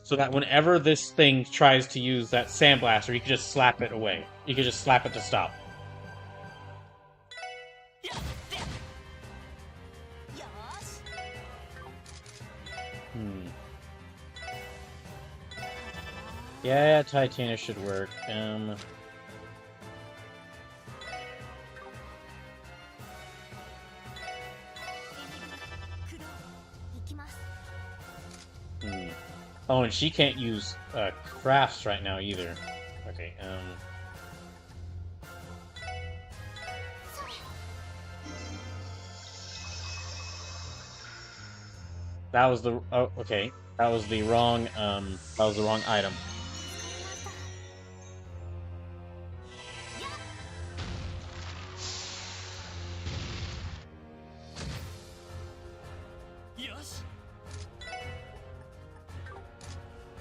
so that whenever this thing tries to use that Sandblaster, he can just slap it away. He can just slap it to stop. Yeah, Titanus should work. Oh, and she can't use crafts right now either. Okay, that was the okay. That was the wrong item.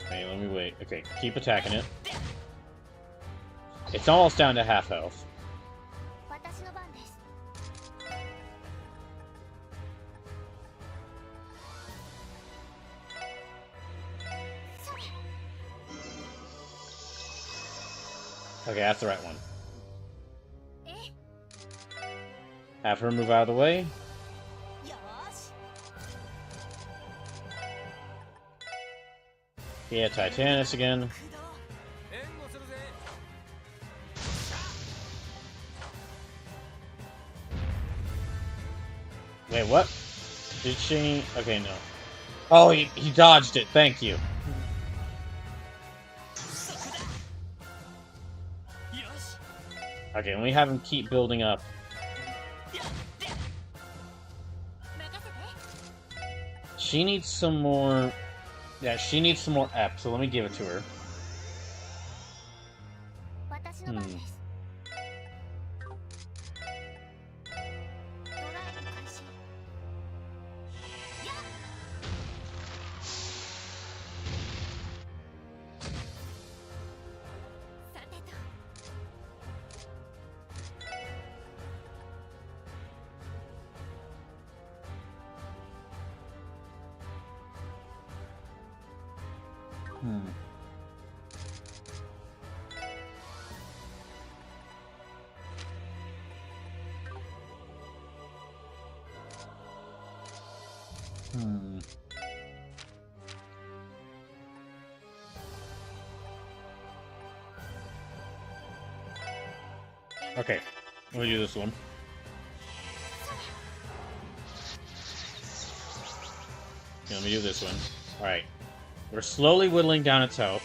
Okay, let me wait. Okay, keep attacking it. It's almost down to half health. Okay, that's the right one. Have her move out of the way. Yeah, Titanus again. Wait, what? Did she? Okay, no. Oh, he dodged it. Thank you. Okay, let me have him keep building up. She needs some more... Yeah, she needs some more Ep, so let me give it to her. Okay, let me do this one. Yeah, let me do this one. Alright. We're slowly whittling down its health.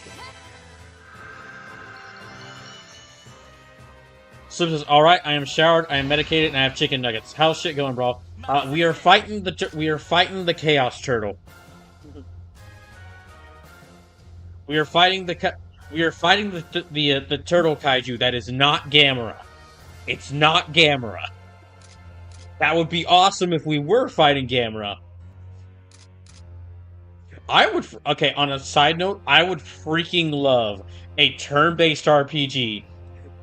Slip says, "Alright, I am showered, I am medicated, and I have chicken nuggets. How's shit going, bro?" We are fighting the Chaos Turtle. We are fighting the turtle kaiju that is not Gamera. It's not Gamera. That would be awesome if we were fighting Gamera. Okay, on a side note, I would freaking love a turn-based RPG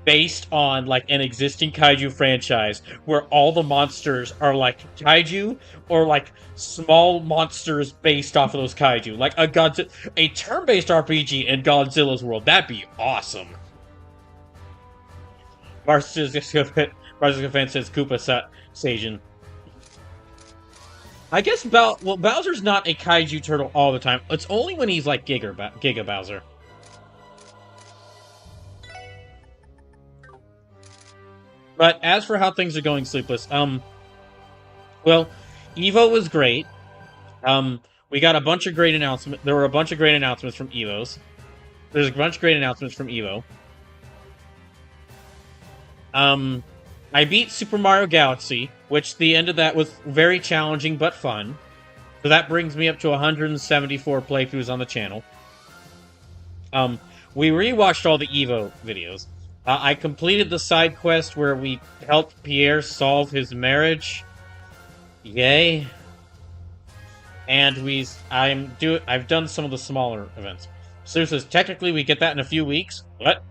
based on, like, an existing kaiju franchise where all the monsters are, like, kaiju or, like, small monsters based off of those kaiju. Like, a turn-based RPG in Godzilla's world. That'd be awesome. Marcius fan says Koopa Sajin. I guess Bowser's not a kaiju turtle all the time. It's only when he's like Giga Bowser. But as for how things are going, Sleepless, well, Evo was great. We got a bunch of great announcements. There were a bunch of great announcements from Evos. There's a bunch of great announcements from Evo. I beat Super Mario Galaxy, which the end of that was very challenging but fun. So that brings me up to 174 playthroughs on the channel. We rewatched all the Evo videos. I completed the side quest where we helped Pierre solve his marriage. Yay. And I've done some of the smaller events. Sue says, technically we get that in a few weeks. What?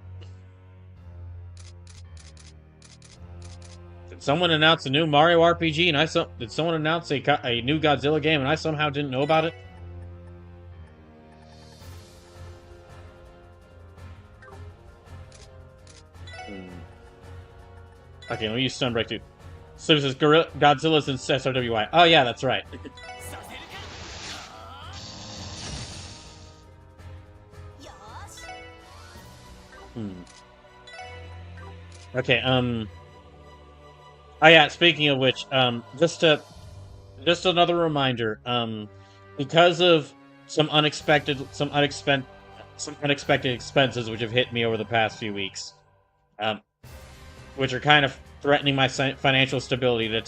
Did someone announce a new Mario RPG and did someone announce a new Godzilla game and I somehow didn't know about it? Okay, let me use Sunbreak too. So it says Godzilla's in SRWI. Oh yeah, that's right. Okay, oh yeah, speaking of which, just another reminder, because of some unexpected expenses which have hit me over the past few weeks, which are kind of threatening my financial stability at a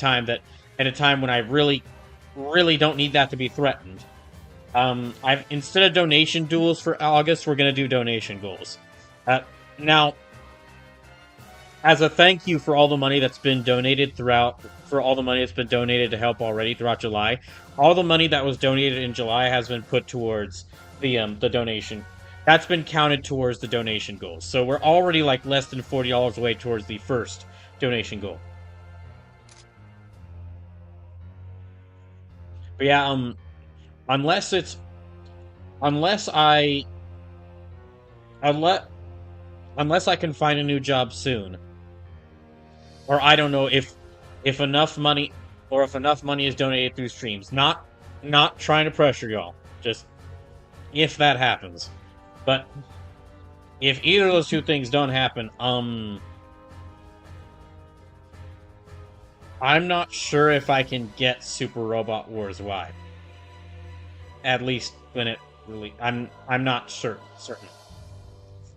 time when I really, really don't need that to be threatened. Instead of donation duels for August, we're gonna do donation goals. Now, as a thank you for all the money that's been donated to help already throughout July, all the money that was donated in July has been put towards the donation. That's been counted towards the donation goals. So we're already like less than $40 away towards the first donation goal. But yeah, unless I can find a new job soon, or I don't know if enough money is donated through streams. Not trying to pressure y'all, just if that happens. But if either of those two things don't happen, I'm not sure if I can get Super Robot Wars Y. At least when it really, I'm not certain.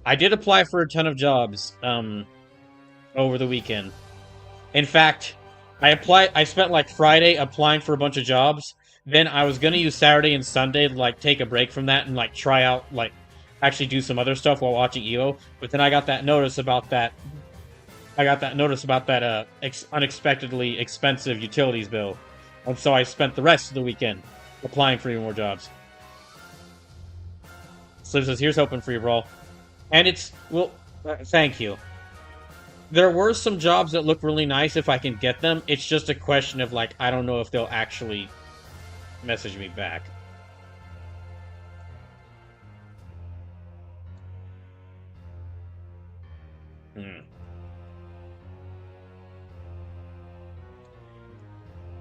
I did apply for a ton of jobs over the weekend. In fact, I spent like Friday applying for a bunch of jobs. Then I was gonna use Saturday and Sunday to like take a break from that and like try out, like actually do some other stuff while watching EVO. But then I got that notice about that. Unexpectedly expensive utilities bill, and so I spent the rest of the weekend applying for even more jobs. Sliv says, "Here's hoping for you, bro." And thank you. There were some jobs that look really nice if I can get them. It's just a question of, like, I don't know if they'll actually message me back.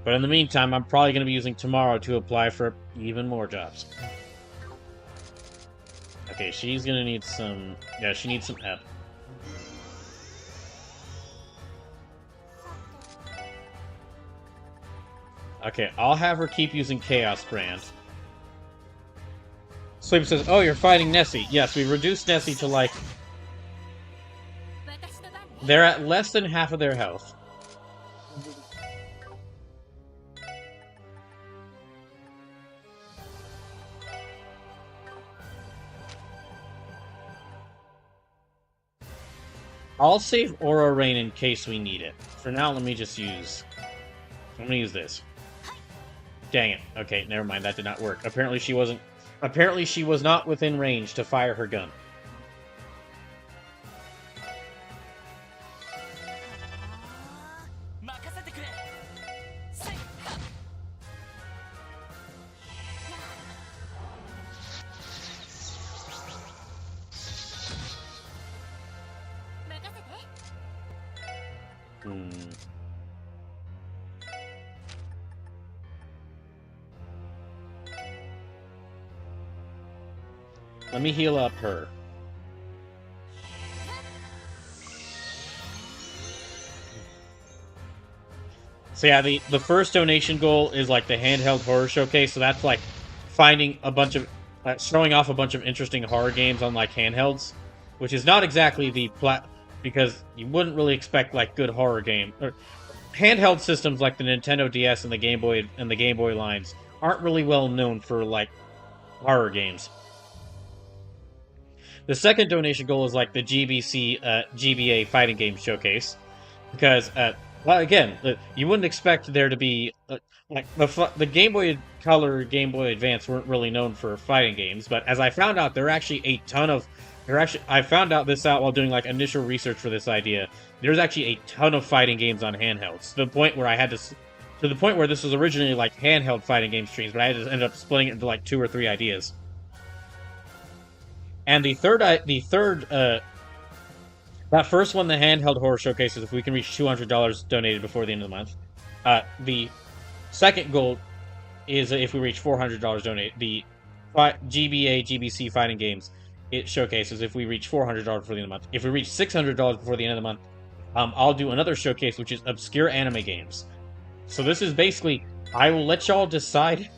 But in the meantime, I'm probably going to be using tomorrow to apply for even more jobs. Okay, she's going to need some... Yeah, she needs some F. Okay, I'll have her keep using Chaos Brand. Sleep says, "Oh, you're fighting Nessie." Yes, we reduced Nessie to like they're at less than half of their health. I'll save Aura Rain in case we need it. For now, let me just use... I'm gonna use this. Dang it. Okay, never mind. That did not work. Apparently she wasn't... Apparently she was not within range to fire her gun. Let me heal up her. So yeah, the first donation goal is like the handheld horror showcase, so that's like finding a bunch of... showing off a bunch of interesting horror games on like handhelds, which is not exactly the because you wouldn't really expect like good horror game or handheld systems like the Nintendo DS and the Game Boy lines aren't really well known for like horror games. The second donation goal is like the GBA fighting game showcase, because well, again, you wouldn't expect there to be like the Game Boy Color, Game Boy Advance weren't really known for fighting games, but as I found out, there are actually a ton of I found out this out while doing like initial research for this idea. There's actually a ton of fighting games on handhelds, to the point where to the point where this was originally like handheld fighting game streams, but I ended up splitting it into like 2 or 3 ideas. And the third, that first one, the handheld horror showcases, if we can reach $200 donated before the end of the month. The second goal is if we reach $400 donated. The GBC fighting games, it showcases if we reach $400 before the end of the month. If we reach $600 before the end of the month, I'll do another showcase, which is obscure anime games. So this is basically, I will let y'all decide.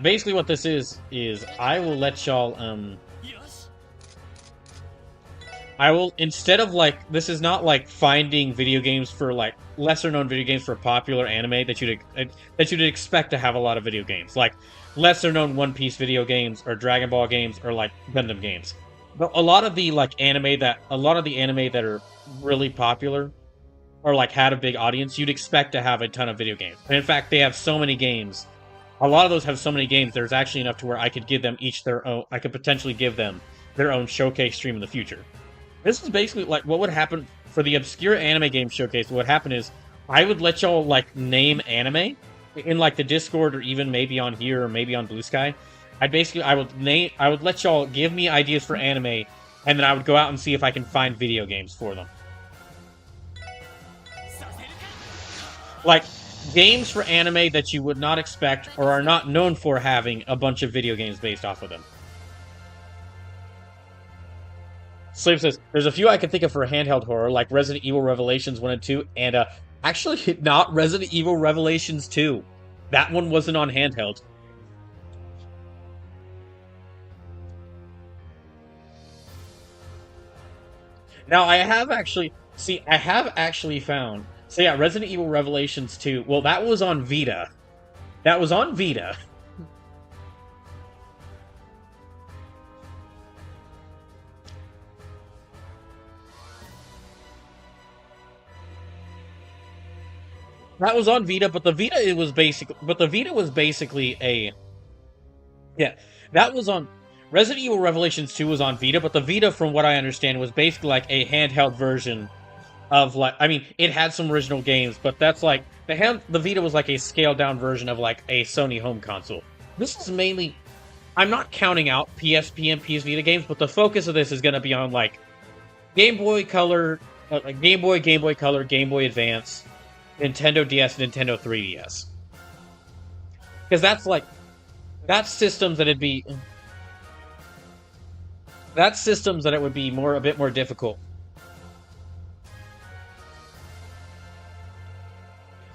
Basically what this is I will let y'all, I will, instead of like, this is not like finding video games for like, lesser known video games for popular anime that you'd expect to have a lot of video games. Like, lesser known One Piece video games, or Dragon Ball games, or like Gundam games. But a lot of the anime that are really popular, or like had a big audience, you'd expect to have a ton of video games. And in fact, they have so many games. A lot of those have so many games, there's actually enough to where I could give them each their own... I could potentially give them their own showcase stream in the future. This is basically, like, what would happen for the obscure anime game showcase. What would happen is, I would let y'all, like, name anime in, like, the Discord, or even maybe on here, or maybe on Blue Sky. I would let y'all give me ideas for anime, and then I would go out and see if I can find video games for them. Like... games for anime that you would not expect or are not known for having a bunch of video games based off of them. Sleep says, there's a few I can think of for handheld horror, like Resident Evil Revelations 1 and 2, and actually not Resident Evil Revelations 2. That one wasn't on handheld. Now, I have actually found... So yeah, Resident Evil Revelations 2, well, that was on Vita. That was on Vita. That was on Vita, but the Vita was basically a... Yeah, that was on... Resident Evil Revelations 2 was on Vita, but the Vita, from what I understand, was basically like a handheld version of, like, I mean, it had some original games, but that's like, the Vita was like a scaled-down version of, like, a Sony home console. This is mainly, I'm not counting out PSP and PS Vita games, but the focus of this is going to be on, like, Game Boy Color, Game Boy Color, Game Boy Advance, Nintendo DS, Nintendo 3DS. Because that's, like, that's systems that it would be a bit more difficult.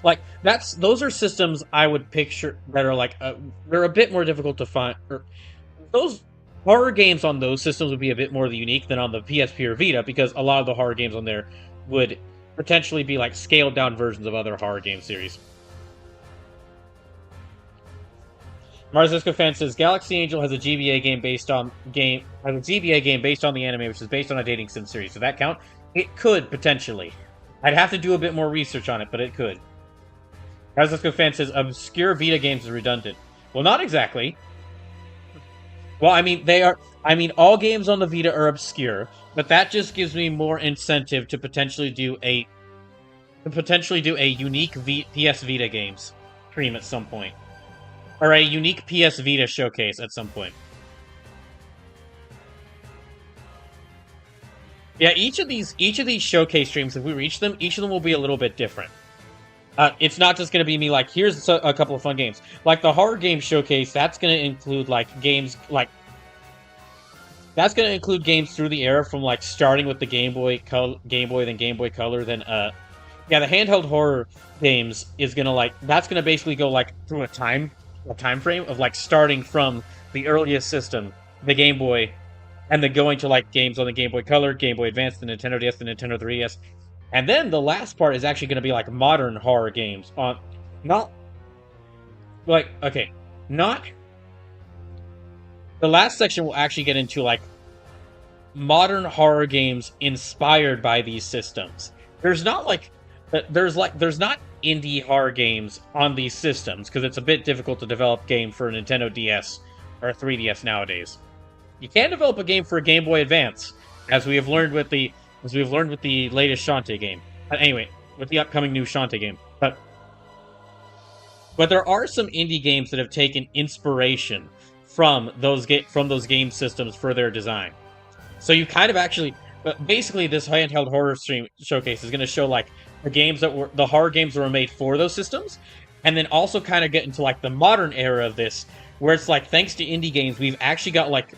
Like, those are systems I would picture that are like they're a bit more difficult to find. Or those horror games on those systems would be a bit more unique than on the PSP or Vita, because a lot of the horror games on there would potentially be like scaled down versions of other horror game series. Marzisko Fan says Galaxy Angel has a GBA game based on the anime, which is based on a dating sim series. Does that count? It could potentially. I'd have to do a bit more research on it, but it could. Marzisko Fan says obscure Vita games is redundant. Well, not exactly. Well, I mean they are. I mean all games on the Vita are obscure, but that just gives me more incentive to potentially do a unique PS Vita games stream at some point. Or a unique PS Vita showcase at some point. Yeah, each of these showcase streams, if we reach them, each of them will be a little bit different. It's not just going to be me like, here's a couple of fun games. Like the horror game showcase, that's going to include like games like that's going to include games through the era from like starting with the Game Boy, then Game Boy Color, then yeah, the handheld horror games is going to like that's going to basically go like through a time frame of like starting from the earliest system, the Game Boy, and then going to like games on the Game Boy Color, Game Boy Advance, the Nintendo DS, the Nintendo 3DS. And then the last part is actually going to be like modern horror games on not like okay, not the last section will actually get into like modern horror games inspired by these systems. There's not indie horror games on these systems because it's a bit difficult to develop game for a Nintendo DS or a 3DS nowadays. You can develop a game for a Game Boy Advance, as we have learned with the latest Shantae game. But anyway, with the upcoming new Shantae game. But there are some indie games that have taken inspiration from those game systems for their design. So you kind of actually, basically, this handheld horror stream showcase is going to show like the horror games that were made for those systems, and then also kind of get into like the modern era of this, where it's like thanks to indie games, we've actually got like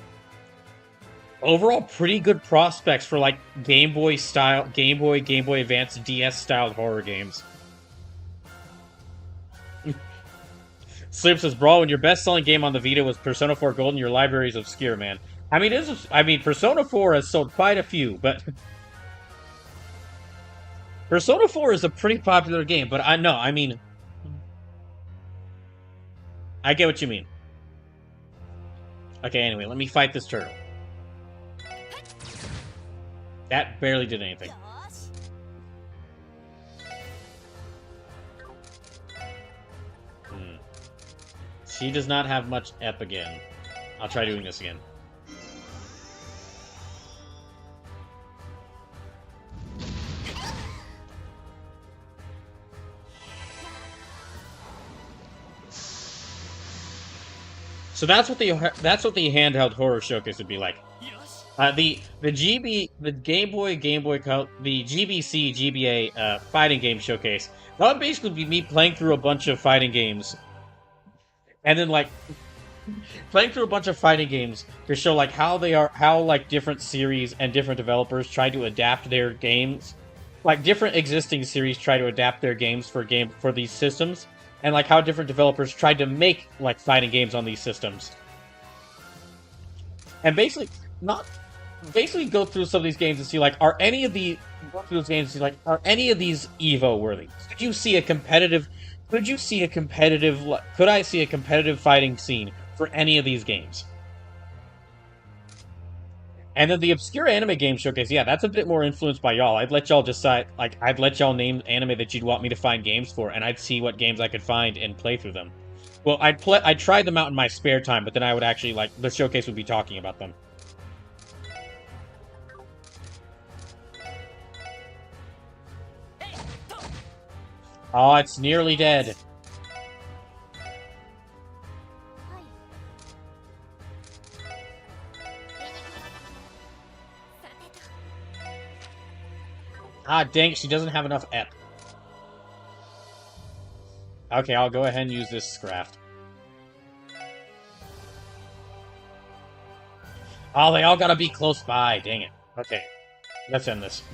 overall pretty good prospects for like Game Boy Advance, DS styled horror games. Sleep says, "Bro, when your best-selling game on the Vita was Persona 4 Golden, your library is obscure, man." I mean, Persona 4 has sold quite a few, but Persona 4 is a pretty popular game. But I get what you mean. Okay, anyway, let me fight this turtle. That barely did anything. She does not have much EP again. I'll try doing this again. So that's what the handheld horror showcase would be like. The Game Boy the GBC GBA fighting game showcase. That would basically be me playing through a bunch of fighting games, and then like playing through a bunch of fighting games to show like how like different series and different developers try to adapt their games, like different existing series try to adapt their games for these systems. And like how different developers tried to make like fighting games on these systems, and basically go through some of these games and see like are any of these Evo worthy? Could I see a competitive fighting scene for any of these games? And then the obscure anime game showcase, yeah, that's a bit more influenced by y'all. I'd let y'all decide, like, I'd let y'all name anime that you'd want me to find games for, and I'd see what games I could find and play through them. Well, I'd try them out in my spare time, but then I would actually, like, the showcase would be talking about them. Oh, it's nearly dead. Ah, dang it, she doesn't have enough EP. Okay, I'll go ahead and use this craft. Oh, they all gotta be close by, dang it. Okay, let's end this.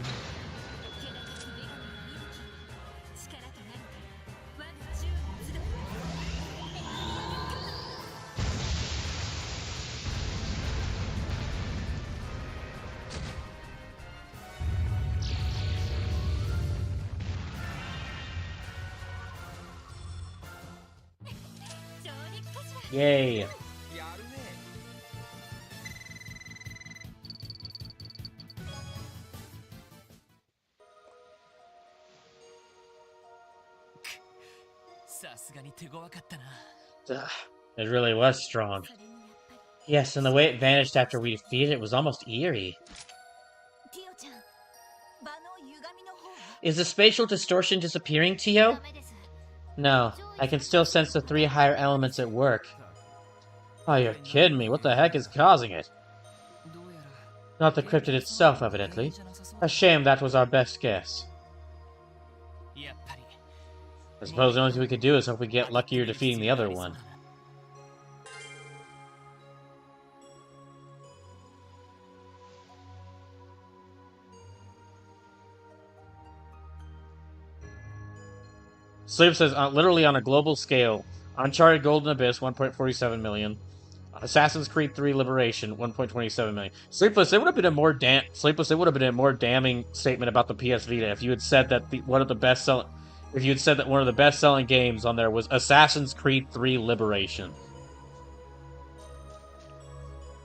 Yay. Ugh, it really was strong. Yes, and the way it vanished after we defeated it was almost eerie. Is the spatial distortion disappearing, Tio? No, I can still sense the 3 higher elements at work. Oh, you're kidding me. What the heck is causing it? Not the cryptid itself, evidently. A shame that was our best guess. I suppose the only thing we could do is hope we get luckier defeating the other one. Sleep says, literally on a global scale, Uncharted Golden Abyss, 1.47 million. Assassin's Creed 3 Liberation, 1.27 million. Sleepless, it would have been a more damning statement about the PS Vita if you had said that one of the best selling games on there was Assassin's Creed 3 Liberation.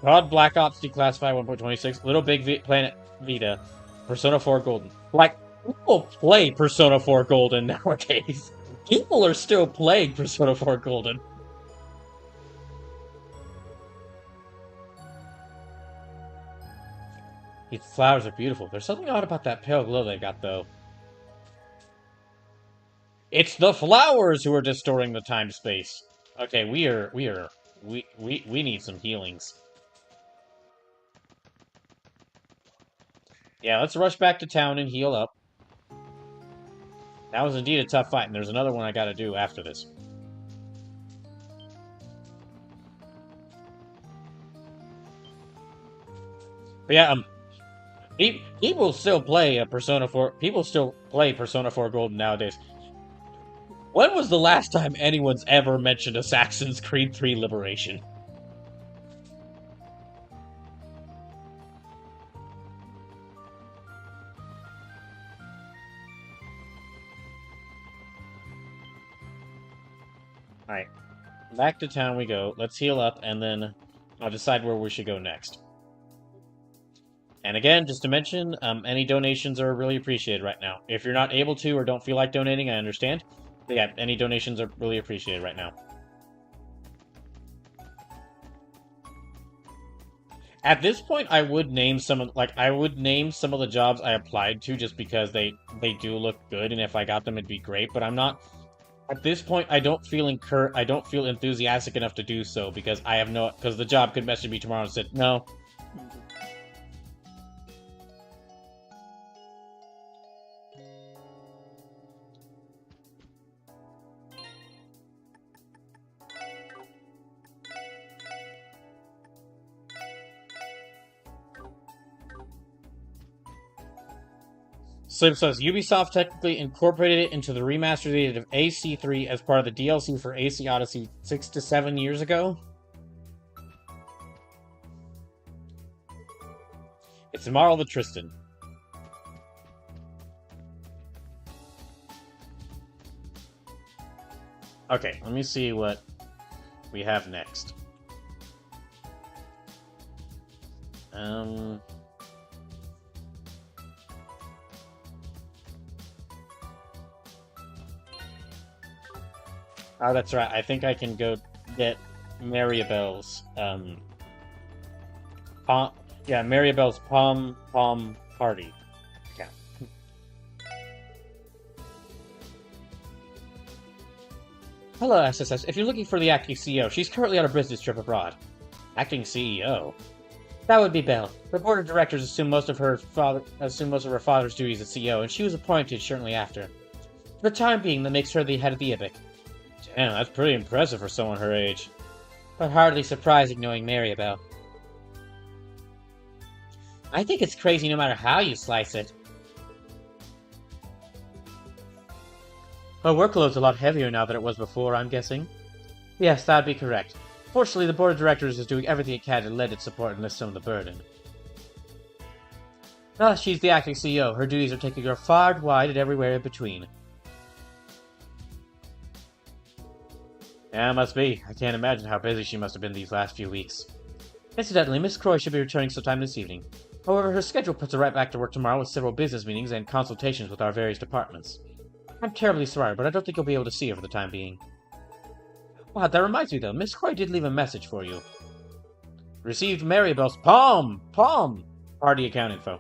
God Black Ops Declassified 1.26, Little Big Planet Vita, Persona 4 Golden. Like, people play Persona 4 Golden nowadays. People are still playing Persona 4 Golden. These flowers are beautiful. There's something odd about that pale glow they got, though. It's the flowers who are distorting the time-space. Okay, we need some healings. Yeah, let's rush back to town and heal up. That was indeed a tough fight, and there's another one I gotta do after this. But yeah, people still play Persona 4. People still play Persona 4 Golden nowadays. When was the last time anyone's ever mentioned Assassin's Creed 3 Liberation? Alright, back to town we go. Let's heal up, and then I'll decide where we should go next. And again, just to mention, any donations are really appreciated right now. If you're not able to or don't feel like donating, I understand. But yeah, any donations are really appreciated right now. At this point, I would name some of the jobs I applied to just because they do look good, and if I got them, it'd be great. But I'm not. At this point, I don't feel enthusiastic enough to do so because because the job could message me tomorrow and said no. Sleep says, Ubisoft technically incorporated it into the remastered edition of AC3 as part of the DLC for AC Odyssey 6 to 7 years ago. It's tomorrow the Tristan. Okay, let me see what we have next. Oh, that's right. I think I can go get Maribel's, Maribel's Pom Party. Yeah. Hello, SSS. If you're looking for the acting CEO, she's currently on a business trip abroad. Acting CEO? That would be Belle. The board of directors assumed most of her father's duties as CEO, and she was appointed shortly after. For the time being, that makes her the head of the IBIC. Damn, that's pretty impressive for someone her age. But hardly surprising knowing Maribel. I think it's crazy no matter how you slice it. Her workload's a lot heavier now than it was before, I'm guessing. Yes, that'd be correct. Fortunately, the board of directors is doing everything it can to lend its support and lift some of the burden. Thus, she's the acting CEO. Her duties are taking her far and wide and everywhere in between. Yeah, must be. I can't imagine how busy she must have been these last few weeks. Incidentally, Miss Croy should be returning sometime this evening. However, her schedule puts her right back to work tomorrow with several business meetings and consultations with our various departments. I'm terribly sorry, but I don't think you'll be able to see her for the time being. Wow, that reminds me though, Miss Croy did leave a message for you. Received Maribel's Palm! Party account info.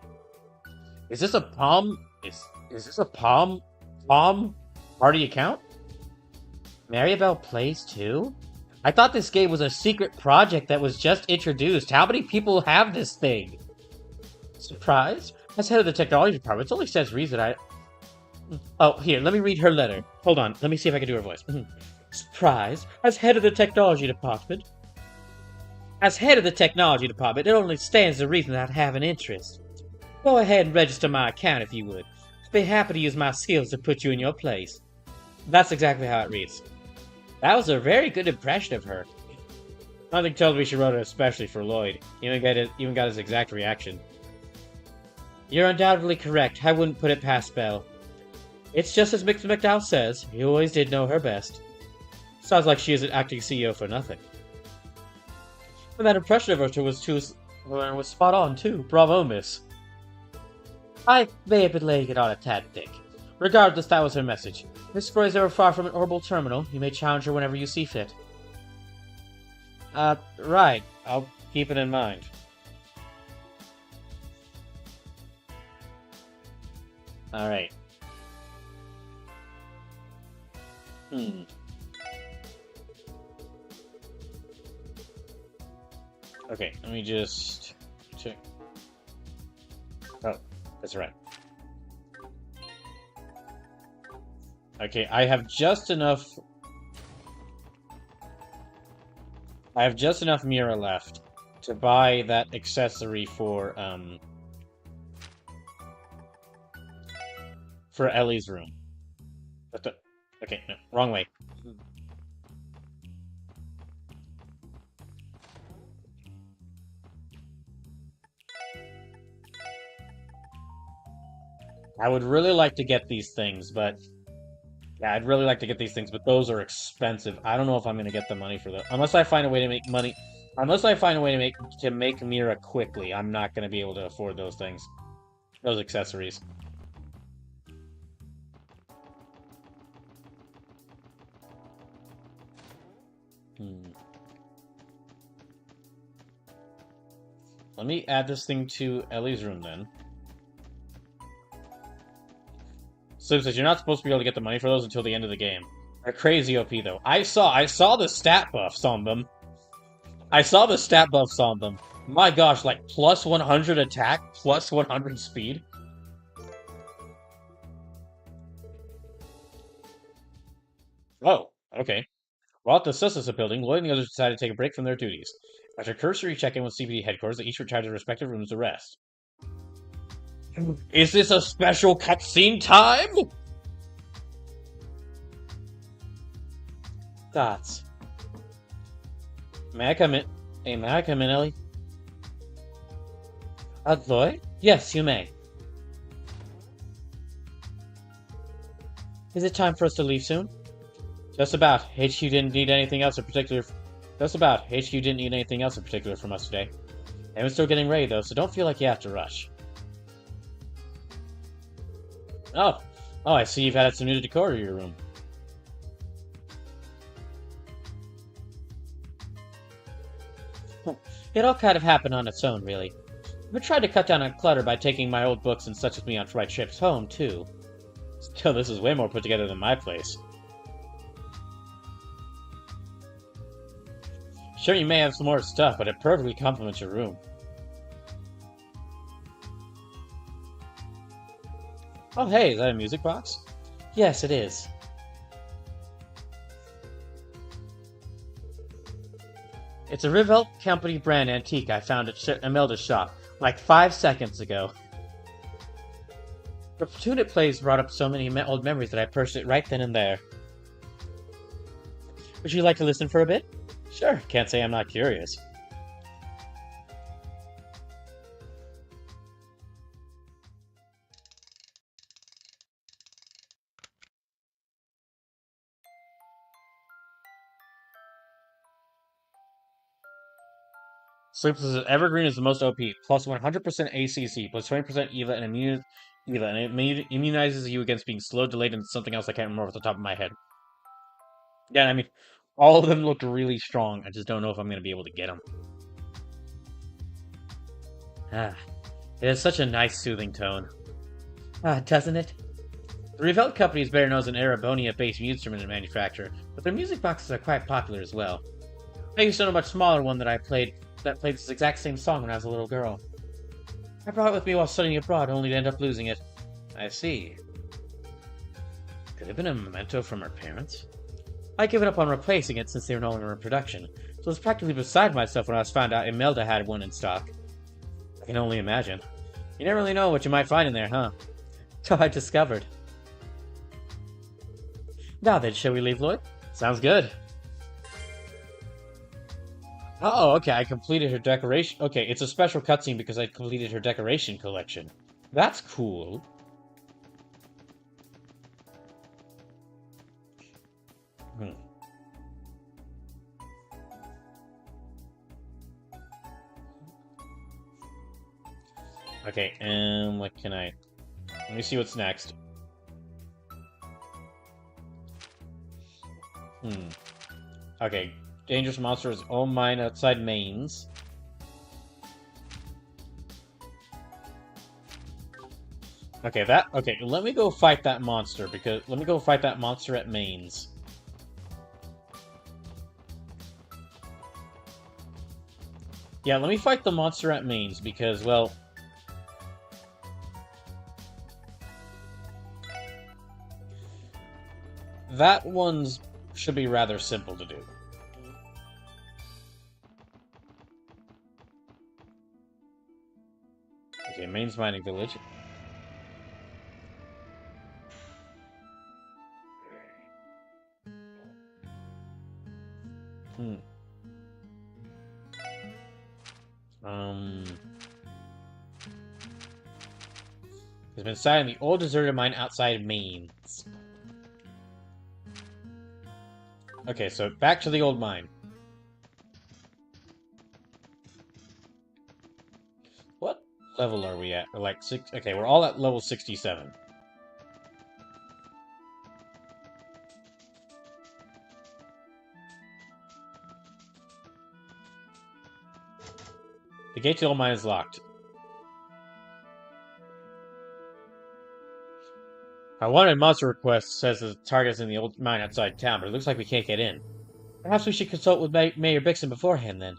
Is this a Palm? Is this a Palm party account? Maribel plays too? I thought this game was a secret project that was just introduced. How many people have this thing? Surprised? As head of the technology department, it only says reason I... Oh, here, let me read her letter. Hold on, let me see if I can do her voice. Surprised? As head of the technology department? As head of the technology department, it only stands to reason that I have an interest. Go ahead and register my account if you would. I'd be happy to use my skills to put you in your place. That's exactly how it reads. That was a very good impression of her. Nothing tells me she wrote it especially for Lloyd. Even got his exact reaction. You're undoubtedly correct. I wouldn't put it past Belle. It's just as Mr. McDowell says. You always did know her best. Sounds like she isn't acting CEO for nothing. And that impression of her was spot on, too. Bravo, miss. I may have been laying it on a tad thick. Regardless, that was her message. Miss Croy is ever far from an orbital terminal. You may challenge her whenever you see fit. Right. I'll keep it in mind. Alright. Okay, let me just check. Oh, that's right. Okay, I have just enough Mira left to buy that accessory for Ellie's room. Okay, no, wrong way. I would really like to get these things, but... Yeah, I'd really like to get these things, but those are expensive. I don't know if I'm going to get the money for those. Unless I find a way to make money... Unless I find a way to make Mira quickly, I'm not going to be able to afford those things. Those accessories. Let me add this thing to Ellie's room, then. Slim says you're not supposed to be able to get the money for those until the end of the game. They're crazy OP though. I saw the stat buffs on them. My gosh, like plus 100 attack, plus 100 speed. Oh, okay. While at the Sussus building, Lloyd and the others decided to take a break from their duties. After cursory check-in with CPD headquarters, they each retired to their respective rooms to rest. Is this a special cutscene time? Thoughts. May I come in? Hey, may I come in, Ellie? Lloyd? Yes, you may. Is it time for us to leave soon? Just about. HQ didn't need anything else in particular. Just about. HQ didn't need anything else in particular from us today. And we're still getting ready, though, so don't feel like you have to rush. Oh, I see you've added some new decor to your room. It all kind of happened on its own, really. I've tried to cut down on clutter by taking my old books and such with me on my trips home, too. Still, this is way more put together than my place. Sure, you may have some more stuff, but it perfectly complements your room. Oh, hey, is that a music box? Yes, it is. It's a Rivelt Company brand antique I found at Imelda's shop, like 5 seconds ago. The tune it plays brought up so many old memories that I purchased it right then and there. Would you like to listen for a bit? Sure, can't say I'm not curious. Sleepless Evergreen is the most OP. Plus 100% ACC, plus 20% EVA, and it immunizes you against being slow, delayed, and something else I can't remember off the top of my head. Yeah, I mean, all of them looked really strong. I just don't know if I'm going to be able to get them. Ah, it has such a nice, soothing tone. Doesn't it? The Revolt Company is better known as an Arabonia-based instrument manufacturer, but their music boxes are quite popular as well. I used to know a much smaller one that played this exact same song when I was a little girl. I brought it with me while studying abroad, only to end up losing it. I see. Could it have been a memento from our parents? I'd given up on replacing it since they were no longer in production, so I was practically beside myself when I was found out Imelda had one in stock. I can only imagine. You never really know what you might find in there, huh? So I discovered. Now then, shall we leave, Lloyd? Sounds good. Oh, okay, I completed her decoration. Okay, it's a special cutscene because I completed her decoration collection. That's cool. Okay, and what can I... Let me see what's next. Okay, dangerous monsters own mine outside mains. Okay, let me go fight that monster, let me go fight that monster at mains. Yeah, let me fight the monster at mains, because, well... that one's should be rather simple to do. Okay, Main's Mining Village. Has been sighted in the old deserted mine outside Mainz. Okay, so back to the old mine. What level are we at? We're like 6... Okay, we're all at level 67. The gate to the old mine is locked. Our wanted monster request says the target's in the old mine outside town, but it looks like we can't get in. Perhaps we should consult with Mayor Bixen beforehand, then.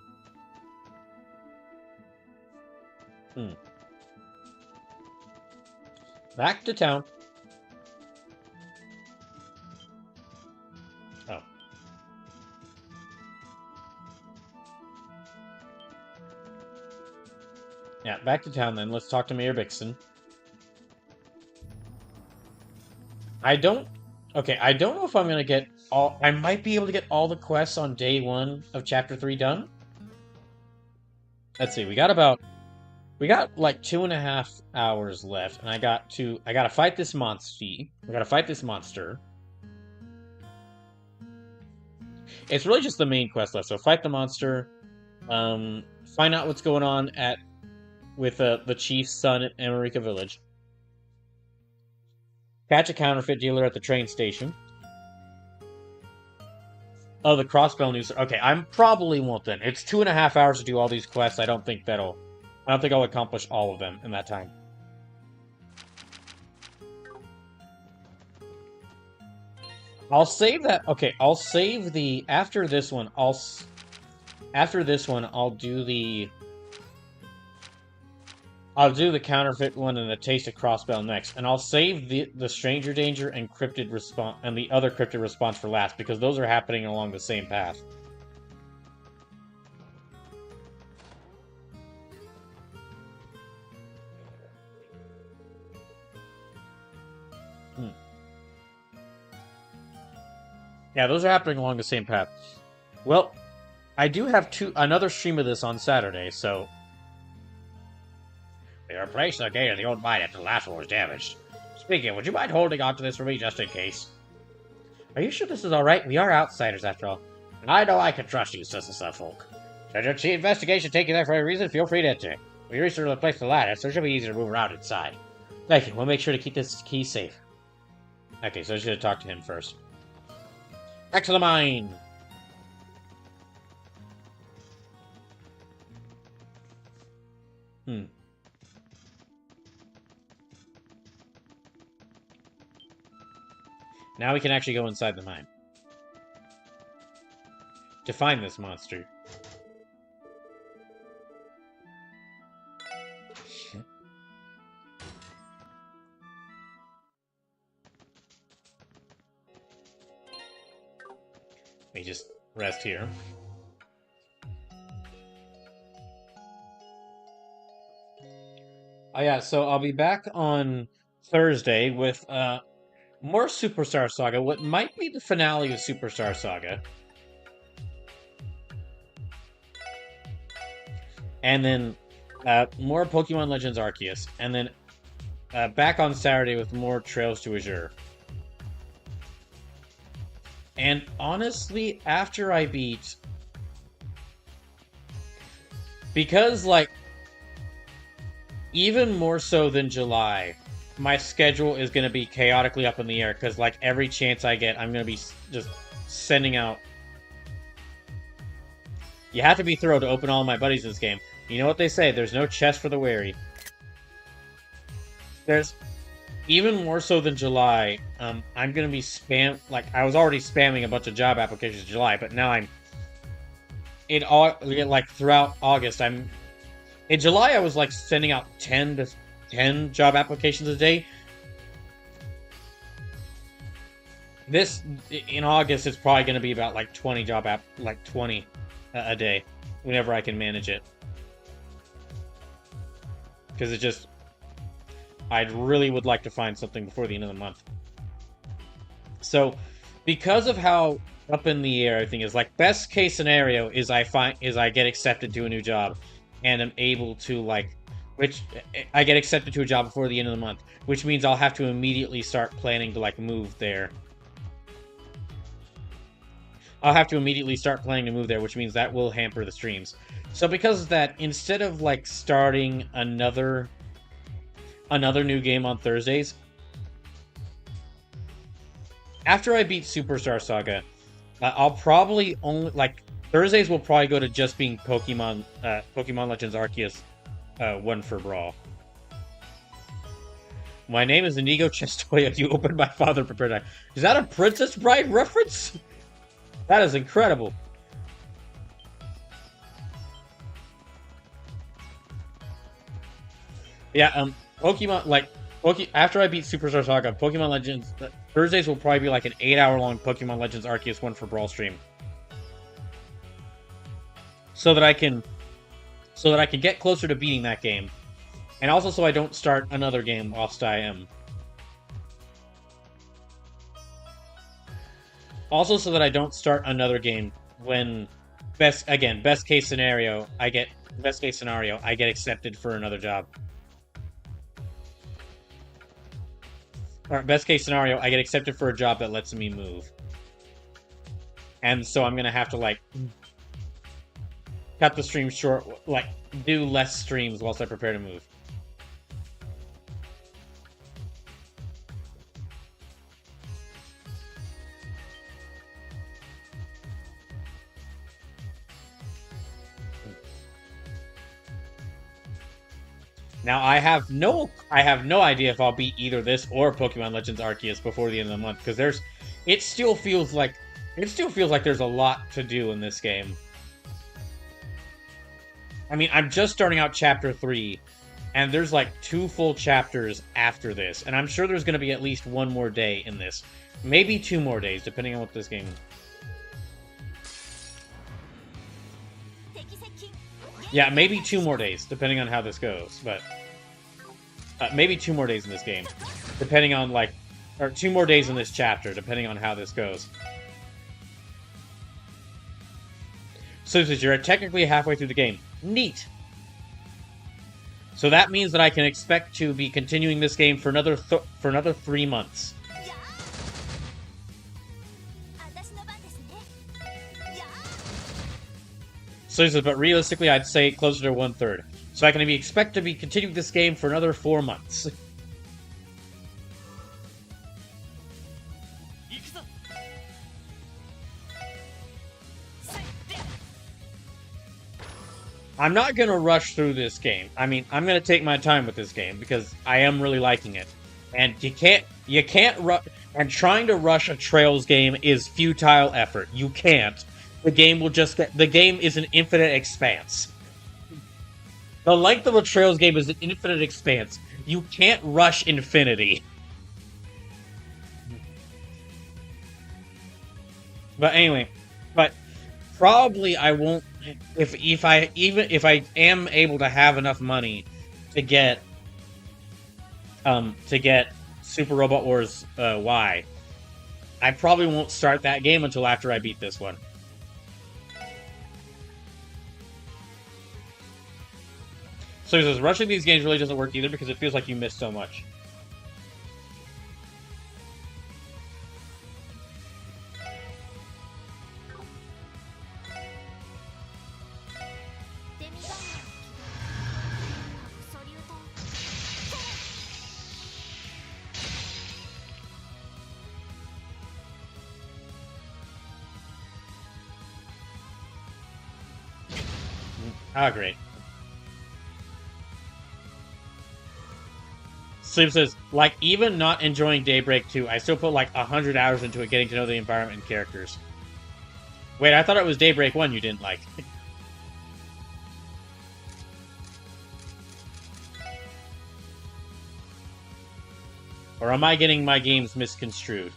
Back to town. Oh. Yeah, back to town, then. Let's talk to Mayor Bixen. I don't know if I'm gonna get all... I might be able to get all the quests on day 1 of Chapter 3 done. Let's see, we got like 2.5 hours left, and I gotta fight this monster. I gotta fight this monster. It's really just the main quest left, so fight the monster, find out what's going on with the chief's son at America Village. Catch a counterfeit dealer at the train station. Oh, the crossbow news. Okay, I probably won't then. It's 2.5 hours to do all these quests. I don't think I'll accomplish all of them in that time. I'll save that. Okay, I'll save the... After this one, I'll do the... I'll do the counterfeit one and the taste of crossbow next, and I'll save the stranger danger and cryptid response and the other cryptid response for last, because those are happening along the same path. Yeah, those are happening along the same path. Well, I do have another stream of this on Saturday, so... They replaced the gate of the old mine after the last one was damaged. Speaking, would you mind holding on to this for me just in case? Are you sure this is alright? We are outsiders, after all. I know I can trust you, Sister Suffolk. Should your key investigation take you there for a reason, feel free to enter. We recently replaced the ladder, so it should be easier to move around inside. Thank you. We'll make sure to keep this key safe. Okay, so I should talk to him first. Back to the mine! Now we can actually go inside the mine. To find this monster. Let me just rest here. Oh yeah, so I'll be back on Thursday with more Superstar Saga, what might be the finale of Superstar Saga. And then more Pokemon Legends Arceus. And then back on Saturday with more Trails to Azure. And honestly, after I beat... Because, like, even more so than July, my schedule is going to be chaotically up in the air, because, like, every chance I get, I'm going to be just sending out... You have to be thorough to open all my buddies in this game. You know what they say, there's no chest for the wary. There's... Even more so than July, I'm going to be like, I was already spamming a bunch of job applications in July, but now I'm... Like, throughout August, I'm... In July, I was, like, sending out 10 job applications a day. In August, it's probably going to be about, like, 20 20 a day, whenever I can manage it. Because it just... I really would like to find something before the end of the month. So, because of how up in the air everything is, like, best case scenario is I get accepted to a new job, and I'm able to, like, I get accepted to a job before the end of the month, which means I'll have to immediately start planning to, like, move there. I'll have to immediately start planning to move there, which means that will hamper the streams. So because of that, instead of, like, starting another new game on Thursdays, after I beat Superstar Saga, I'll probably only, like, Thursdays will probably go to just being Pokemon Legends Arceus 1 for Brawl. My name is Inigo Chestoya. You opened my father prepared eye. Is that a Princess Bride reference? That is incredible. Yeah, Pokemon, like, after I beat Superstar Saga, Pokemon Legends, Thursdays will probably be like an 8-hour-long Pokemon Legends Arceus 1 for Brawl stream. So that I can get closer to beating that game. And also so I don't start another game whilst I am. Also so that I don't start another game when, best case scenario, I get accepted for another job. Or best case scenario, I get accepted for a job that lets me move. And so I'm gonna have to, like, cut the stream short, like, do less streams whilst I prepare to move. Now, I have no idea if I'll beat either this or Pokemon Legends Arceus before the end of the month, because it still feels like there's a lot to do in this game. I mean, I'm just starting out Chapter 3, and there's like 2 full chapters after this, and I'm sure there's going to be at least 1 more day in this. Maybe 2 more days, depending on what this game... Yeah, maybe 2 more days, depending on how this goes, but... maybe 2 more days in this game, depending on, like... Or 2 more days in this chapter, depending on how this goes. So, you're technically halfway through the game. Neat! So that means that I can expect to be continuing this game for another 3 months. So he says, but realistically, I'd say closer to 1/3. So I can expect to be continuing this game for another 4 months. I'm not gonna rush through this game. I mean, I'm gonna take my time with this game because I am really liking it. And you can't rush. And trying to rush a Trails game is futile effort. You can't. The game will just get. The game is an infinite expanse. The length of a Trails game is an infinite expanse. You can't rush infinity. But anyway, but probably I won't. If I am able to have enough money to get Super Robot Wars Y, I probably won't start that game until after I beat this one. So he says, rushing these games really doesn't work either because it feels like you miss so much. Ah, great. Sleep says, like, even not enjoying Daybreak 2, I still put like 100 hours into it getting to know the environment and characters. Wait, I thought it was Daybreak 1 you didn't like. Or am I getting my games misconstrued?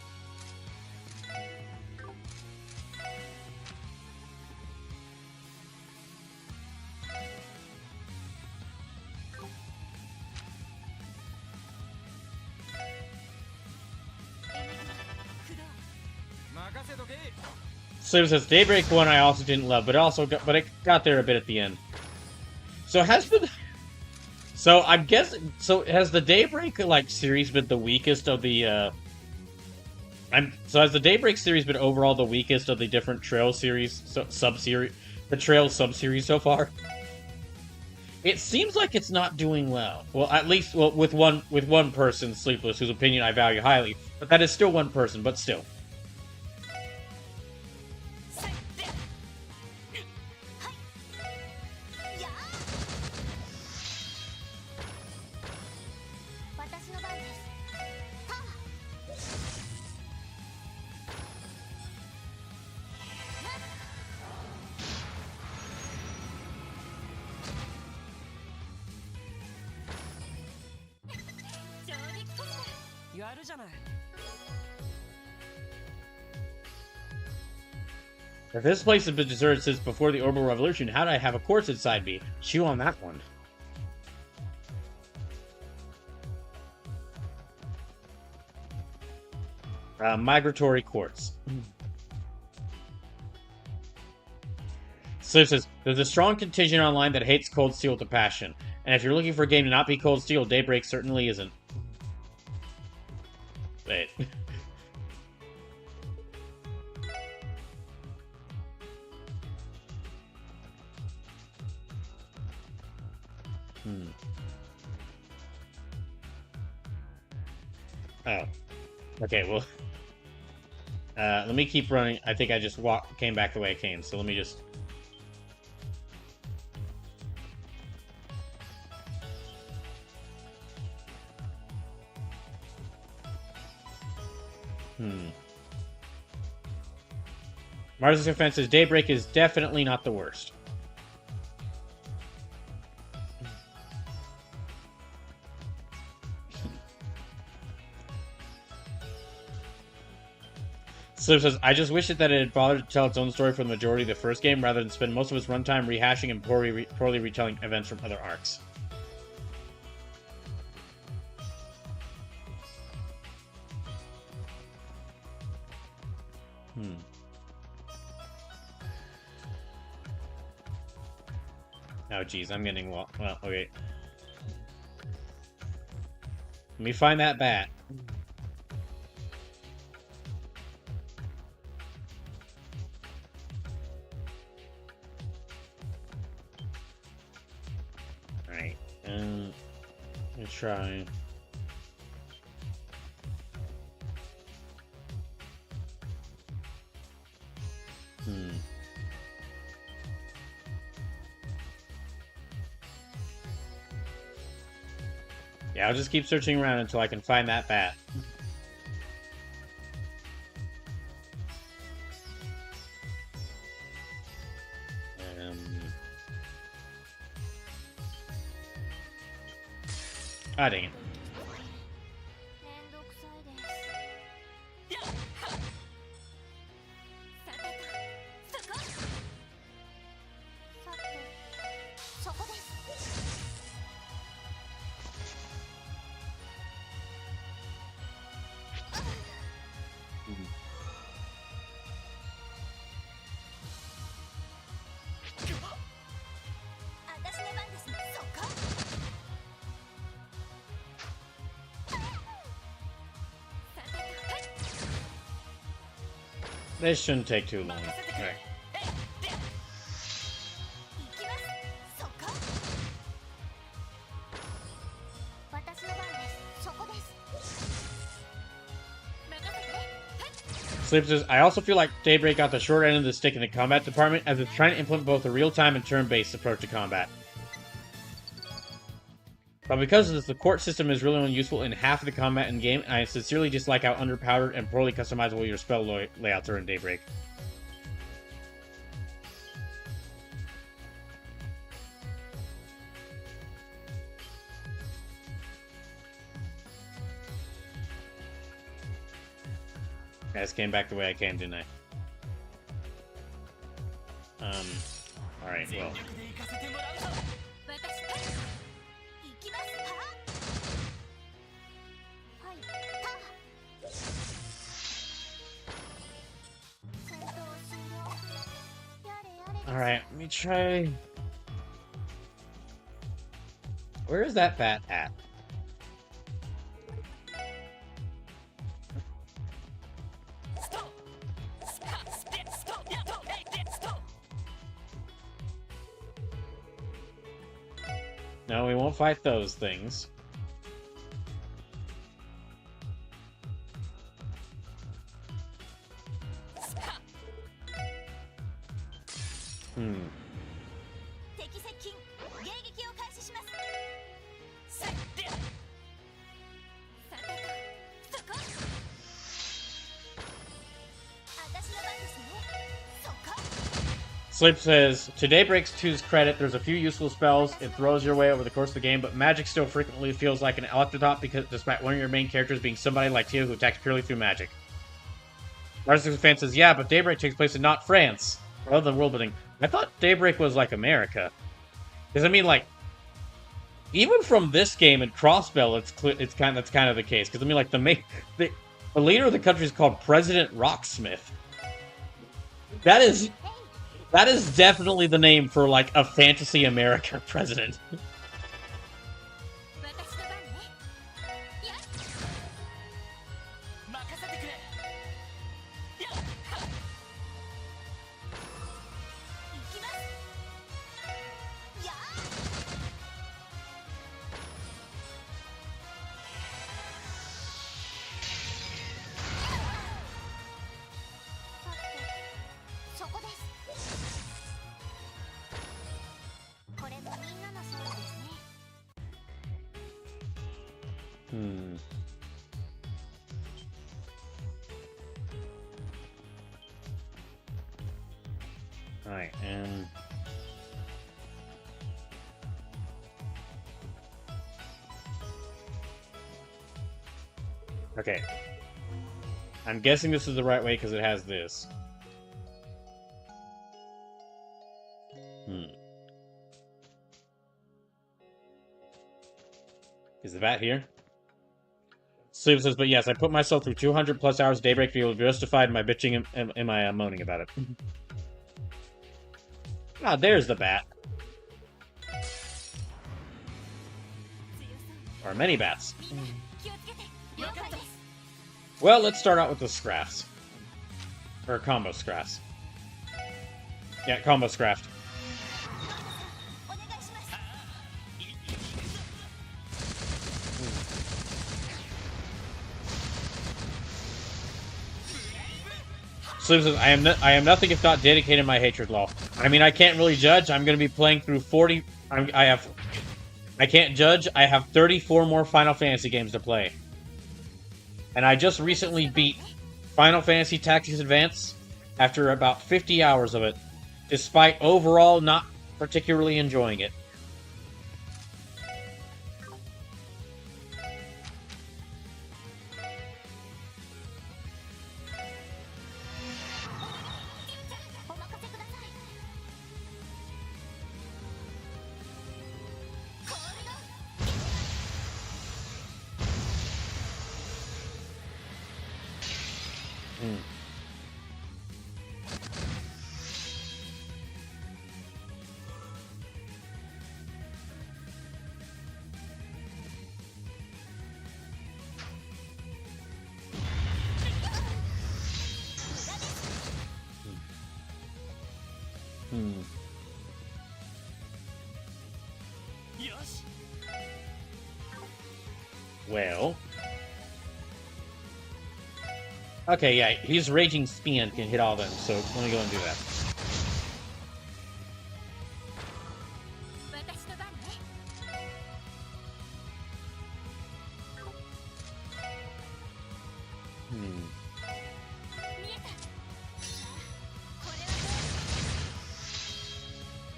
So it says Daybreak 1 I also didn't love, but it got there a bit at the end. So I'm guessing, so has the Daybreak like series been the weakest of the has the Daybreak series been overall the weakest of the different Trail series, the Trail sub-series so far? It seems like it's not doing well. Well, at least with one person, Sleepless, whose opinion I value highly, but that is still one person, but still. If this place has been deserted since before the Orbital Revolution, how did I have a corpse inside me? Chew on that one. Migratory quartz. Slip says, there's a strong contingent online that hates Cold Steel with a passion. And if you're looking for a game to not be Cold Steel, Daybreak certainly isn't. Wait. Oh. Okay, well... let me keep running. I think I just came back the way I came, so let me just... Mars' defense says Daybreak is definitely not the worst. Slip says, I just wish that it had bothered to tell its own story for the majority of the first game, rather than spend most of its runtime rehashing and poorly retelling events from other arcs. Oh, geez, I'm getting... Well, okay. Let me find that bat. and let me try. Yeah, I'll just keep searching around until I can find that bat. Ah, dang it. This shouldn't take too long. Right. Sleep says, I also feel like Daybreak got the short end of the stick in the combat department, as it's trying to implement both a real-time and turn-based approach to combat. But because of this, the court system is really only useful in half of the combat in game, and I sincerely dislike how underpowered and poorly customizable your spell layouts are in Daybreak. I just came back the way I came, didn't I? Alright, well. Alright, let me try... Where is that bat at? No, we won't fight those things. Sleep says, to Daybreak 2's credit, there's a few useful spells it throws your way over the course of the game, but magic still frequently feels like an afterthought because despite one of your main characters being somebody like Tio who attacks purely through magic. Narcissus fan says, yeah, but Daybreak takes place in not France. Rather than world building. I thought Daybreak was like America. Because I mean, like, even from this game and Crossbell, that's kind of the case. Because I mean, like, the leader of the country is called President Rocksmith. That is definitely the name for, like, a fantasy America president. Alright, and... Okay. I'm guessing this is the right way because it has this. Is the bat here? Sleep says, but yes, I put myself through 200 plus hours Daybreak to feel justified in my bitching and my moaning about it. Ah, there's the bat. Or many bats. Well, let's start out with the scraps. Or combo scraps. Yeah, combo scrapped. Slim says, I am nothing if not dedicated in my hatred law. I mean, I can't really judge. I'm going to be playing through 40... I can't judge. I have 34 more Final Fantasy games to play. And I just recently beat Final Fantasy Tactics Advance after about 50 hours of it, despite overall not particularly enjoying it. Well... Okay, yeah, his Raging Spin can hit all of them, so let me go and do that.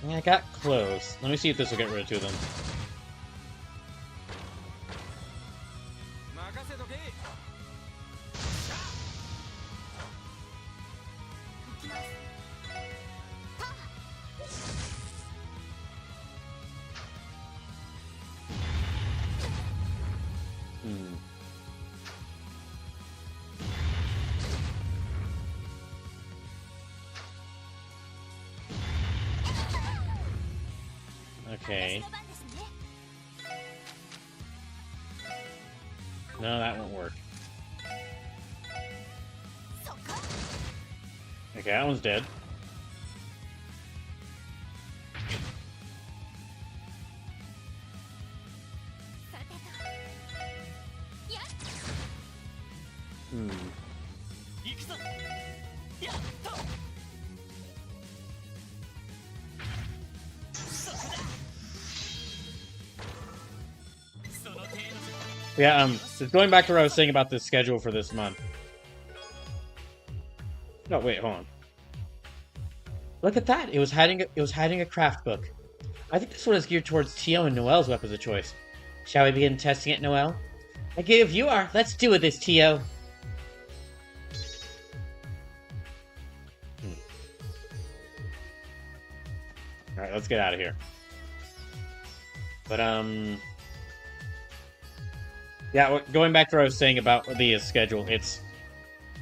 Yeah, I got close. Let me see if this will get rid of two of them. Okay. No, that won't work. Okay, that one's dead. Yeah, so going back to what I was saying about the schedule for this month. No, wait, hold on. Look at that! It was hiding a craft book. I think this one is geared towards Tio and Noelle's weapons of choice. Shall we begin testing it, Noelle? Okay, if you are, let's do it this, Tio. Alright, let's get out of here. But, yeah, going back to what I was saying about the schedule, it's...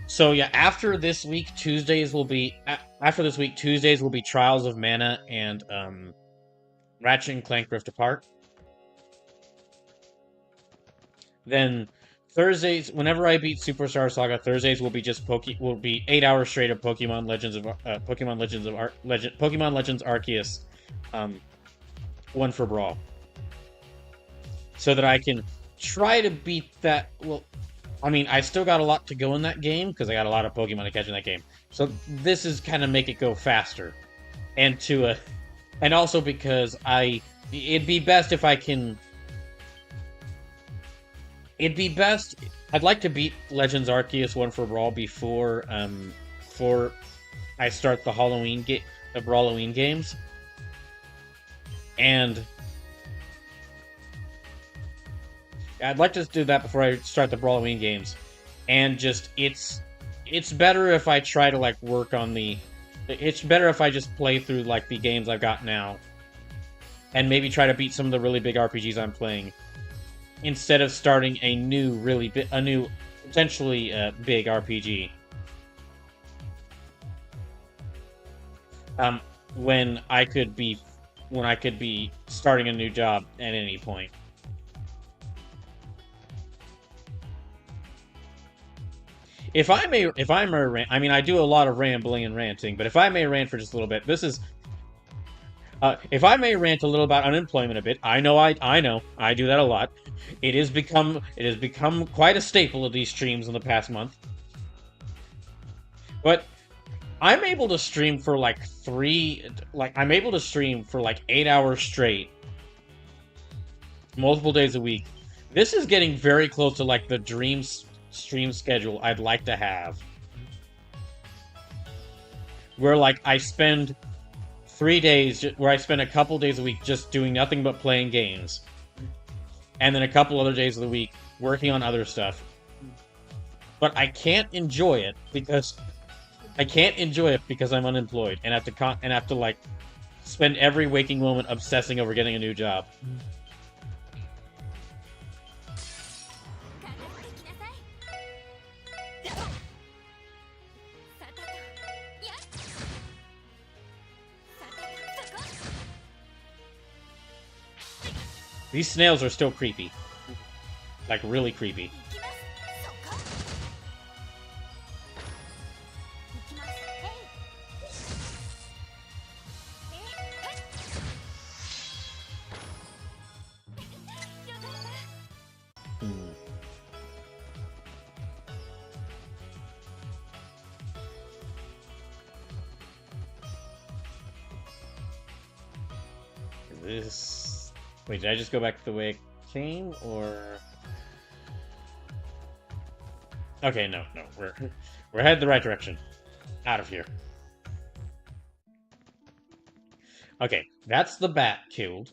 So, yeah, after this week, Tuesdays will be Trials of Mana and, Ratchet and Clank Rift Apart. Then, Thursdays, whenever I beat Superstar Saga, Thursdays will be just 8 hours straight of Pokemon Legends Arceus, one for Brawl. So that I can try to beat that. Well, I mean, I still got a lot to go in that game because I got a lot of Pokemon to catch in that game. So this is kind of make it go faster, and also because it'd be best if I can. It'd be best. I'd like to beat Legends Arceus one for Brawl before I start the Brawloween games, and I'd like to do that before I start the Brawloween games, and just it's better if I try to like work on the. It's better if I just play through like the games I've got now, and maybe try to beat some of the really big RPGs I'm playing, instead of starting a new potentially big RPG. When I could be starting a new job at any point. If I may rant, I mean, I do a lot of rambling and ranting, but if I may rant for just a little bit, this is... if I may rant a little about unemployment a bit, I know I do that a lot. It has become quite a staple of these streams in the past month. But I'm able to stream for like I'm able to stream for like 8 hours straight, multiple days a week. This is getting very close to like the dream stream schedule I'd like to have. Where like I spend 3 days, where I spend a couple days a week just doing nothing but playing games. And then a couple other days of the week working on other stuff. But I can't enjoy it because I'm unemployed and have to like spend every waking moment obsessing over getting a new job. These snails are still creepy. Like, really creepy. This... Wait, did I just go back the way it came, or... Okay, no, we're headed the right direction. Out of here. Okay, that's the bat killed.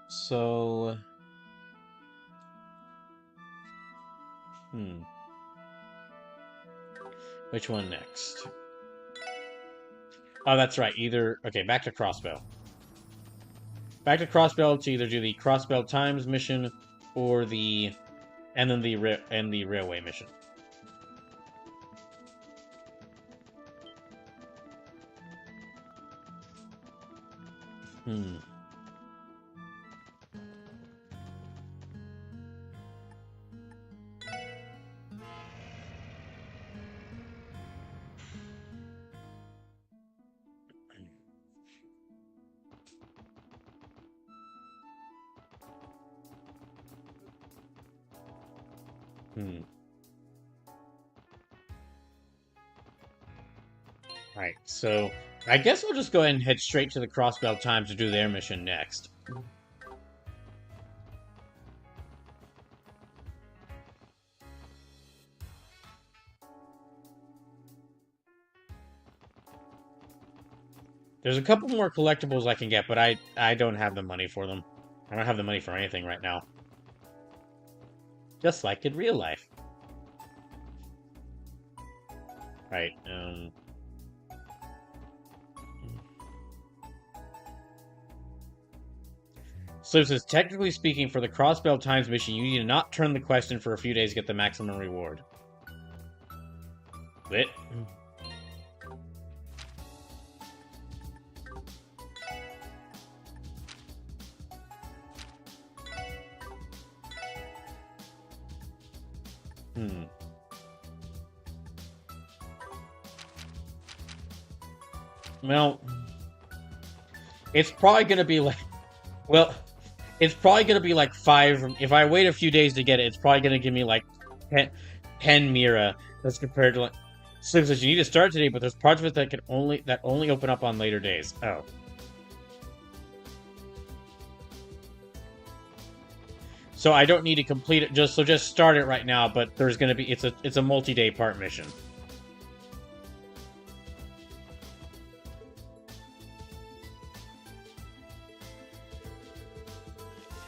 So... Which one next? Oh, that's right. Either... Okay, back to Crossbell. Back to Crossbell to either do the Crossbell Times mission or the... And then the railway mission. Alright, so I guess we'll just go ahead and head straight to the Crossbell Times to do their mission next. There's a couple more collectibles I can get, but I don't have the money for them. I don't have the money for anything right now. Just like in real life. Right, So it says, technically speaking, for the Crossbell Times mission, you need to not turn the quest in for a few days to get the maximum reward. Lit. Well, it's probably gonna be like... Well... It's probably going to be like 5... If I wait a few days to get it, it's probably going to give me like 10 Mira. That's compared to like... Slim says, you need to start today, but there's parts of it that only open up on later days. Oh. So I don't need to complete it, just start it right now, but there's going to be... It's a multi-day part mission.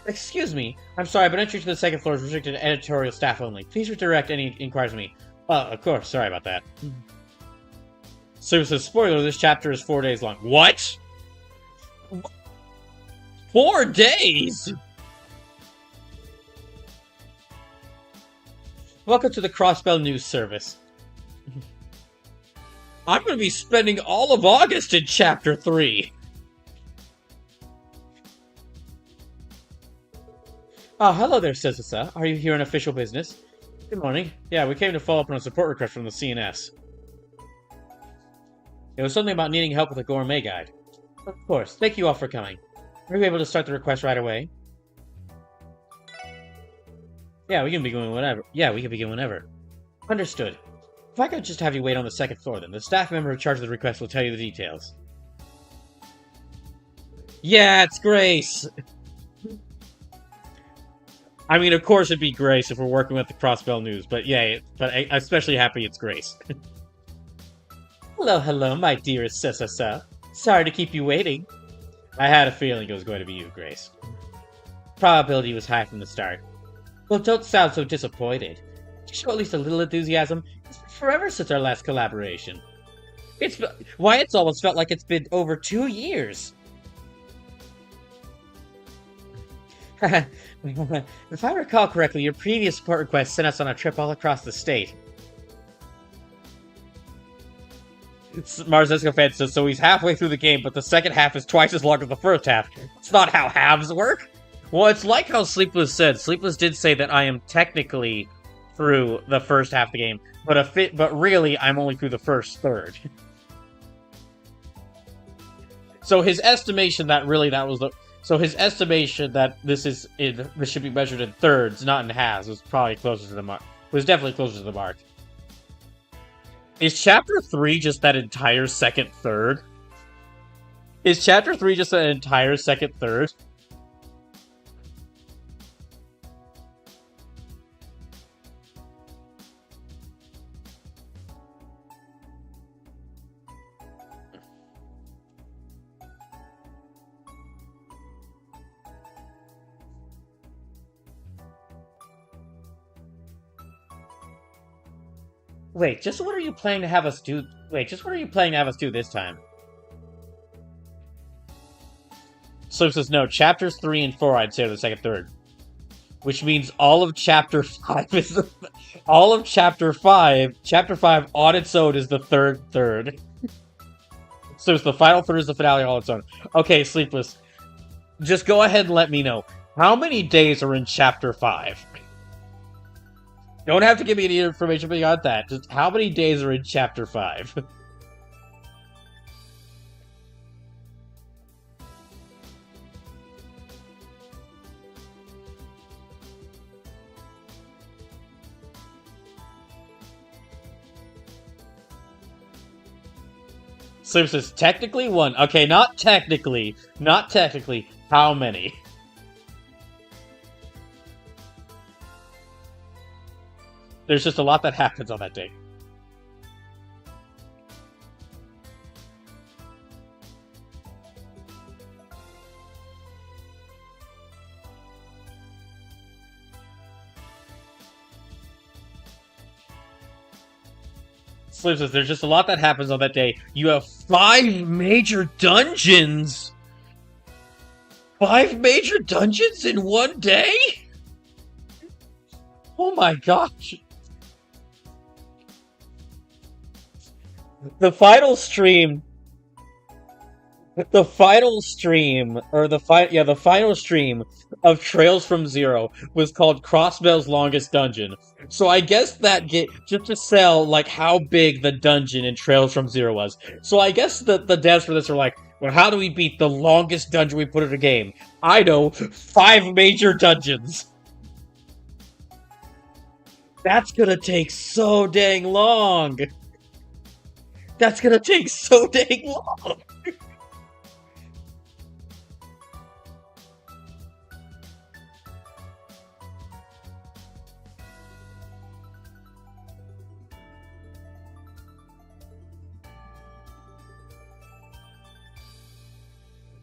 Excuse me. I'm sorry, but entry to the second floor is restricted to editorial staff only. Please redirect any inquiries to me. Of course. Sorry about that. So, spoiler, this chapter is 4 days long. What? 4 days? Welcome to the Crossbell News Service. I'm going to be spending all of August in Chapter 3. Ah, hello there, Sesasa. Are you here on official business? Good morning. Yeah, we came to follow up on a support request from the CNS. It was something about needing help with a gourmet guide. Of course. Thank you all for coming. Are you able to start the request right away? Yeah, we can begin whenever. Yeah, we can begin whenever. Understood. If I could just have you wait on the second floor, then the staff member in charge of the request will tell you the details. Yeah, it's Grace! I mean, of course it'd be Grace if we're working with the Crossbell News, but yeah, I'm especially happy it's Grace. Hello, my dearest Sessa. Sorry to keep you waiting. I had a feeling it was going to be you, Grace. Probability was high from the start. Well, don't sound so disappointed. Show at least a little enthusiasm. It's been forever since our last collaboration. It's almost felt like it's been over 2 years. If I recall correctly, your previous support request sent us on a trip all across the state. Marzesko fan says, so he's halfway through the game, but the second half is twice as long as the first half. It's not how halves work. Well, it's like how Sleepless said. Sleepless did say that I am technically through the first half of the game, but really, I'm only through the first third. So his estimation that this should be measured in thirds, not in halves, was probably closer to the mark. Was definitely closer to the mark. Is Chapter 3 just that entire second third? Is Chapter 3 just an entire second third? Wait, just what are you planning to have us do? Just what are you planning to have us do this time? Slim says no. Chapters 3 and 4, I'd say, are the second third, which means all of Chapter 5 is all of Chapter 5. Chapter 5 on its own is the third. So it's the final third is the finale all its own. Okay, Sleepless. Just go ahead and let me know how many days are in Chapter 5. Don't have to give me any information beyond that. Just how many days are in Chapter 5? Slim says, technically 1. Okay, not technically. Not technically. How many? There's just a lot that happens on that day. Slim says, there's just a lot that happens on that day. You have 5 major dungeons! 5 major dungeons in one day? Oh my gosh. The final stream of Trails from Zero was called Crossbell's Longest Dungeon. So I guess that just to sell like how big the dungeon in Trails from Zero was. So I guess the devs for this are like, well, how do we beat the longest dungeon we put in a game? I know, 5 major dungeons. That's gonna take so dang long. That's gonna take so dang long!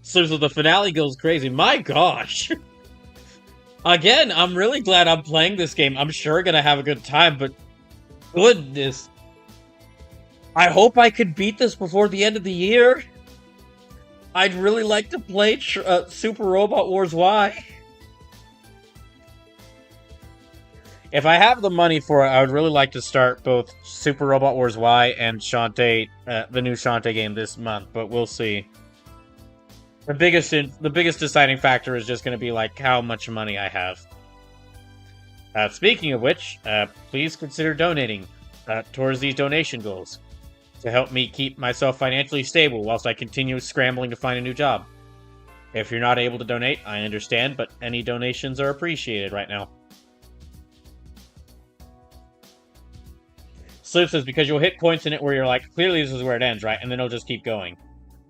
So the finale goes crazy. My gosh! Again, I'm really glad I'm playing this game. I'm sure gonna have a good time, but goodness. I hope I could beat this before the end of the year. I'd really like to play Super Robot Wars Y. If I have the money for it, I would really like to start both Super Robot Wars Y and Shantae, the new Shantae game this month, but we'll see. The biggest deciding factor is just going to be like how much money I have. Speaking of which, please consider donating towards these donation goals to help me keep myself financially stable whilst I continue scrambling to find a new job. If you're not able to donate, I understand, but any donations are appreciated right now. Sleep says, because you'll hit points in it where you're like, clearly this is where it ends, right? And then it'll just keep going.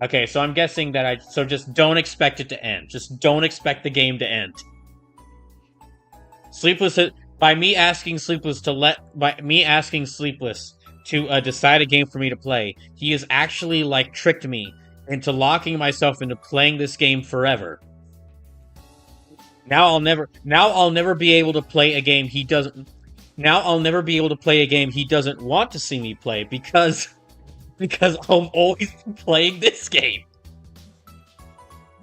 Okay, so I'm guessing that so just don't expect it to end. Just don't expect the game to end. Sleepless, by me asking Sleepless to decide a game for me to play, he has actually, like, tricked me into locking myself into playing this game forever. Now I'll never be able to play a game he doesn't... Now I'll never be able to play a game he doesn't want to see me play because I'm always playing this game.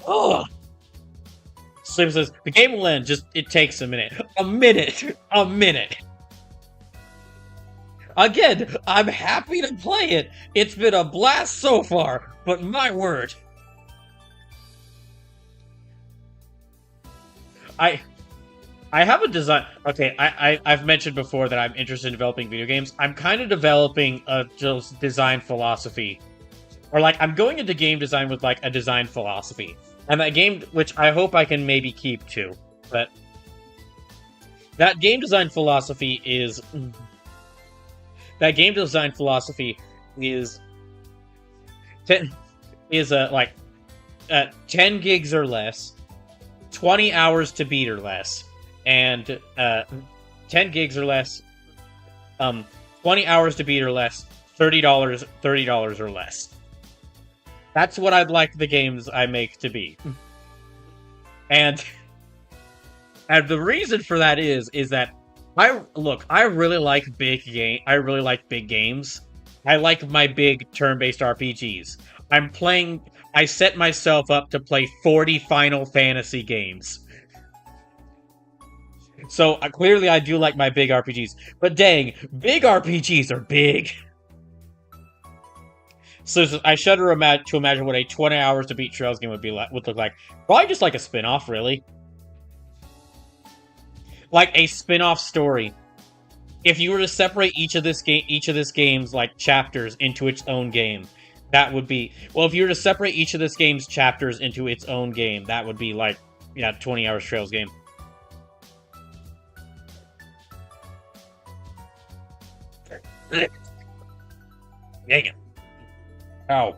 Ugh. Slim says, the game will end, just it takes a minute. A minute! A minute! Again, I'm happy to play it. It's been a blast so far, but my word. I have a design... Okay, I've mentioned before that I'm interested in developing video games. I'm kind of developing a just design philosophy. Or, like, I'm going into game design with, like, a design philosophy. And that game, which I hope I can maybe keep to. But that game design philosophy is... That game design philosophy is... 10 gigs or less, 20 hours to beat or less, and 10 gigs or less, 20 hours to beat or less, $30 or less. That's what I'd like the games I make to be. And the reason for that is that I really like big games. I like my big turn-based RPGs. I set myself up to play 40 Final Fantasy games. So, clearly I do like my big RPGs. But dang, big RPGs are big. So, I shudder to imagine what a 20 hours to beat Trails game would look like. Probably just like a spin-off, really. Like a spin-off story. If you were to separate each of this game's, like, chapters into its own game, that would be... Well, if you were to separate each of this game's chapters into its own game, that would be, like, 20 hours Trails game. Dang it. Ow.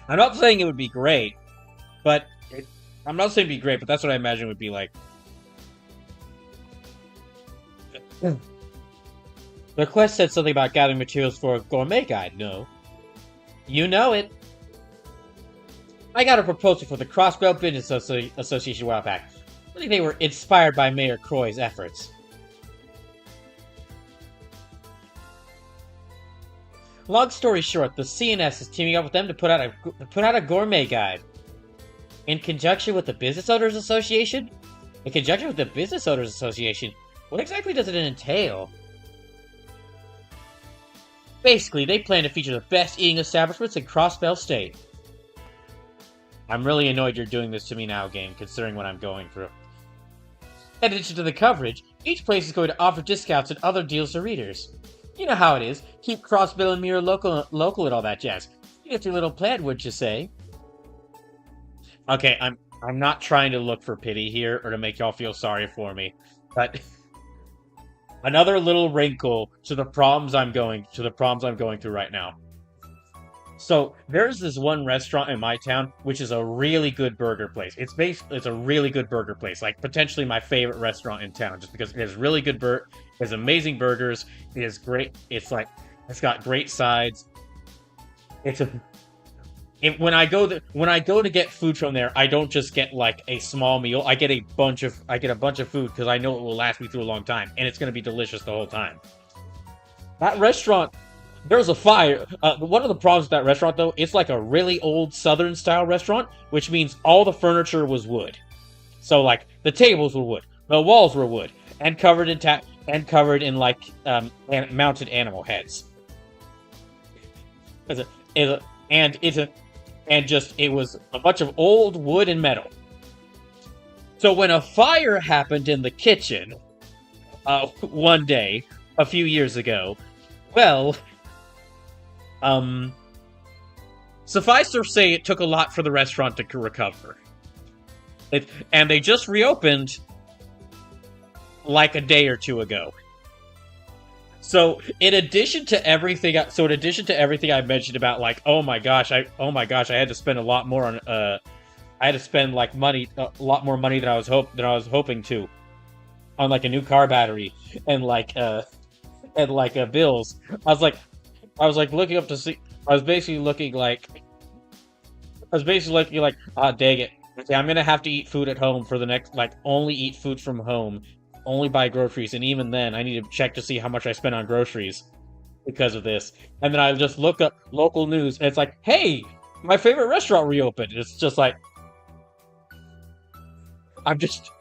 I'm not saying it would be great, but... I'm not saying it'd be great, but that's what I imagine it would be like. The quest said something about gathering materials for a gourmet guide, no? You know it. I got a proposal for the Crossbell Business Association a while back. I think they were inspired by Mayor Croy's efforts. Long story short, the CNS is teaming up with them to put out a gourmet guide. In conjunction with the Business Owners Association? In conjunction with the Business Owners Association? What exactly does it entail? Basically, they plan to feature the best eating establishments in Crossbell State. I'm really annoyed you're doing this to me now, game, considering what I'm going through. In addition to the coverage, each place is going to offer discounts and other deals to readers. You know how it is. Keep Crossbell and Mirror local and all that jazz. You get your little plan, would you say? Okay, I'm not trying to look for pity here or to make y'all feel sorry for me, but another little wrinkle to the problems I'm going through right now. So there's this one restaurant in my town which is a really good burger place. It's a really good burger place, like potentially my favorite restaurant in town, just because it has really good it has amazing burgers. It is great. It's got great sides. When I go to get food from there, I don't just get like a small meal. I get a bunch of food because I know it will last me through a long time, and it's going to be delicious the whole time. That restaurant, there's a fire. One of the problems with that restaurant, though, it's like a really old Southern style restaurant, which means all the furniture was wood. So like the tables were wood, the walls were wood, and covered in like mounted animal heads. It was a bunch of old wood and metal. So when a fire happened in the kitchen, one day, a few years ago, well, Suffice to say, it took a lot for the restaurant to recover. And they just reopened like a day or two ago. So, in addition to everything I mentioned about, like, oh my gosh, I had to spend a lot more on, I had to spend like a lot more money than I was hoping to, on like a new car battery and bills. I was like looking up to see. I was basically looking like, ah, dang it. Okay, I'm gonna have to eat food at home for the next, like, only eat food from home, only buy groceries, and even then, I need to check to see how much I spent on groceries because of this. And then I just look up local news, and it's like, hey, my favorite restaurant reopened. It's just like, I just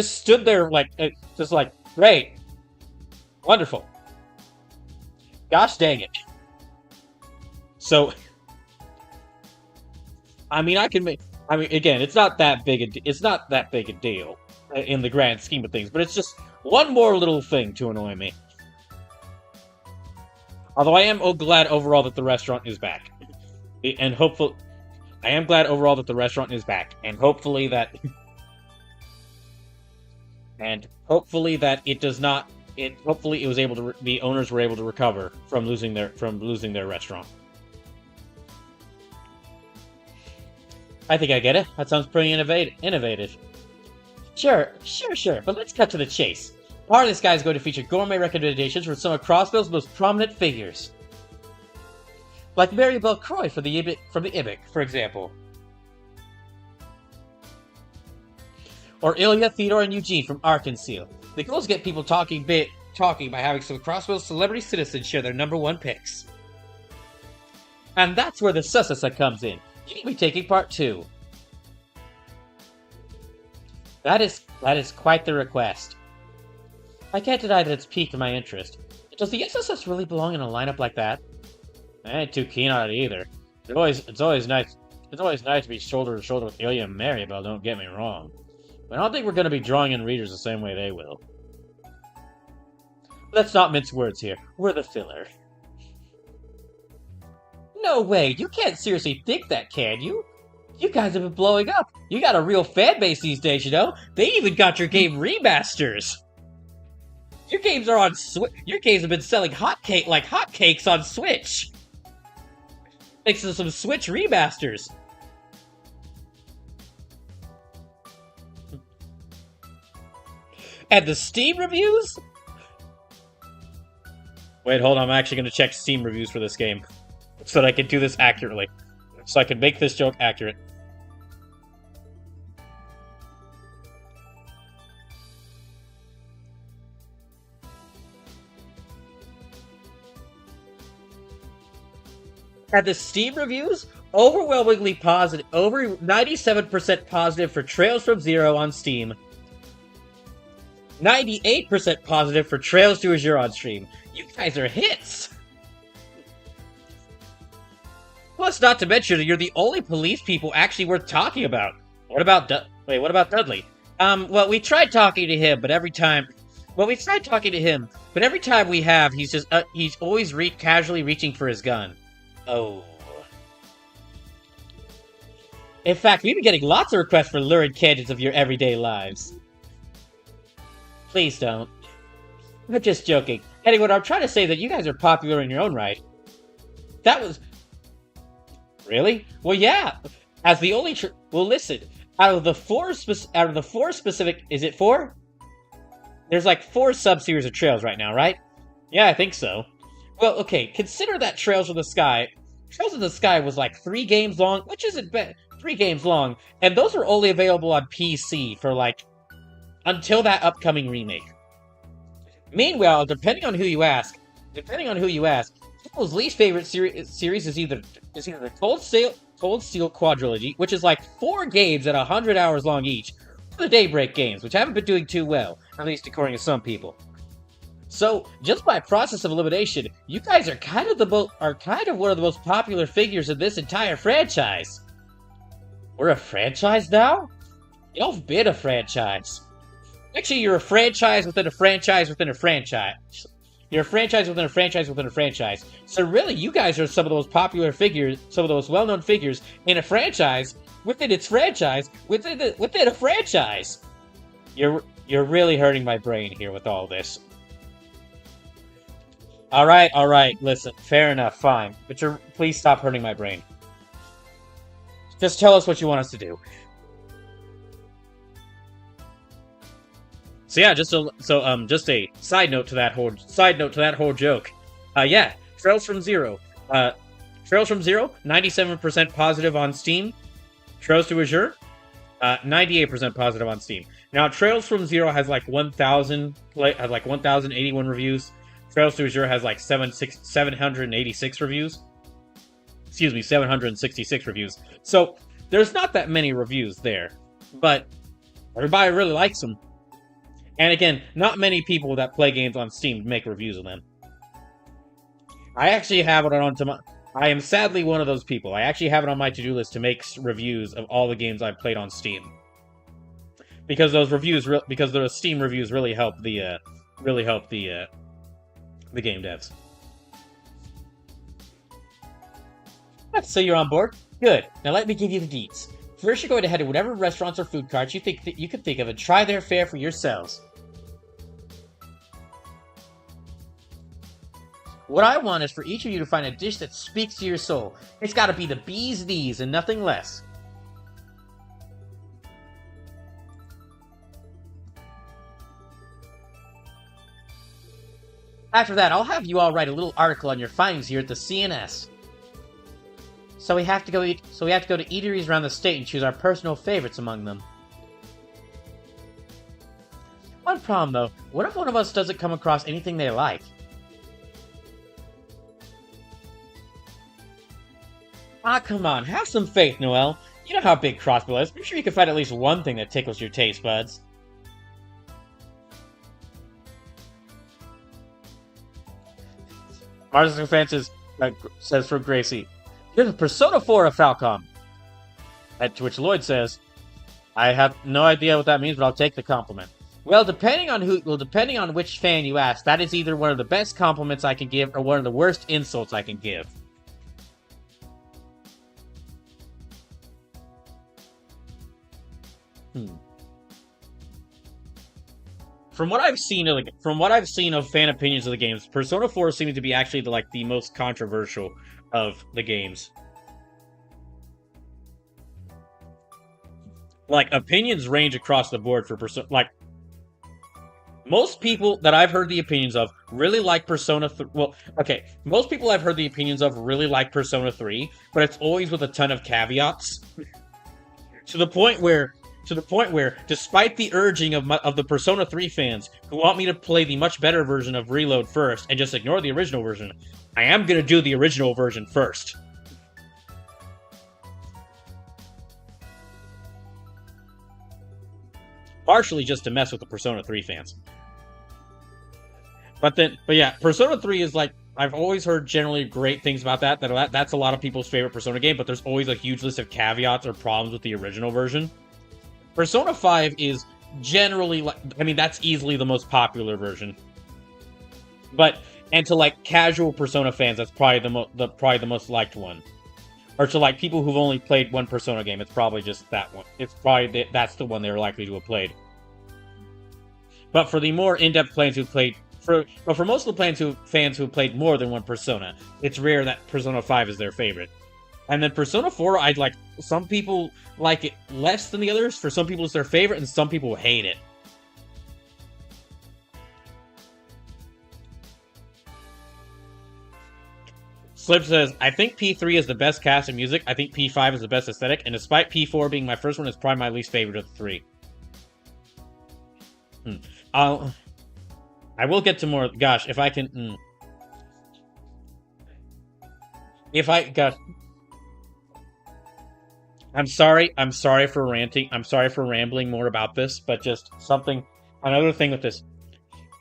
stood there like, just like, great, wonderful, gosh dang it. So, I mean, again, it's not that big a deal in the grand scheme of things, but it's just one more little thing to annoy me. Although I am glad overall that the restaurant is back, and hopefully, I am glad overall that the restaurant is back, and hopefully that, it does not. Hopefully, it was able to. The owners were able to recover from losing their restaurant. I think I get it. That sounds pretty innovative. Sure. But let's cut to the chase. Part of this guide is going to feature gourmet recommendations from some of Crossbill's most prominent figures, like Mary Belcroix from the Ibic, for example, or Ilya, Theodore, and Eugene from Arkansas. The goal is to get people talking by having some Crossbill celebrity citizens share their #1 picks. And that's where the Sussasa comes in. You can be taking part too. That is quite the request. I can't deny that it's piqued my interest. Does the SSS really belong in a lineup like that? I ain't too keen on it either. It's always nice to be shoulder to shoulder with Ilya and Maribel, don't get me wrong. But I don't think we're going to be drawing in readers the same way they will. Let's not mince words here. We're the filler. No way! You can't seriously think that, can you? You guys have been blowing up. You got a real fan base these days, you know? They even got your game remasters. Your games are on Switch. Your games have been selling hotcakes on Switch. Thanks to some Switch remasters. And the Steam reviews? Wait, hold on. I'm actually going to check Steam reviews for this game, so that I can do this accurately. So I can make this joke accurate. And the Steam reviews? Overwhelmingly positive. Over 97% positive for Trails from Zero on Steam. 98% positive for Trails to Azure on Steam. You guys are hits! Plus, not to mention, you're the only police people actually worth talking about. What about Dudley? Well, we tried talking to him, but every time we have, he's always casually reaching for his gun. Oh. In fact, we've been getting lots of requests for lurid candidates of your everyday lives. Please don't. I'm just joking. Anyway, I'm trying to say that you guys are popular in your own right. That was... Really? Well, yeah. As the only... Well, listen. Out of the four specific... Is it 4? There's like 4 sub-series of Trails right now, right? Yeah, I think so. Well, okay. Consider that Trails in the Sky... Trails in the Sky was like 3 games long, which isn't bad. 3 games long. And those are only available on PC for like... until that upcoming remake. Meanwhile, depending on who you ask, people's least favorite series is either the Cold Steel Quadrilogy, which is like 4 games at 100 hours long each, or the Daybreak games, which haven't been doing too well, at least according to some people. So, just by process of elimination, you guys are kind of one of the most popular figures in this entire franchise. We're a franchise now? You've been a franchise. Actually, you're a franchise within a franchise within a franchise. You're a franchise within a franchise within a franchise. So really, you guys are some of the most popular figures, some of the most well-known figures in a franchise within its franchise within a franchise. You're really hurting my brain here with all this. All right. Listen, fair enough, fine. But please stop hurting my brain. Just tell us what you want us to do. So yeah, just a side note to that whole joke. Yeah, Trails from Zero. Trails from Zero, 97% positive on Steam. Trails to Azure, 98% positive on Steam. Now, Trails from Zero has like 1,081 reviews. Trails to Azure has like 786 reviews. Excuse me, 766 reviews. So there's not that many reviews there, but everybody really likes them. And again, not many people that play games on Steam make reviews of them. I actually have it I am sadly one of those people. I actually have it on my to-do list to make reviews of all the games I've played on Steam. Because those Steam reviews really help the game devs. So you're on board? Good. Now let me give you the deets. First, you're going to head to whatever restaurants or food carts you can think of and try their fare for yourselves. What I want is for each of you to find a dish that speaks to your soul. It's got to be the bee's knees and nothing less. After that, I'll have you all write a little article on your findings here at the CNS. So we have to go to eateries around the state and choose our personal favorites among them. One problem though, what if one of us doesn't come across anything they like? Ah, come on, have some faith, Noel. You know how big Crossbill is. I'm sure you can find at least one thing that tickles your taste buds. Marcus Francis says from Gracie, "Here's a Persona 4 of Falcom." To which Lloyd says, "I have no idea what that means, but I'll take the compliment." Well, depending on which fan you ask, that is either one of the best compliments I can give or one of the worst insults I can give. From what I've seen of fan opinions of the games, Persona 4 seems to be actually the most controversial of the games. Opinions range across the board for Persona. Most people that I've heard the opinions of really like Persona 3. Well, okay, most people I've heard the opinions of really like Persona 3, but it's always with a ton of caveats. To the point where, despite the urging of the Persona 3 fans who want me to play the much better version of Reload first and just ignore the original version, I am going to do the original version first. Partially just to mess with the Persona 3 fans. But yeah, Persona 3 is I've always heard generally great things about that's a lot of people's favorite Persona game, but there's always a huge list of caveats or problems with the original version. Persona 5 is generally that's easily the most popular version. And to casual Persona fans, that's probably the most liked one. Or to people who've only played one Persona game, it's probably just that one. It's probably that's the one they're likely to have played. But for the more in-depth fans who've played, for most of the fans who've played more than one Persona, it's rare that Persona 5 is their favorite. And then Persona 4, some people like it less than the others. For some people, it's their favorite, and some people hate it. Slip says, "I think P3 is the best cast of music. I think P5 is the best aesthetic, and despite P4 being my first one, it's probably my least favorite of the three." I will get to more. Gosh, if I can. Gosh. I'm sorry for ranting. I'm sorry for rambling more about this, but just another thing with this.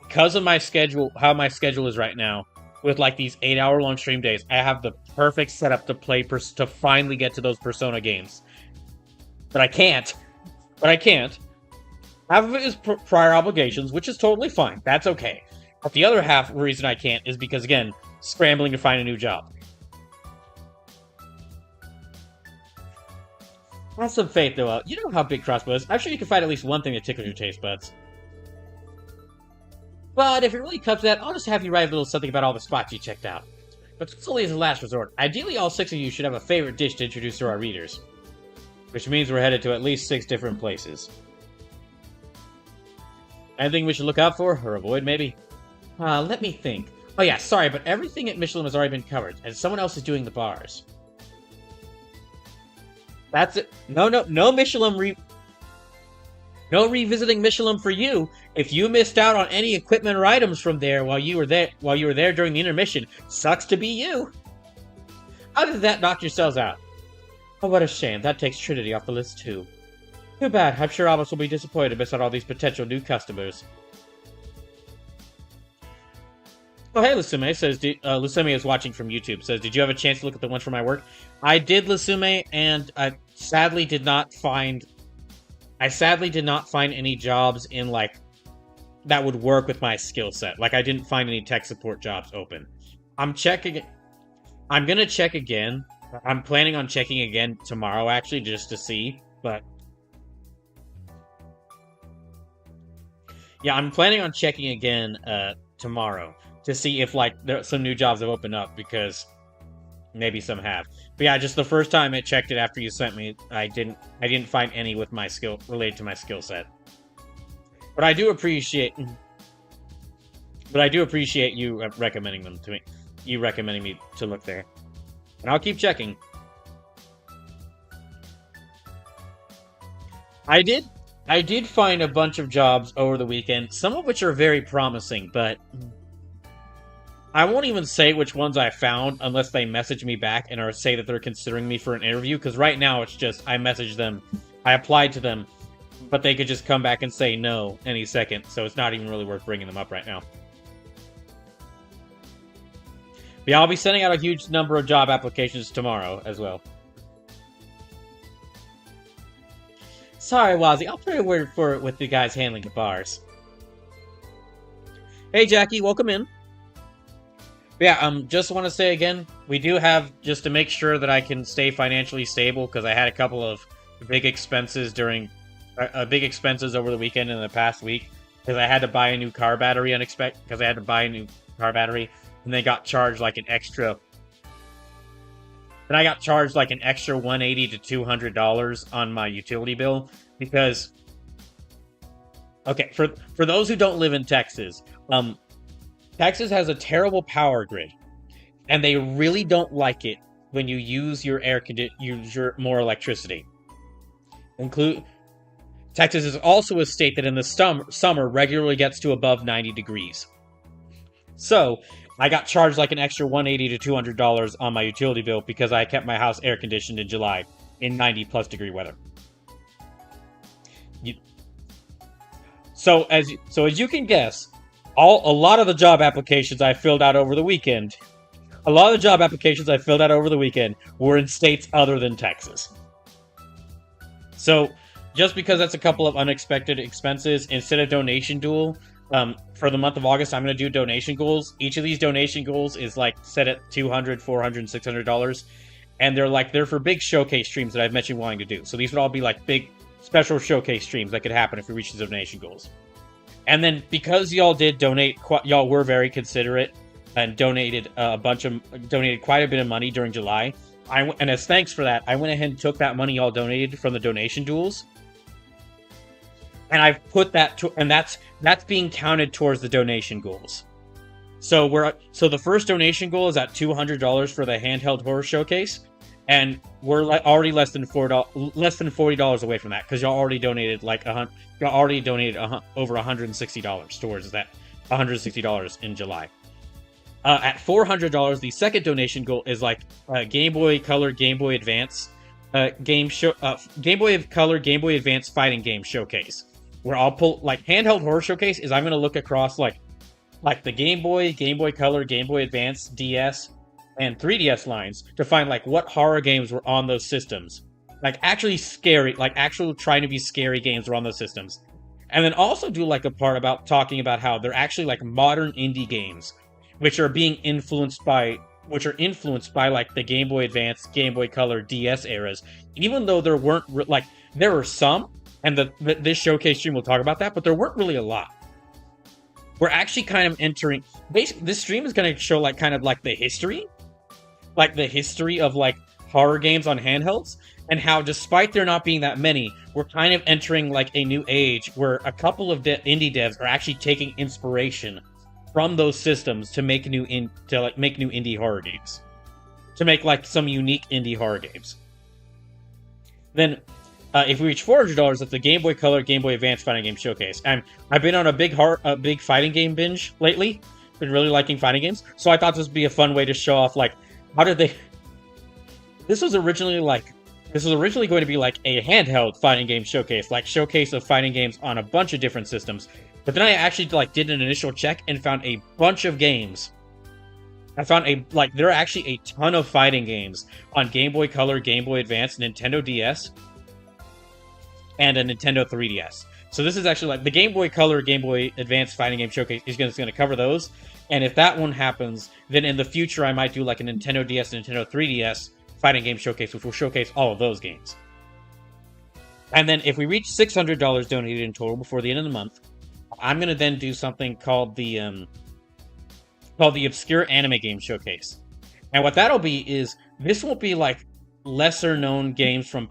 Because of my schedule, how my schedule is right now, with these 8-hour-long stream days, I have the perfect setup to finally get to those Persona games. But I can't. Half of it is prior obligations, which is totally fine. That's okay. But the other half reason I can't is because, again, scrambling to find a new job. Have some faith, though. You know how big Crossbow is. I'm sure you can find at least one thing that tickles your taste buds. But if it really comes to that, I'll just have you write a little something about all the spots you checked out. But it's only as a last resort. Ideally, all 6 of you should have a favorite dish to introduce to our readers. Which means we're headed to at least 6 different places. Anything we should look out for, or avoid, maybe? Let me think. Oh yeah, sorry, but everything at Michelin has already been covered, and someone else is doing the bars. That's it. No Michelin No revisiting Michelin for you. If you missed out on any equipment or items from there while you were there during the intermission, sucks to be you. How did that knock yourselves out? Oh, what a shame. That takes Trinity off the list too. Too bad. I'm sure Albus will be disappointed to miss out all these potential new customers. Oh, hey, Lusume says, Lusume is watching from YouTube, says, did you have a chance to look at the ones for my work? I did, Lusume, and I sadly did not find any jobs in, like, that would work with my skill set. Like, I didn't find any tech support jobs open. I'm gonna check again. I'm planning on checking again tomorrow, actually, just to see, but... Yeah, I'm planning on checking again, tomorrow, to see if, like, some new jobs have opened up, because maybe some have. But yeah, just the first time I checked it after you sent me, I didn't find any with my skill, related to my skill set. But I do appreciate you recommending them to me. You recommending me to look there. And I'll keep checking. I did find a bunch of jobs over the weekend, some of which are very promising, but I won't even say which ones I found unless they message me back and or say that they're considering me for an interview, because right now it's just, I messaged them, I applied to them, but they could just come back and say no any second, so it's not even really worth bringing them up right now. But yeah, I'll be sending out a huge number of job applications tomorrow as well. Sorry, Wazzy, I'll put a word for it with the guys handling the bars. Hey, Jackie, welcome in. Yeah, just want to say again, we do have, just to make sure that I can stay financially stable, because I had a couple of big expenses over the weekend in the past week, because I had to buy a new car battery and they got charged like an extra. And I got charged like an extra $180 to $200 on my utility bill, because, okay, for those who don't live in Texas, Texas has a terrible power grid, and they really don't like it when you use your more electricity. Texas is also a state that in the summer regularly gets to above 90 degrees. So, I got charged like an extra $180 to $200 on my utility bill because I kept my house air conditioned in July in 90+ degree weather. So as you can guess, a lot of the job applications I filled out over the weekend were in states other than Texas. So, just because that's a couple of unexpected expenses, instead of donation duel, for the month of August, I'm going to do donation goals. Each of these donation goals is like set at $200, $400, $600, and they're for big showcase streams that I've mentioned wanting to do. So these would all be like big special showcase streams that could happen if we reach the donation goals. And then because y'all did donate, y'all were very considerate and donated quite a bit of money during July. And as thanks for that, I went ahead and took that money y'all donated from the donation duels, and I've put that that's being counted towards the donation goals. So the first donation goal is at $200 for the handheld horror showcase, and we're already less than $40 away from that, because y'all already donated over $160 towards that. $160 in July. At $400, the second donation goal is like Game Boy Color, Game Boy Advance Game Boy Color, Game Boy Advance fighting game showcase, where I'll pull like handheld horror showcase is I'm gonna look across like the Game Boy Color, Game Boy Advance, DS, and 3DS lines to find like what horror games were on those systems, like actually scary, like actual trying to be scary games were on those systems. And then also do like a part about talking about how they're actually like modern indie games, which are influenced by like the Game Boy Advance, Game Boy Color, DS eras. Even though there weren't like there were some, and this showcase stream will talk about that, but there weren't really a lot. We're actually kind of entering. Basically, this stream is going to show like kind of like the history of like horror games on handhelds, and how despite there not being that many, we're kind of entering like a new age where a couple of indie devs are actually taking inspiration from those systems to make new indie horror games, to make like some unique indie horror games. Then, if we reach $400, that's the Game Boy Color, Game Boy Advance fighting game showcase. And I've been on a big fighting game binge lately. Been really liking fighting games, so I thought this would be a fun way to show off like how did they. This was originally going to be like a handheld fighting game showcase, like showcase of fighting games on a bunch of different systems. But then I actually like did an initial check and found a bunch of games. I found there are actually a ton of fighting games on Game Boy Color, Game Boy Advance, Nintendo DS, and a Nintendo 3DS. So this is actually like the Game Boy Color, Game Boy Advance fighting game showcase is going to cover those. And if that one happens, then in the future I might do like a Nintendo DS and Nintendo 3DS fighting game showcase, which will showcase all of those games. And then if we reach $600 donated in total before the end of the month, I'm going to then do something called the Obscure Anime Game Showcase. And what that'll be is, this won't be like lesser known games from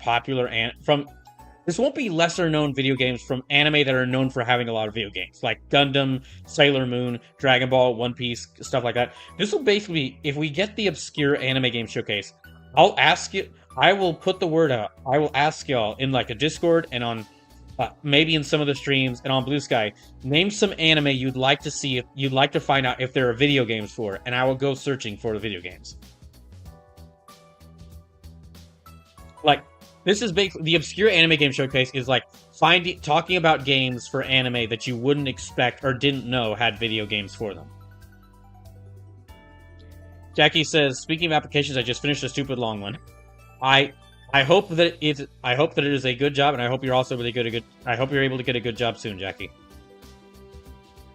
this won't be lesser known video games from anime that are known for having a lot of video games, like Gundam, Sailor Moon, Dragon Ball, One Piece, stuff like that. This will basically, if we get the Obscure Anime Game Showcase, I'll ask you, I will put the word out. I will ask y'all in like a Discord and on maybe in some of the streams and on Blue Sky, name some anime you'd like to see, if you'd like to find out if there are video games for, and I will go searching for the video games. Like, this is basically the Obscure Anime Game Showcase is like talking about games for anime that you wouldn't expect or didn't know had video games for them. Jackie says, speaking of applications, I just finished a stupid long one. I hope that it is a good job, and I hope you're also really good. I hope you're able to get a good job soon, Jackie.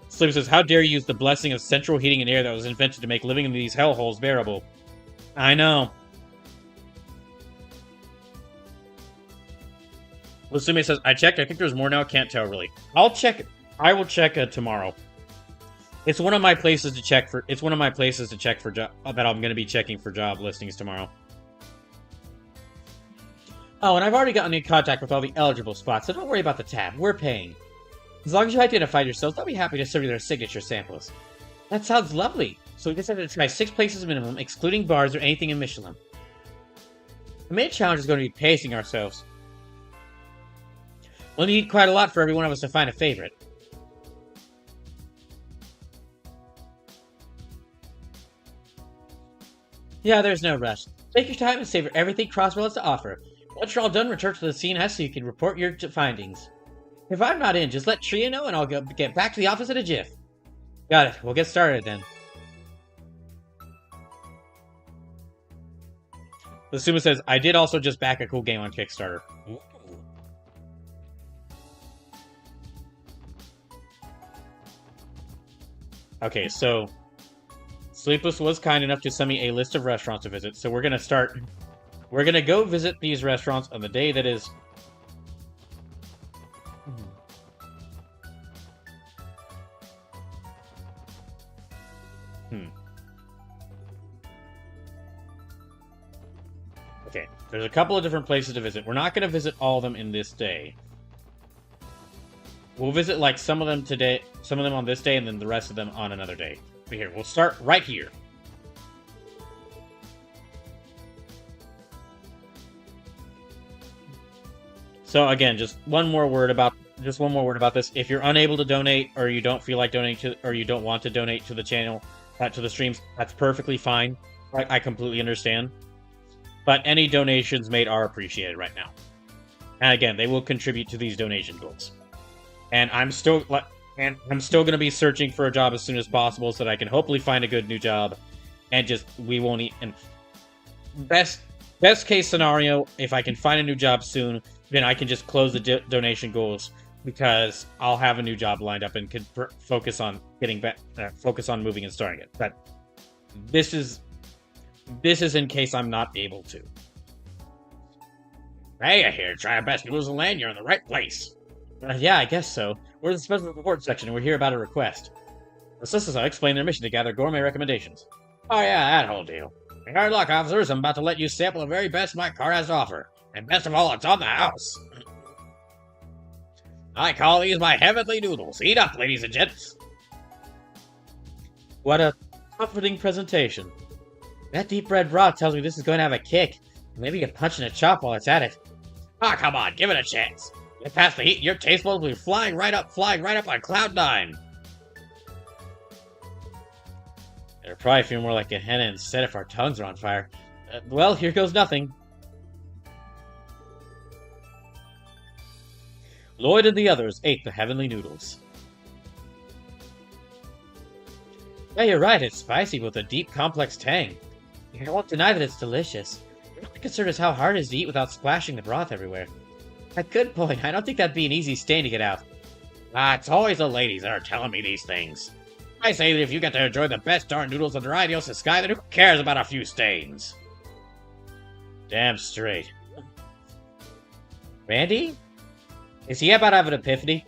Sleep says, how dare you use the blessing of central heating and air that was invented to make living in these hellholes bearable? I know. Lusume says, I checked. I think there's more now. Can't tell, really. I'll check. I will check tomorrow. It's one of my places to check for. It's one of my places to check for job that I'm going to be checking for job listings tomorrow. Oh, and I've already gotten in contact with all the eligible spots, so don't worry about the tab. We're paying. As long as you identified yourselves, they'll be happy to serve you their signature samples. That sounds lovely. So we decided to try 6 places minimum, excluding bars or anything in Michelin. The main challenge is going to be pacing ourselves. We'll need quite a lot for every one of us to find a favorite. Yeah, there's no rush. Take your time and savor everything Crossrail has to offer. Once you're all done, return to the scene so you can report your findings. If I'm not in, just let Tria know and I'll get back to the office in a jiff. Got it. We'll get started then. Lasuma says, I did also just back a cool game on Kickstarter. Ooh. Okay, so Sleepless was kind enough to send me a list of restaurants to visit, so we're gonna start. We're gonna go visit these restaurants on the day that is. Okay, there's a couple of different places to visit. We're not gonna visit all of them in this day. We'll visit like some of them today, some of them on this day, and then the rest of them on another day. But here, we'll start right here. So again, just one more word about this. If you're unable to donate, or you don't feel like donating to, or you don't want to donate to the channel, to the streams, that's perfectly fine. I completely understand. But any donations made are appreciated right now. And again, they will contribute to these donation goals. And I'm still going to be searching for a job as soon as possible so that I can hopefully find a good new job. And we won't eat. And best case scenario, if I can find a new job soon, then I can just close the donation goals because I'll have a new job lined up and could focus on getting back, focus on moving and starting it. But this is in case I'm not able to. Hey, here, try our best noodles and land. You're in the right place. Yeah, I guess so. We're in the special report section, and we're here about a request. The sisters explain their mission to gather gourmet recommendations. Oh yeah, that whole deal. Hard luck, officers. I'm about to let you sample the very best my car has to offer. And best of all, it's on the house. I call these my heavenly noodles. Eat up, ladies and gents. What a comforting presentation. That deep red broth tells me this is going to have a kick. Maybe you can punch in a chop while it's at it. Ah, come on, give it a chance. Get past the heat, your taste buds will be flying right up on cloud 9. It'll probably feel more like a henna instead if our tongues are on fire. Well, here goes nothing. Lloyd and the others ate the heavenly noodles. Yeah, you're right, it's spicy with a deep, complex tang. I won't deny that it's delicious. The only concern is how hard it is to eat without splashing the broth everywhere. A good point, I don't think that'd be an easy stain to get out. Ah, it's always the ladies that are telling me these things. I say that if you get to enjoy the best darn noodles under Idios Sky, then who cares about a few stains? Damn straight. Randy? Is he about to have an epiphany?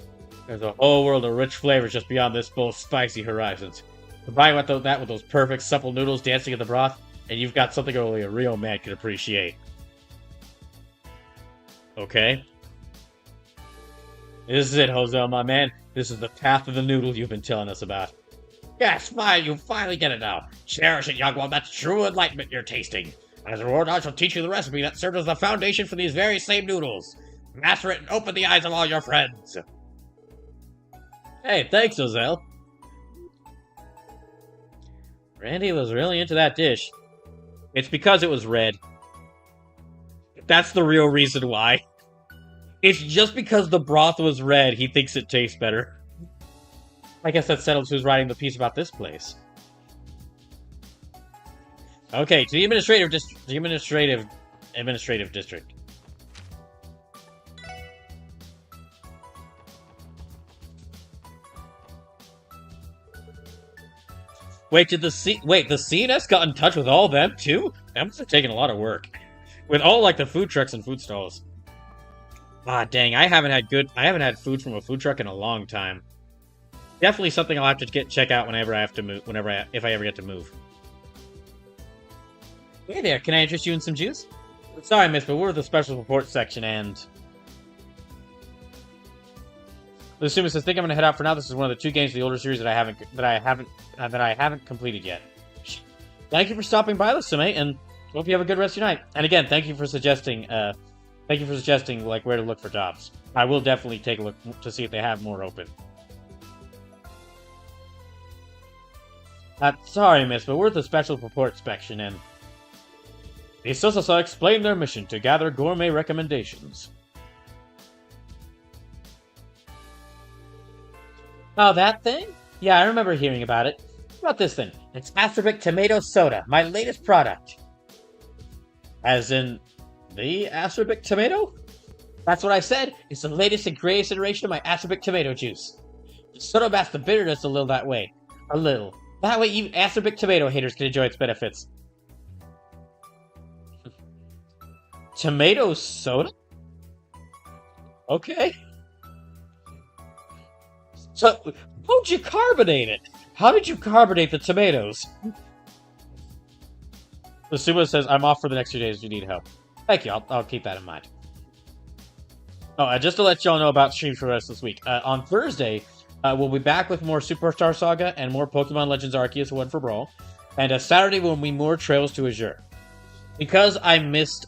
There's a whole world of rich flavors just beyond this bowl's spicy horizons. Combine that with those perfect supple noodles dancing in the broth, and you've got something only a real man can appreciate. Okay. This is it, Jose, my man. This is the path of the noodle you've been telling us about. Yes, fine, you finally get it now. Cherish it, young one. That's true enlightenment you're tasting. As a reward, I shall teach you the recipe that served as the foundation for these very same noodles. Master it and open the eyes of all your friends. Hey, thanks, Ozell. Randy was really into that dish. It's because it was red. That's the real reason why. It's just because the broth was red, he thinks it tastes better. I guess that settles who's writing the piece about this place. Okay, to the administrative district. Wait, the CNS got in touch with all of them too? That must have taken a lot of work. With all like the food trucks and food stalls. Ah, dang, I haven't had food from a food truck in a long time. Definitely something I'll have to check out whenever I have to move, if I ever get to move. Hey there, can I interest you in some juice? Sorry, miss, but we're the special report section, and Lucimus says, "Think I'm gonna head out for now. This is one of the 2 games of the older series that I haven't completed yet." Thank you for stopping by, Lucimus, and hope you have a good rest of your night. And again, thank you for suggesting like where to look for jobs. I will definitely take a look to see if they have more open. Sorry, miss, but we're the special report section, and the Sosasa explained their mission to gather gourmet recommendations. Oh, that thing? Yeah, I remember hearing about it. What about this thing? It's Acerbic Tomato Soda, my latest product. As in, the Acerbic Tomato? That's what I said. It's the latest and greatest iteration of my Acerbic Tomato juice. The soda masks the bitterness a little that way. A little. That way even Acerbic Tomato haters can enjoy its benefits. Tomato soda? Okay. So, how'd you carbonate it? How did you carbonate the tomatoes? Sumo says, I'm off for the next 2 days if you need help. Thank you, I'll keep that in mind. Oh, just to let y'all know about streams for the rest of this week. On Thursday, we'll be back with more Superstar Saga and more Pokemon Legends Arceus 1 for Brawl. And Saturday will be more Trails to Azure. Because I missed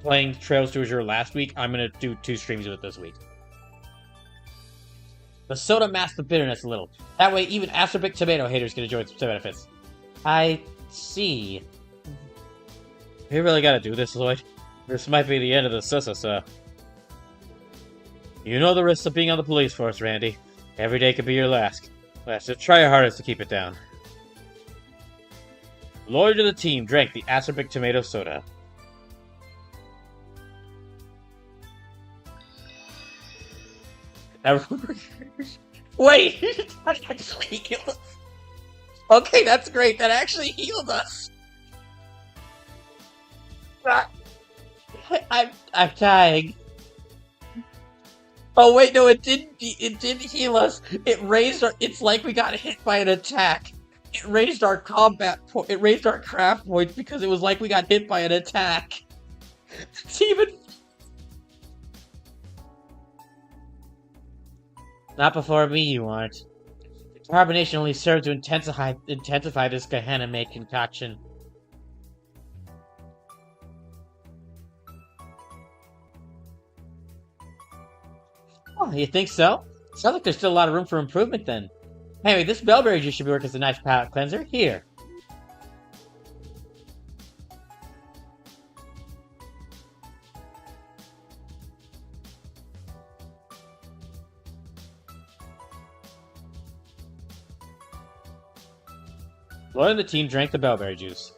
playing Trails to Azure last week, I'm gonna do 2 streams of it this week. The soda masks the bitterness a little. That way, even Acerbic Tomato haters can enjoy its benefits. I see. You really gotta do this, Lloyd. This might be the end of the Sisasa. You know the risks of being on the police force, Randy. Every day could be your last. So try your hardest to keep it down. Lloyd and the team drank the Acerbic Tomato Soda. Wait! That actually healed us. Okay, that's great. That actually healed us. Ah, I'm dying. Oh wait, no, it didn't. It didn't heal us. It raised our. It's like we got hit by an attack. It raised our It raised our craft points because it was like we got hit by an attack. It's even. Not before me, you aren't. Carbonation only served to intensify this Gehenna-made concoction. Oh, you think so? Sounds like there's still a lot of room for improvement then. Anyway, this bellberry juice should be working as a nice palate cleanser. Here. Lloyd and the team drank the bellberry juice.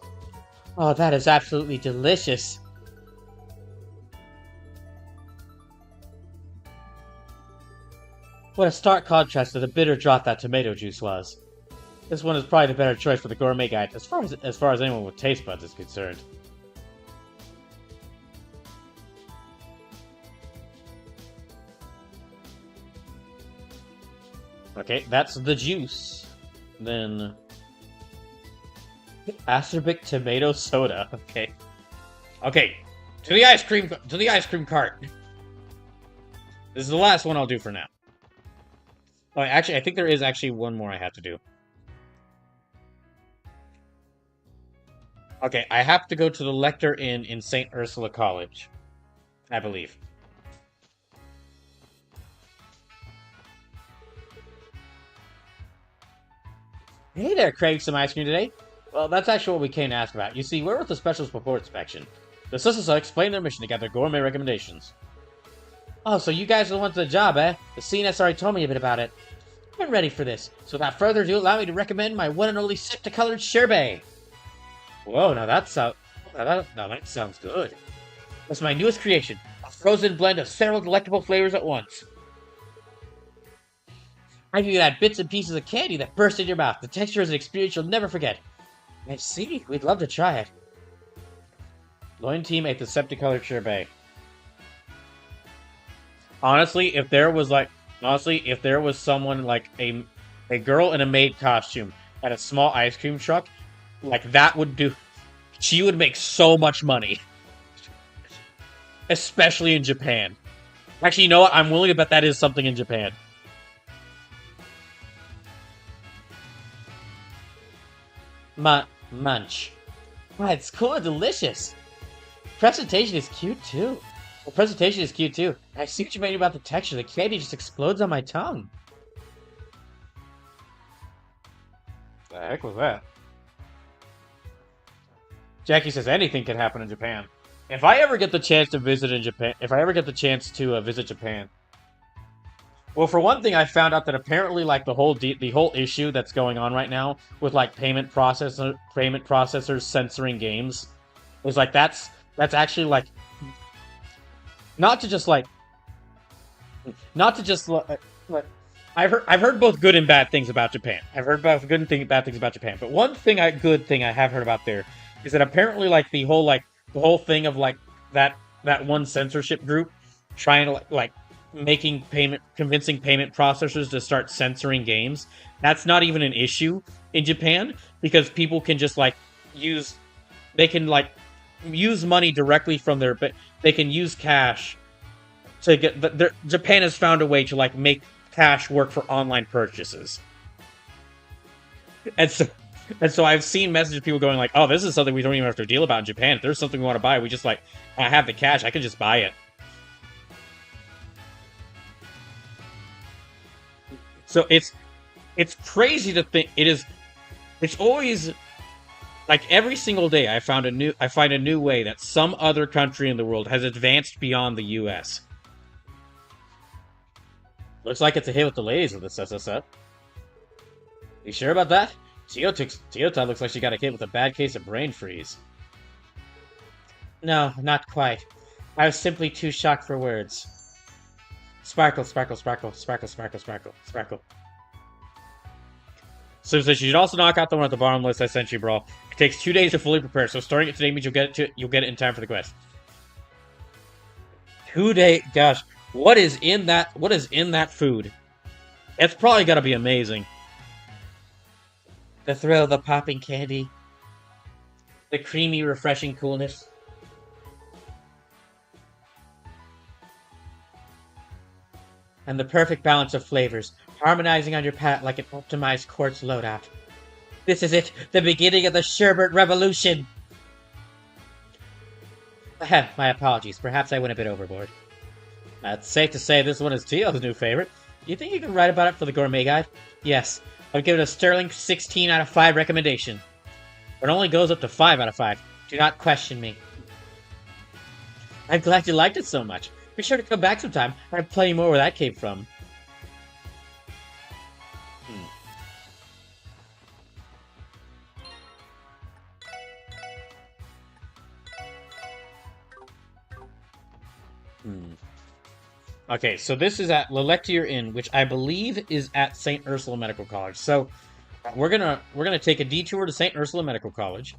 Oh, that is absolutely delicious. What a stark contrast to the bitter draught that tomato juice was. This one is probably the better choice for the gourmet guide, as far as anyone with taste buds is concerned. Okay, that's the juice. Then acerbic tomato soda. Okay. Okay. To the ice cream cart. This is the last one I'll do for now. Oh, actually, I think there is actually one more I have to do. Okay, I have to go to the Lecter Inn in St. Ursula College. I believe. Hey there, Craig, some ice cream today? Well, that's actually what we came to ask about. You see, we're with the specials before inspection. The sisters explain their mission to gather gourmet recommendations. Oh, so you guys are the ones to the job, eh? The CNS already told me a bit about it. I'm ready for this. So without further ado, allow me to recommend my one and only septicolored sherbet. Whoa, now that sounds good. That's my newest creation, a frozen blend of several delectable flavors at once. I can add bits and pieces of candy that burst in your mouth. The texture is an experience you'll never forget. I see. We'd love to try it. Loin team ate the septicolored sherbet. Honestly, if there was someone like a girl in a maid costume at a small ice cream truck, like that would do. She would make so much money. Especially in Japan. Actually, you know what? I'm willing to bet that is something in Japan. Munch. Wow, it's cool and delicious. Presentation is cute too. I see what you mean about the texture. The candy just explodes on my tongue. The heck was that? Jackie says anything can happen in Japan. If I ever get the chance to visit Japan, well, for one thing, I found out that apparently, like the whole issue that's going on right now with like payment processors censoring games, is like that's actually like not to just I've heard both good and bad things about Japan. I've heard both good and bad things about Japan. But one good thing I have heard about there is that apparently like the whole thing of like that one censorship group trying to like convincing payment processors to start censoring games. That's not even an issue in Japan because people can just use money directly from they can use cash to get Japan has found a way to make cash work for online purchases. And so I've seen messages of people going like, "Oh, this is something we don't even have to deal about in Japan. If there's something we want to buy, we just I have the cash, I can just buy it." So it's crazy to think it's always every single day I find a new way that some other country in the world has advanced beyond the US. Looks like it's a hit with the ladies of this SSF. You sure about that? Toyota looks like she got a hit with a bad case of brain freeze. No, not quite. I was simply too shocked for words. Sparkle, sparkle, sparkle, sparkle, sparkle, sparkle, sparkle. So you should also knock out the one at the bottom list I sent you, bro. It takes 2 days to fully prepare, so starting it today means you'll get it in time for the quest. 2 day, gosh, what is in that? What is in that food? It's probably gotta be amazing. The thrill of the popping candy, the creamy, refreshing coolness. And the perfect balance of flavors, harmonizing on your palate like an optimized quartz loadout. This is it, the beginning of the sherbet revolution! My apologies, perhaps I went a bit overboard. It's safe to say this one is Teal's new favorite. Do you think you can write about it for the Gourmet Guide? Yes, I'll give it a sterling 16 out of 5 recommendation. But it only goes up to 5 out of 5. Do not question me. I'm glad you liked it so much. Be sure to come back sometime. I have plenty more where that came from. Okay, so this is at L'Electier Inn, which I believe is at St. Ursula Medical College. So we're gonna take a detour to St. Ursula Medical College.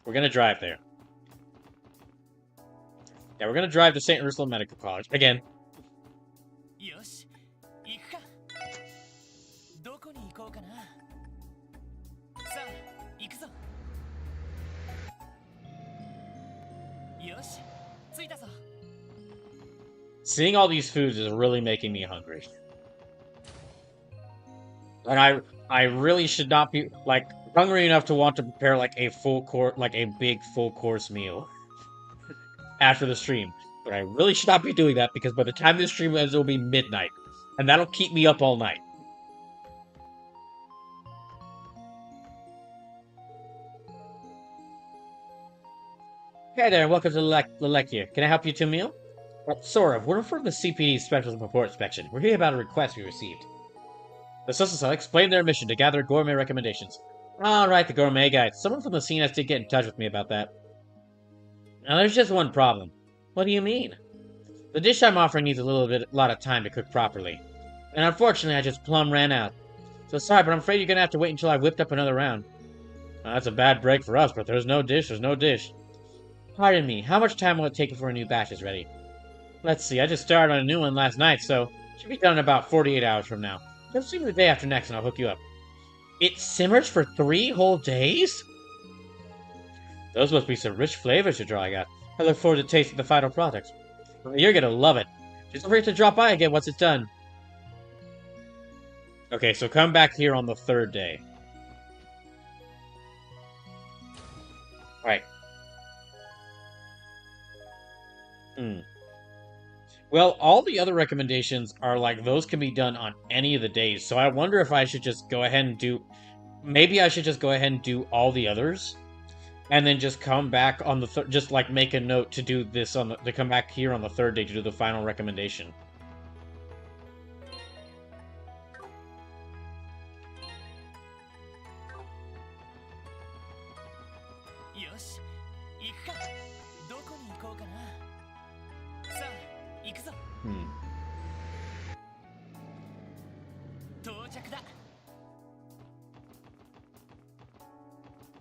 We're gonna drive there. Yeah, we're gonna drive to St. Ursula Medical College again. Seeing all these foods is really making me hungry. And I really should not be, like, hungry enough to want to prepare, like, a big full course meal after the stream. But I really should not be doing that, because by the time this stream ends, it'll be midnight. And that'll keep me up all night. Hey there, welcome to L'Electier. Can I help you to a meal? Sort of. We're from the CPD's Special Report Section. We're here about a request we received. The Sussex explained their mission to gather gourmet recommendations. Alright, the Gourmet Guide. Someone from the CNS did get in touch with me about that. Now, there's just one problem. What do you mean? The dish I'm offering needs a lot of time to cook properly. And unfortunately, I just plumb ran out. So sorry, but I'm afraid you're gonna have to wait until I've whipped up another round. That's a bad break for us, but there's no dish. Pardon me, how much time will it take before a new batch is ready? Let's see, I just started on a new one last night, so it should be done in about 48 hours from now. Just see me the day after next and I'll hook you up. It simmers for 3 whole days? Those must be some rich flavors you're drawing out. I look forward to tasting the final product. You're gonna love it. Just don't forget to drop by again once it's done. Okay, so come back here on the 3rd day. Right. Well, all the other recommendations are like, those can be done on any of the days, so I wonder if I should just go ahead and do... Maybe I should just go ahead and do all the others, and then just come back on the... Just, like, make a note to do this on the... To come back here on the 3rd day to do the final recommendation.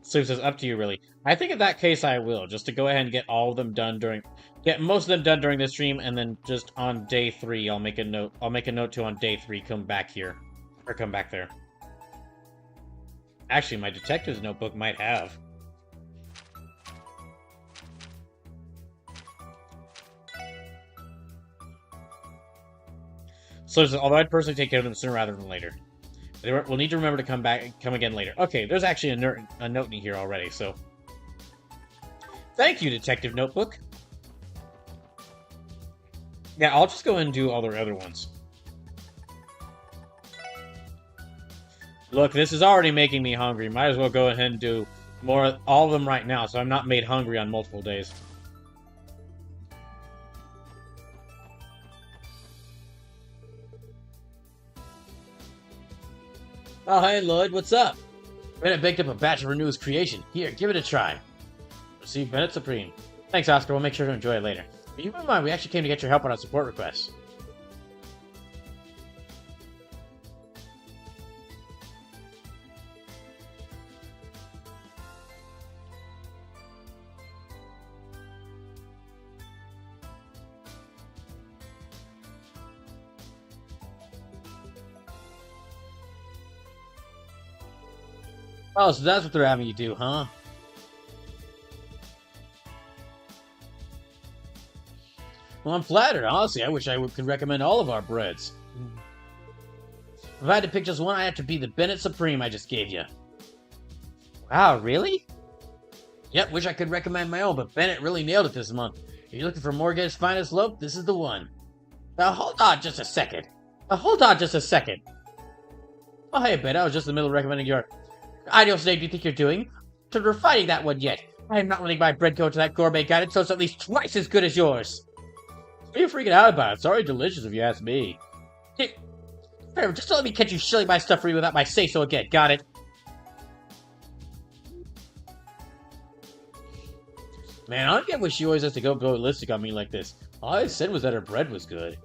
So it says, up to you, really. I think in that case I will, just to go ahead and get all of them done during... Get most of them done during this stream, and then just on day 3, I'll make a note to on day 3, come back here. Or come back there. Actually, my detective's notebook might have. So, although I'd personally take care of them sooner rather than later. We'll need to remember to come again later. Okay, there's actually a note in here already, so... Thank you, Detective Notebook! Yeah, I'll just go ahead and do all the other ones. Look, this is already making me hungry. Might as well go ahead and do all of them right now, so I'm not made hungry on multiple days. Oh, hey, Lloyd, what's up? Bennett baked up a batch of her newest creation. Here, give it a try. Receive Bennett Supreme. Thanks, Oscar. We'll make sure to enjoy it later. Keep in mind, we actually came to get your help on our support request. Oh, so that's what they're having you do, huh? Well, I'm flattered. Honestly, I wish could recommend all of our breads. If I had to pick just one, I have to be the Bennett Supreme I just gave you. Wow, really? Yep, wish I could recommend my own, but Bennett really nailed it this month. If you're looking for Morgan's finest loaf, this is the one. Now, hold on just a second. Oh, hey, Bennett, I was just in the middle of recommending your ideal steak. Do you think you're doing? To refining that one yet. I am not letting my bread go to that gourmet guidance, so it's at least twice as good as yours. What are you freaking out about? It's already delicious if you ask me. Here, just don't let me catch you shilling my stuff for you without my say-so again, got it? Man, I don't wish she always has to go ballistic on me like this. All I said was that her bread was good.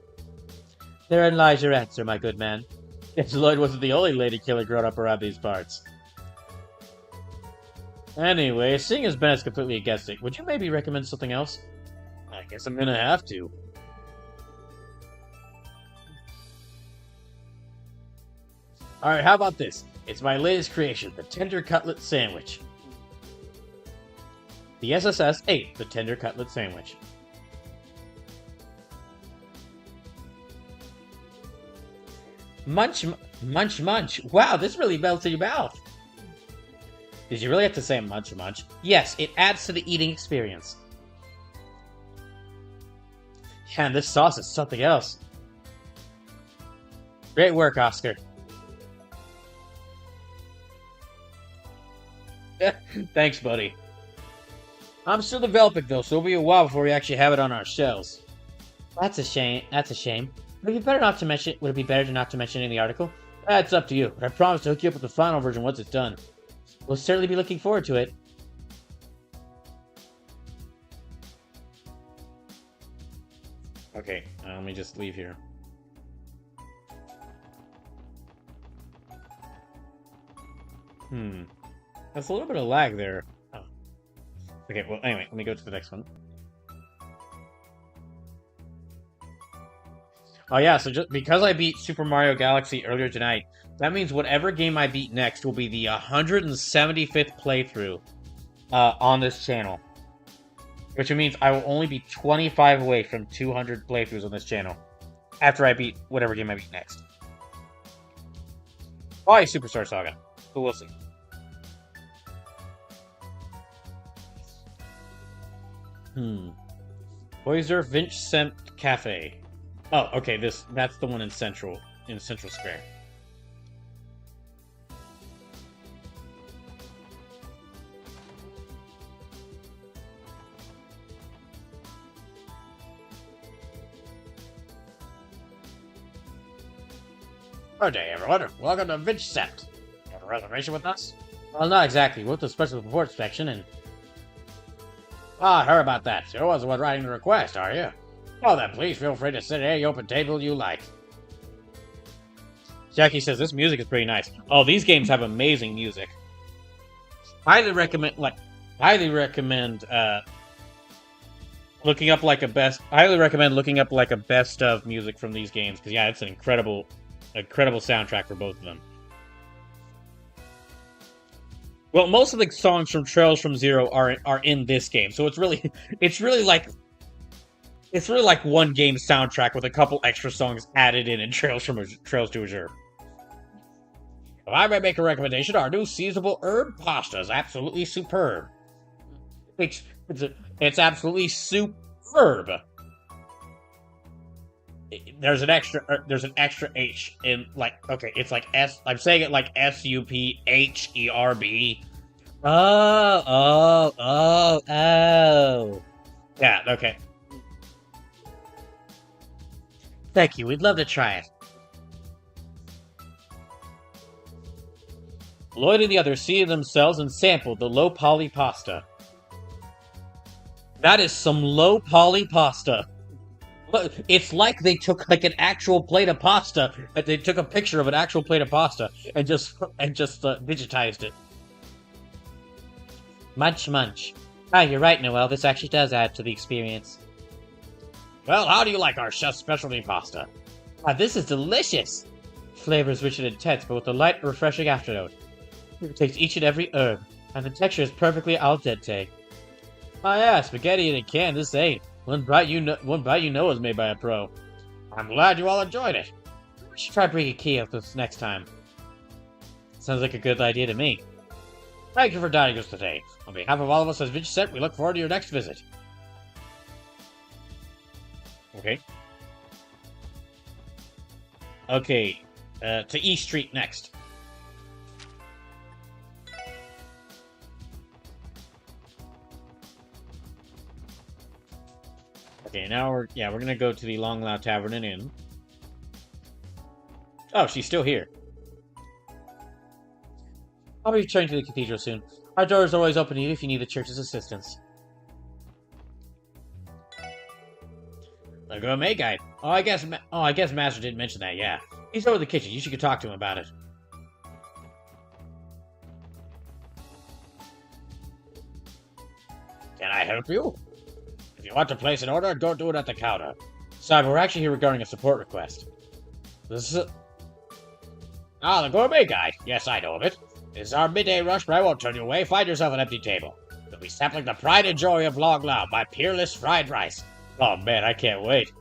Therein lies your answer, my good man. Guess Lloyd wasn't the only lady killer grown up around these parts. Anyway, seeing as Bennett's completely against it, would you maybe recommend something else? I guess I'm gonna have to. Alright, how about this? It's my latest creation, the Tender Cutlet Sandwich. The SSS 8, the Tender Cutlet Sandwich. Munch, munch, munch. Wow, this really melts in your mouth. Did you really have to say munch, munch? Yes, it adds to the eating experience. Yeah, and this sauce is something else. Great work, Oscar. Thanks, buddy. I'm still developing, though, so it'll be a while before we actually have it on our shelves. That's a shame. Would it be better not to mention? Would it be better not to mention it in the article? It's up to you, but I promise to hook you up with the final version once it's done. We'll certainly be looking forward to it. Okay, let me just leave here. That's a little bit of lag there. Oh. Okay, well, anyway, let me go to the next one. Oh yeah, so just because I beat Super Mario Galaxy earlier tonight, that means whatever game I beat next will be the 175th playthrough on this channel. Which means I will only be 25 away from 200 playthroughs on this channel after I beat whatever game I beat next. Probably Superstar Saga, but we'll see. Oyster Vincent Cafe. Oh, okay, that's the one in Central Square. Good day, everyone. Welcome to Vincent. You have a reservation with us? Well, not exactly. We went to the special report section and... Ah, I heard about that. You're the one writing the request, are you? Well then, please feel free to sit at any open table you like. Jackie says this music is pretty nice. Oh, these games have amazing music. Highly recommend looking up like a best. Highly recommend looking up like a best of music from these games because yeah, it's an incredible soundtrack for both of them. Well, most of the songs from Trails from Zero are in this game, so it's really like one game soundtrack with a couple extra songs added in Trails to Azure. If I may make a recommendation, our new seasonable herb pasta is absolutely superb. It's absolutely superb. There's an extra H in it's like S. I'm saying it like SUPHERB. Oh. Yeah. Okay. Thank you. We'd love to try it. Lloyd and the others seated themselves and sampled the low poly pasta. That is some low poly pasta. It's like they took like an actual plate of pasta, they took a picture of an actual plate of pasta and just digitized it. Munch, munch. Ah, you're right, Noel. This actually does add to the experience. Well, how do you like our chef's specialty pasta? Ah, this is delicious. Flavor is rich and intense, but with a light, refreshing afternote. It takes each and every herb, and the texture is perfectly al dente. Ah, yeah, spaghetti in a can. This ain't. One bite you know is made by a pro. I'm glad you all enjoyed it. We should try bringing Key up this next time. Sounds like a good idea to me. Thank you for dining us today. On behalf of all of us as VigiSet, we look forward to your next visit. Okay. Okay, to E Street next. Okay, now we're gonna go to the Long Lao Tavern and Inn. Oh, she's still here. I'll be returning to the cathedral soon. Our door is always open to you if you need the church's assistance. The gourmet guide. Oh, I guess Master didn't mention that. Yeah, he's over the kitchen. You should go talk to him about it. Can I help you? If you want to place an order, go do it at the counter. Sorry, but we're actually here regarding a support request. This is the gourmet guide. Yes, I know of it. It's our midday rush, but I won't turn you away. Find yourself an empty table. You'll be sampling the pride and joy of Long Lao, my peerless fried rice. Oh man, I can't wait.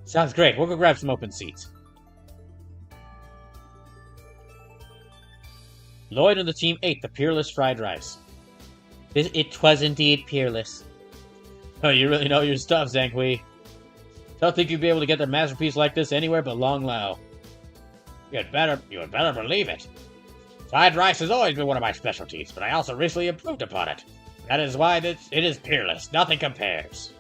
Sounds great. We'll go grab some open seats. Lloyd and the team ate the peerless fried rice. It was indeed peerless. Oh, you really know your stuff, Zhanghui. Don't think you'd be able to get a masterpiece like this anywhere but Long Lao. You had better believe it. Fried rice has always been one of my specialties, but I also recently improved upon it. That is why it is peerless. Nothing compares.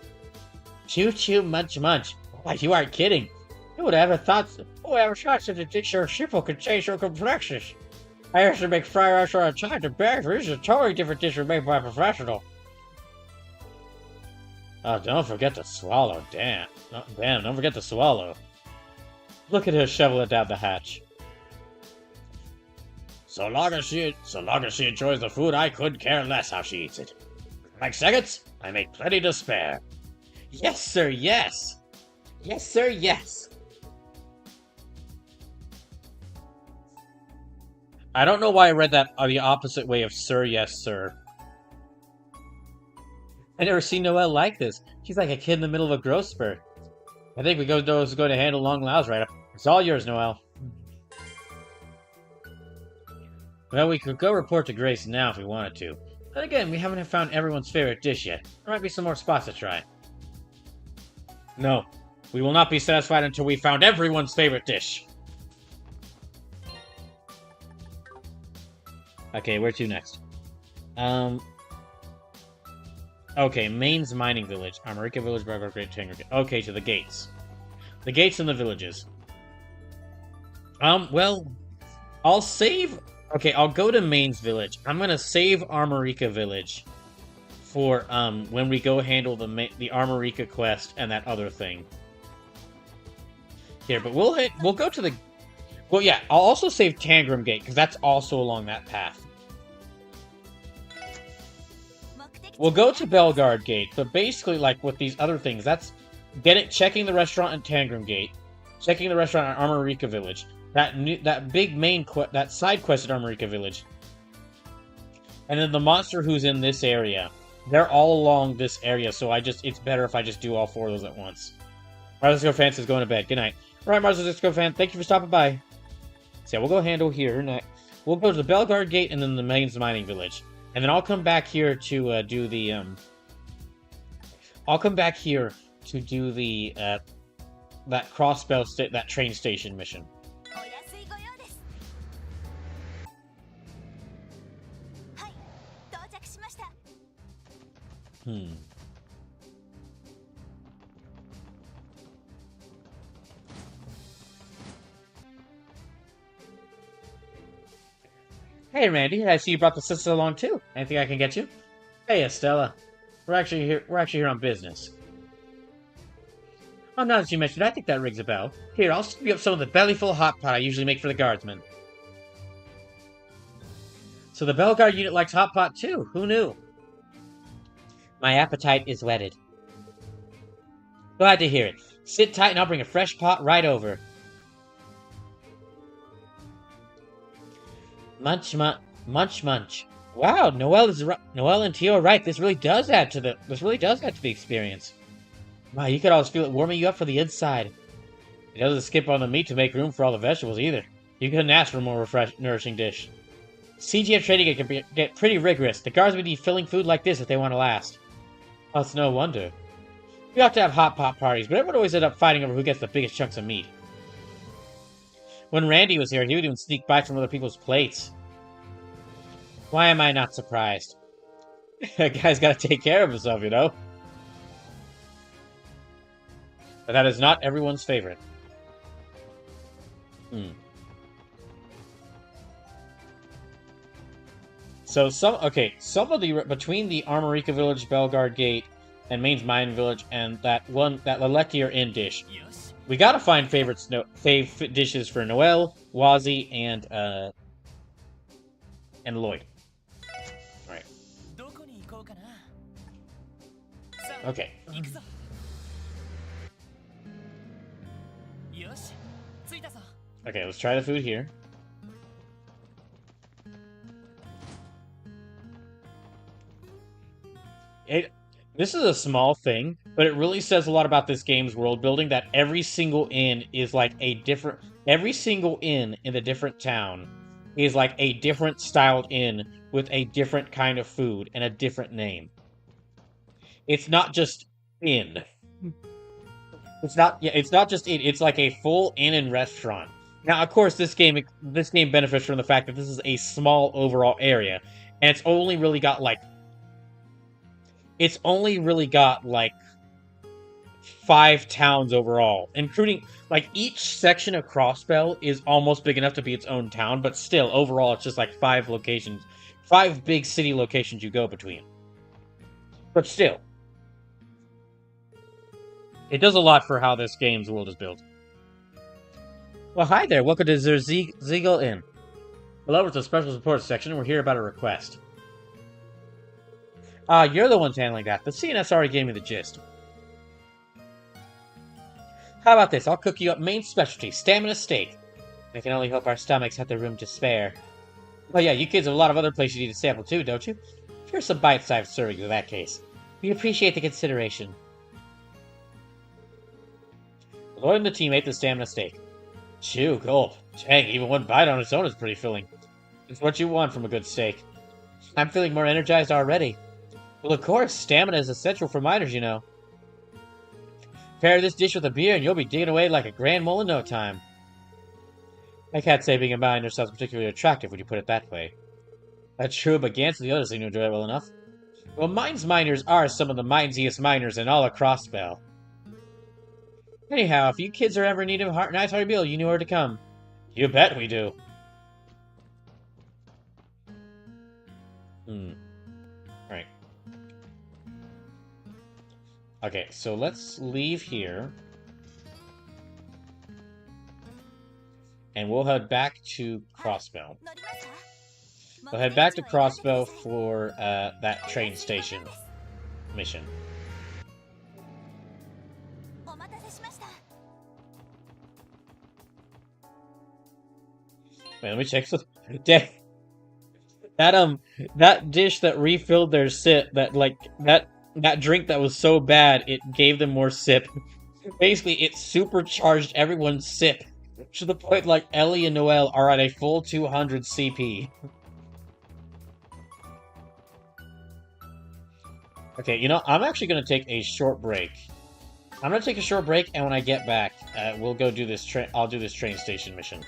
Chew, chew, munch, munch. Why, you aren't kidding. Who would have ever thought such a dish or shipple could change your complexions? I used to make fried rice all the time to beg for. This is a totally different dish made by a professional. Oh, don't forget to swallow. Damn, don't forget to swallow. Look at her shoveling down the hatch. So long as she enjoys the food, I couldn't care less how she eats it. Like seconds, I make plenty to spare. Yes, sir, yes. Yes, sir, yes. I don't know why I read that the opposite way of sir, yes, sir. I never seen Noelle like this. She's like a kid in the middle of a growth spurt. I think we going to handle Long Lao's right up. It's all yours, Noelle. Well, we could go report to Grace now if we wanted to. But again, we haven't found everyone's favorite dish yet. There might be some more spots to try. No, we will not be satisfied until we found everyone's favorite dish. Okay, where to next? Okay, Maine's Mining Village. America Village, Burger, Great Tanger. Okay, to the gates. The gates and the villages. Well, I'll save... Okay, I'll go to Maine's Village. I'm gonna save Armorica Village for, when we go handle the Armorica quest and that other thing. Here, but we'll go to the... Well, yeah, I'll also save Tangram Gate, because that's also along that path. We'll go to Bellegarde Gate, but basically, like, with these other things, that's checking the restaurant at Tangram Gate, checking the restaurant at Armorica Village, that big main that side quest at Armorica Village, and then the monster who's in this area. They're all along this area, so it's better if I just do all four of those at once. Marzo Disco Fan says going to bed. Good night. Alright, Marzo Disco Fan, thank you for stopping by. So yeah, we'll go handle here next. We'll go to the Bellegarde Gate and then the Maine's Mining Village. And then I'll come back here to do the, I'll come back here to do the, that that train station mission. Hey, Randy, I see you brought the sister along, too. Anything I can get you? Hey, Estella. We're actually here on business. Oh, now that you mentioned it, I think that rings a bell. Here, I'll scoop you up some of the bellyful hot pot I usually make for the guardsmen. So the Bell Guard unit likes hot pot too. Who knew? My appetite is whetted. Glad to hear it. Sit tight and I'll bring a fresh pot right over. Munch, munch, munch, munch. Wow, Noelle and Tio are right. This really does add to the experience. Wow, you could always feel it warming you up for the inside. It doesn't skip on the meat to make room for all the vegetables either. You couldn't ask for a more nourishing dish. CGF trading can get pretty rigorous. The guards would need filling food like this if they want to last. Oh, it's no wonder. We ought to have hot pot parties, but everyone always end up fighting over who gets the biggest chunks of meat. When Randy was here, he would even sneak bites from other people's plates. Why am I not surprised? That guy's gotta take care of himself, you know? But that is not everyone's favorite. So some of the between the Armorica Village, Belgard Gate, and Maine's Mine Village, and that Laleki Inn dish, we gotta find fave dishes for Noelle, Wazzy, and Lloyd. All right. Okay. Okay, let's try the food here. This is a small thing, but it really says a lot about this game's world building that every single inn is like every single inn in the different town is like a different styled inn with a different kind of food and a different name. It's not just inn. It's not just inn. It's like a full inn and restaurant. Now, of course, this game benefits from the fact that this is a small overall area, and it's only really got like 5 towns overall, including like each section of Crossbell is almost big enough to be its own town, but still overall it's just like 5 locations, 5 big city locations you go between. But still, it does a lot for how this game's world is built. Well, hi there. Welcome to Ziegel Inn. Hello, it's a special support section, and we're here about a request. You're the ones handling that. The CNS already gave me the gist. How about this? I'll cook you up main specialty, stamina steak. I can only hope our stomachs have the room to spare. Well, yeah, you kids have a lot of other places you need to sample too, don't you? Here's some bite-sized servings in that case. We appreciate the consideration. Lloyd and the team ate the stamina steak. Chew, gulp. Dang, even one bite on its own is pretty filling. It's what you want from a good steak. I'm feeling more energized already. Well, of course, stamina is essential for miners, you know. Pair this dish with a beer and you'll be digging away like a grand mole in no time. I can't say being a miner sounds particularly attractive when you put it that way. That's true, but Gantz and the others seem to enjoy it well enough. Well, Mines miners are some of the minesiest miners in all of Crossbell. Anyhow, if you kids are ever in need of a nice hearty meal, you know where to come. You bet we do. Right. Okay, so let's leave here. And we'll head back to Crossbell. We'll head back to Crossbell for that train station mission. Wait, let me check. That dish that refilled their sip, that drink that was so bad it gave them more sip. Basically, it supercharged everyone's sip to the point like Ellie and Noelle are at a full 200 CP. Okay, you know, I'm actually gonna take a short break. I'm gonna take a short break, and when I get back, we'll go do this I'll do this train station mission.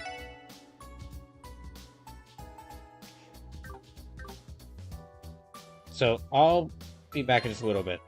So, I'll be back in just a little bit.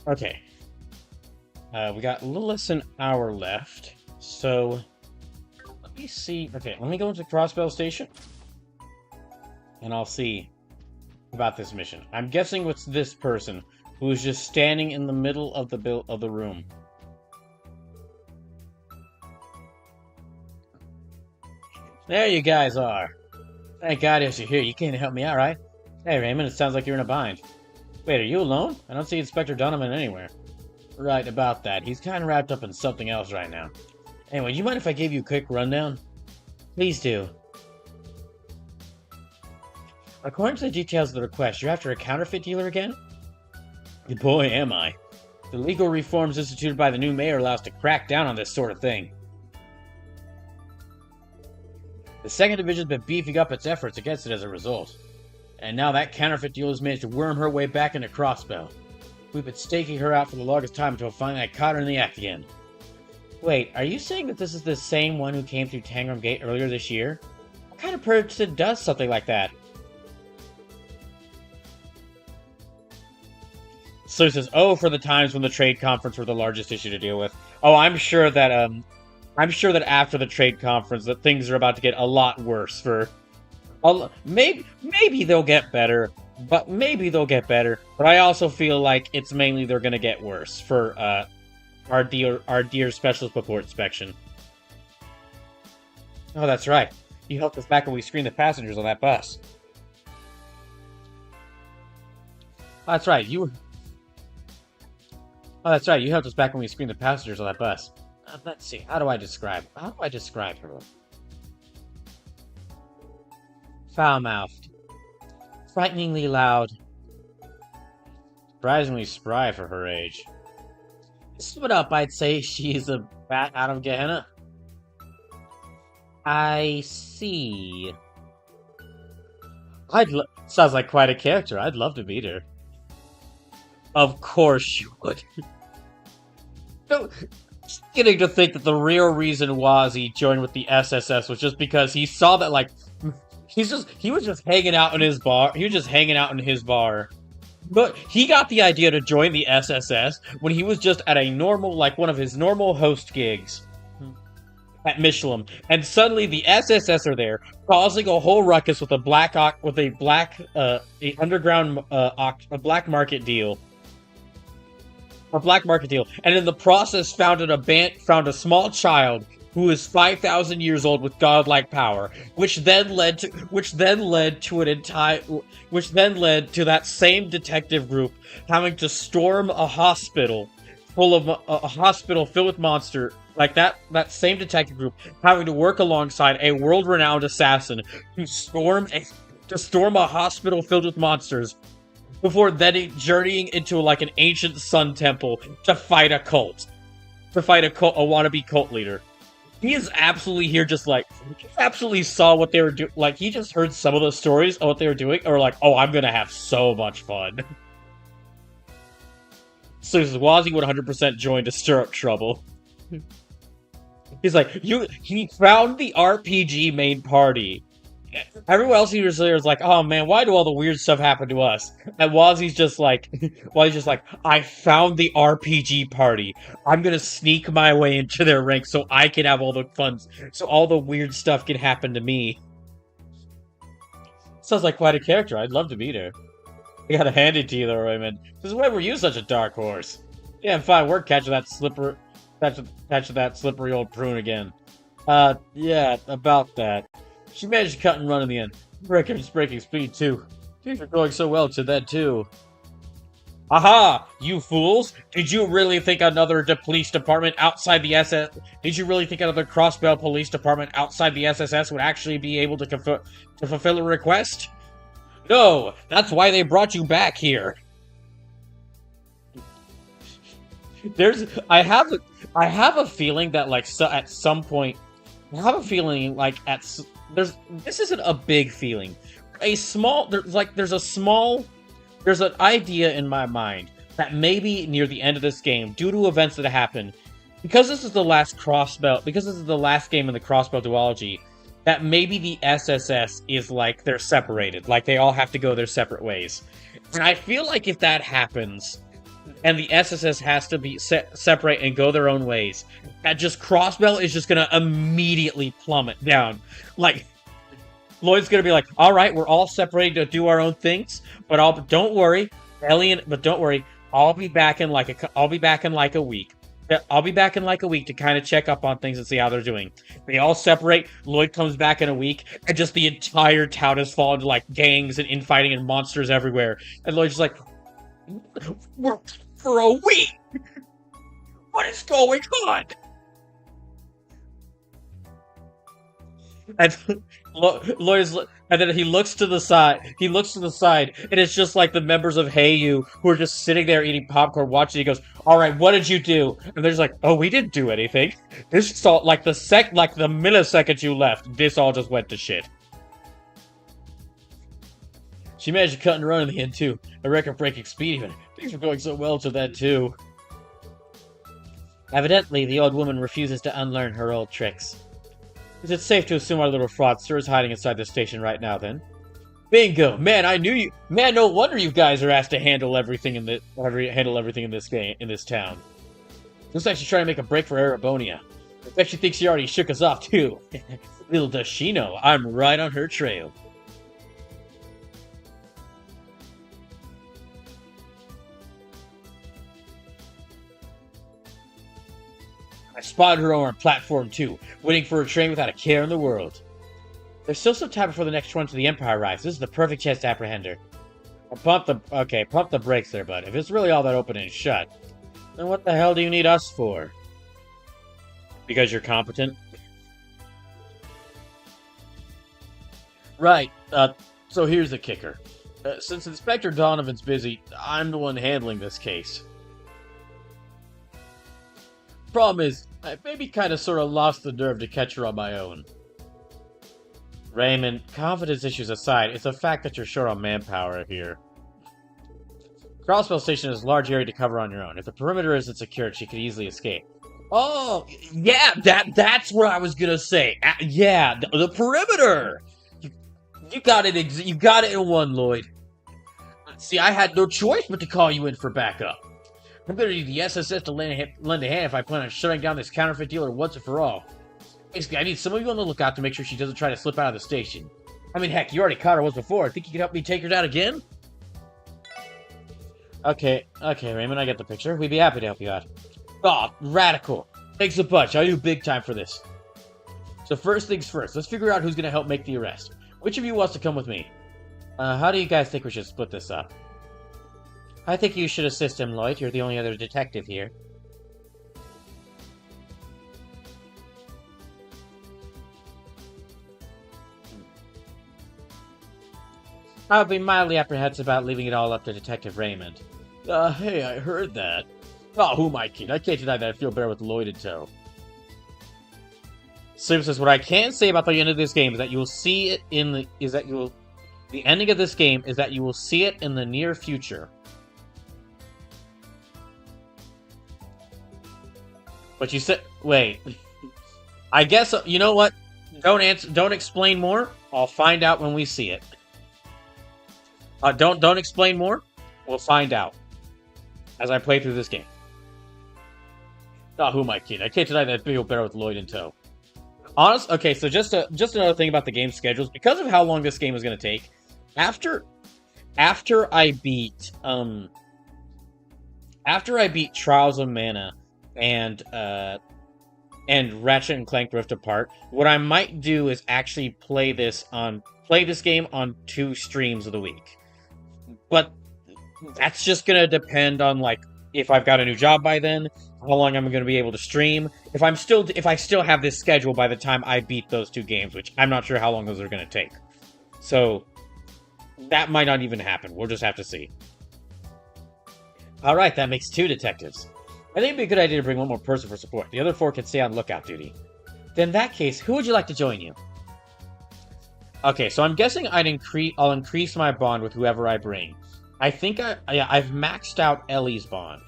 Okay. We got a little less than an hour left, so let me see. Okay, let me go into Crossbell Station, and I'll see about this mission. I'm guessing it's this person who is just standing in the middle of the room. There you guys are. Thank God you're here. You can't help me out, right? Hey, Raymond, it sounds like you're in a bind. Wait, are you alone? I don't see Inspector Donovan anywhere. Right, about that. He's kind of wrapped up in something else right now. Anyway, do you mind if I gave you a quick rundown? Please do. According to the details of the request, you're after a counterfeit dealer again? Boy, am I. The legal reforms instituted by the new mayor allow us to crack down on this sort of thing. The 2nd Division's been beefing up its efforts against it as a result. And now that counterfeit dealer's managed to worm her way back into Crossbell. We've been staking her out for the longest time until finally I caught her in the act again. Wait, are you saying that this is the same one who came through Tangram Gate earlier this year? What kind of person does something like that? So he says, oh, for the times when the trade conference were the largest issue to deal with. Oh, I'm sure that after the trade conference that things are about to get a lot worse for... Maybe they'll get better, but I also feel like it's mainly they're gonna get worse for our dear Specialist Report Inspection. Oh, that's right. You helped us back when we screened the passengers on that bus. That's right. You helped us back when we screened the passengers on that bus. Let's see. How do I describe her? Foul-mouthed. Frighteningly loud. Surprisingly spry for her age. To sum it up, I'd say she's a bat out of Gehenna. I see. Sounds like quite a character. I'd love to meet her. Of course you would. No, getting to think that the real reason Wazzy joined with the SSS was just because he saw that, like, he was just hanging out in his bar. He was just hanging out in his bar. But he got the idea to join the SSS when he was just at a normal, like, one of his normal host gigs at Michelin, and suddenly the SSS are there, causing a whole ruckus with a black market deal. A black market deal, and in the process found a small child who is 5,000 years old with godlike power, which then led to that same detective group having to storm a hospital filled with monsters. Like that same detective group having to work alongside a world-renowned assassin to storm a hospital filled with monsters, before then journeying into like an ancient sun temple to fight a wannabe cult leader. He is absolutely here, just like he absolutely saw what they were doing. Like he just heard some of the stories of what they were doing, or like, oh, I'm gonna have so much fun. So Wazzy would 100% join to stir up trouble. He's like, he found the RPG main party. Everyone else he was there is like, oh man, why do all the weird stuff happen to us? And Wazzy's just like, I found the RPG party. I'm gonna sneak my way into their ranks so I can have all the fun, so all the weird stuff can happen to me. Sounds like quite a character. I'd love to meet her. I gotta hand it to you though, Raymond. Since when were you such a dark horse? Yeah, fine work catching that slippery old prune again. Yeah, about that. She managed to cut and run in the end. Breaking speed, too. Things are going so well to that, too. Aha! You fools! Did you really think another police department outside the SS... Did you really think another Crossbell police department outside the SSS would actually be able to fulfill a request? No! That's why they brought you back here! I have a feeling that, like, at some point... I have a feeling, like, this isn't a big feeling. There's an idea in my mind that maybe near the end of this game, due to events that happen, because this is the last game in the Crossbell duology, that maybe the SSS is like they're separated, like they all have to go their separate ways. And I feel like if that happens, and the SSS has to be separate and go their own ways. And just Crossbell is just gonna immediately plummet down. Like, Lloyd's gonna be like, "All right, we're all separated to do our own things, but don't worry, but don't worry, I'll be back in like a week. I'll be back in like a week to kind of check up on things and see how they're doing." They all separate. Lloyd comes back in a week, and just the entire town has fallen to like gangs and infighting and monsters everywhere. And Lloyd's just like, "We're for a week. What is going on?" And Lloyd's, and then he looks to the side. He looks to the side, and it's just like the members of Hey You who are just sitting there eating popcorn, watching. He goes, "All right, what did you do?" And they're just like, "Oh, we didn't do anything. This just all like the millisecond you left, this all just went to shit." She managed to cut and run in the end too. A record-breaking speed even. Things were going so well to that too. Evidently, the old woman refuses to unlearn her old tricks. Is it safe to assume our little fraudster is hiding inside the station right now, then? Bingo! Man, I knew you. Man, no wonder you guys are asked to handle everything in this game, in this town. Looks like she's trying to make a break for Erebonia. I bet she thinks she already shook us off too. Little does she know, I'm right on her trail. I spotted her on platform 2, waiting for a train without a care in the world. There's still some time before the next run to the Empire arrives. This is the perfect chance to apprehend her. Pump the brakes there, bud. If it's really all that open and shut, then what the hell do you need us for? Because you're competent? Right, so here's the kicker. Since Inspector Donovan's busy, I'm the one handling this case. Problem is, I maybe kind of sort of lost the nerve to catch her on my own. Raymond, confidence issues aside, it's a fact that you're short on manpower here. Crossbell Station is a large area to cover on your own. If the perimeter isn't secured, she could easily escape. Oh, yeah, that's what I was gonna say. Yeah, the perimeter! You got it you got it in one, Lloyd. See, I had no choice but to call you in for backup. I'm gonna need the SSS to lend a hand if I plan on shutting down this counterfeit dealer once and for all. Basically, I need some of you on the lookout to make sure she doesn't try to slip out of the station. I mean, heck, you already caught her once before. Think you could help me take her down again? Okay, Raymond, I get the picture. We'd be happy to help you out. Aw, radical. Thanks a bunch. I'll do big time for this. So first things first, let's figure out who's gonna help make the arrest. Which of you wants to come with me? How do you guys think we should split this up? I think you should assist him, Lloyd. You're the only other detective here. I would be mildly apprehensive about leaving it all up to Detective Raymond. Hey, I heard that. Oh, who am I kidding? I can't deny that I feel better with Lloyd in tow. Sim says, what I can say about the end of this game is that you will see it in the... The ending of this game is that you will see it in the near future. But you said... Wait. I guess... You know what? Don't explain more. I'll find out when we see it. Don't explain more. We'll find out as I play through this game. Oh, who am I kidding? I can't deny that I feel better with Lloyd in tow. Okay, so just another thing about the game schedules, because of how long this game is going to take. After I beat Trials of Mana and Ratchet and Clank Rift Apart, what I might do is actually play this game on 2 streams of the week. But that's just gonna depend on, like, if I've got a new job by then, how long I'm gonna be able to stream, if I still have this schedule by the time I beat those 2 games, which I'm not sure how long those are gonna take. So that might not even happen. We'll just have to see. Alright, that makes 2 detectives. I think it'd be a good idea to bring one more person for support. The other 4 can stay on lookout duty. Then in that case, who would you like to join you? Okay, so I'm guessing I'll increase my bond with whoever I bring. I think I've maxed out Ellie's bond.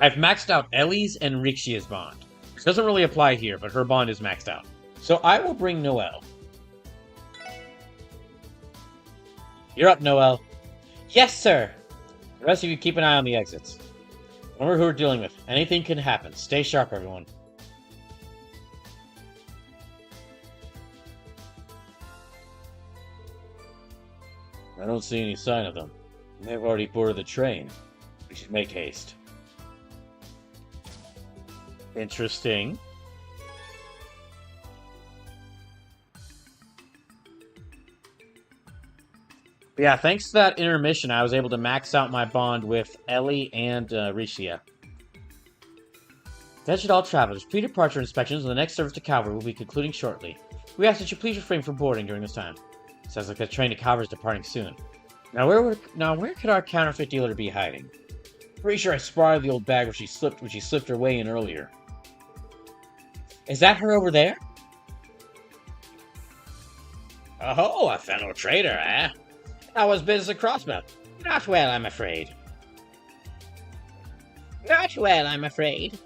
I've maxed out Ellie's and Rixia's bond. It doesn't really apply here, but her bond is maxed out. So I will bring Noelle. You're up, Noelle. Yes, sir. The rest of you keep an eye on the exits. Remember who we're dealing with. Anything can happen. Stay sharp, everyone. I don't see any sign of them. They may have already boarded the train. We should make haste. Interesting. But yeah, thanks to that intermission, I was able to max out my bond with Ellie and Rishia. Attention all travelers. Pre-departure inspections on the next service to Calvary will be concluding shortly. We ask that you please refrain from boarding during this time. Sounds like the train to Calvary is departing soon. Now where could our counterfeit dealer be hiding? Pretty sure I spotted the old bag where she slipped her way in earlier. Is that her over there? Oh, a fellow trader, eh? How was business at Crossmouth? Not well, I'm afraid. Not well, I'm afraid.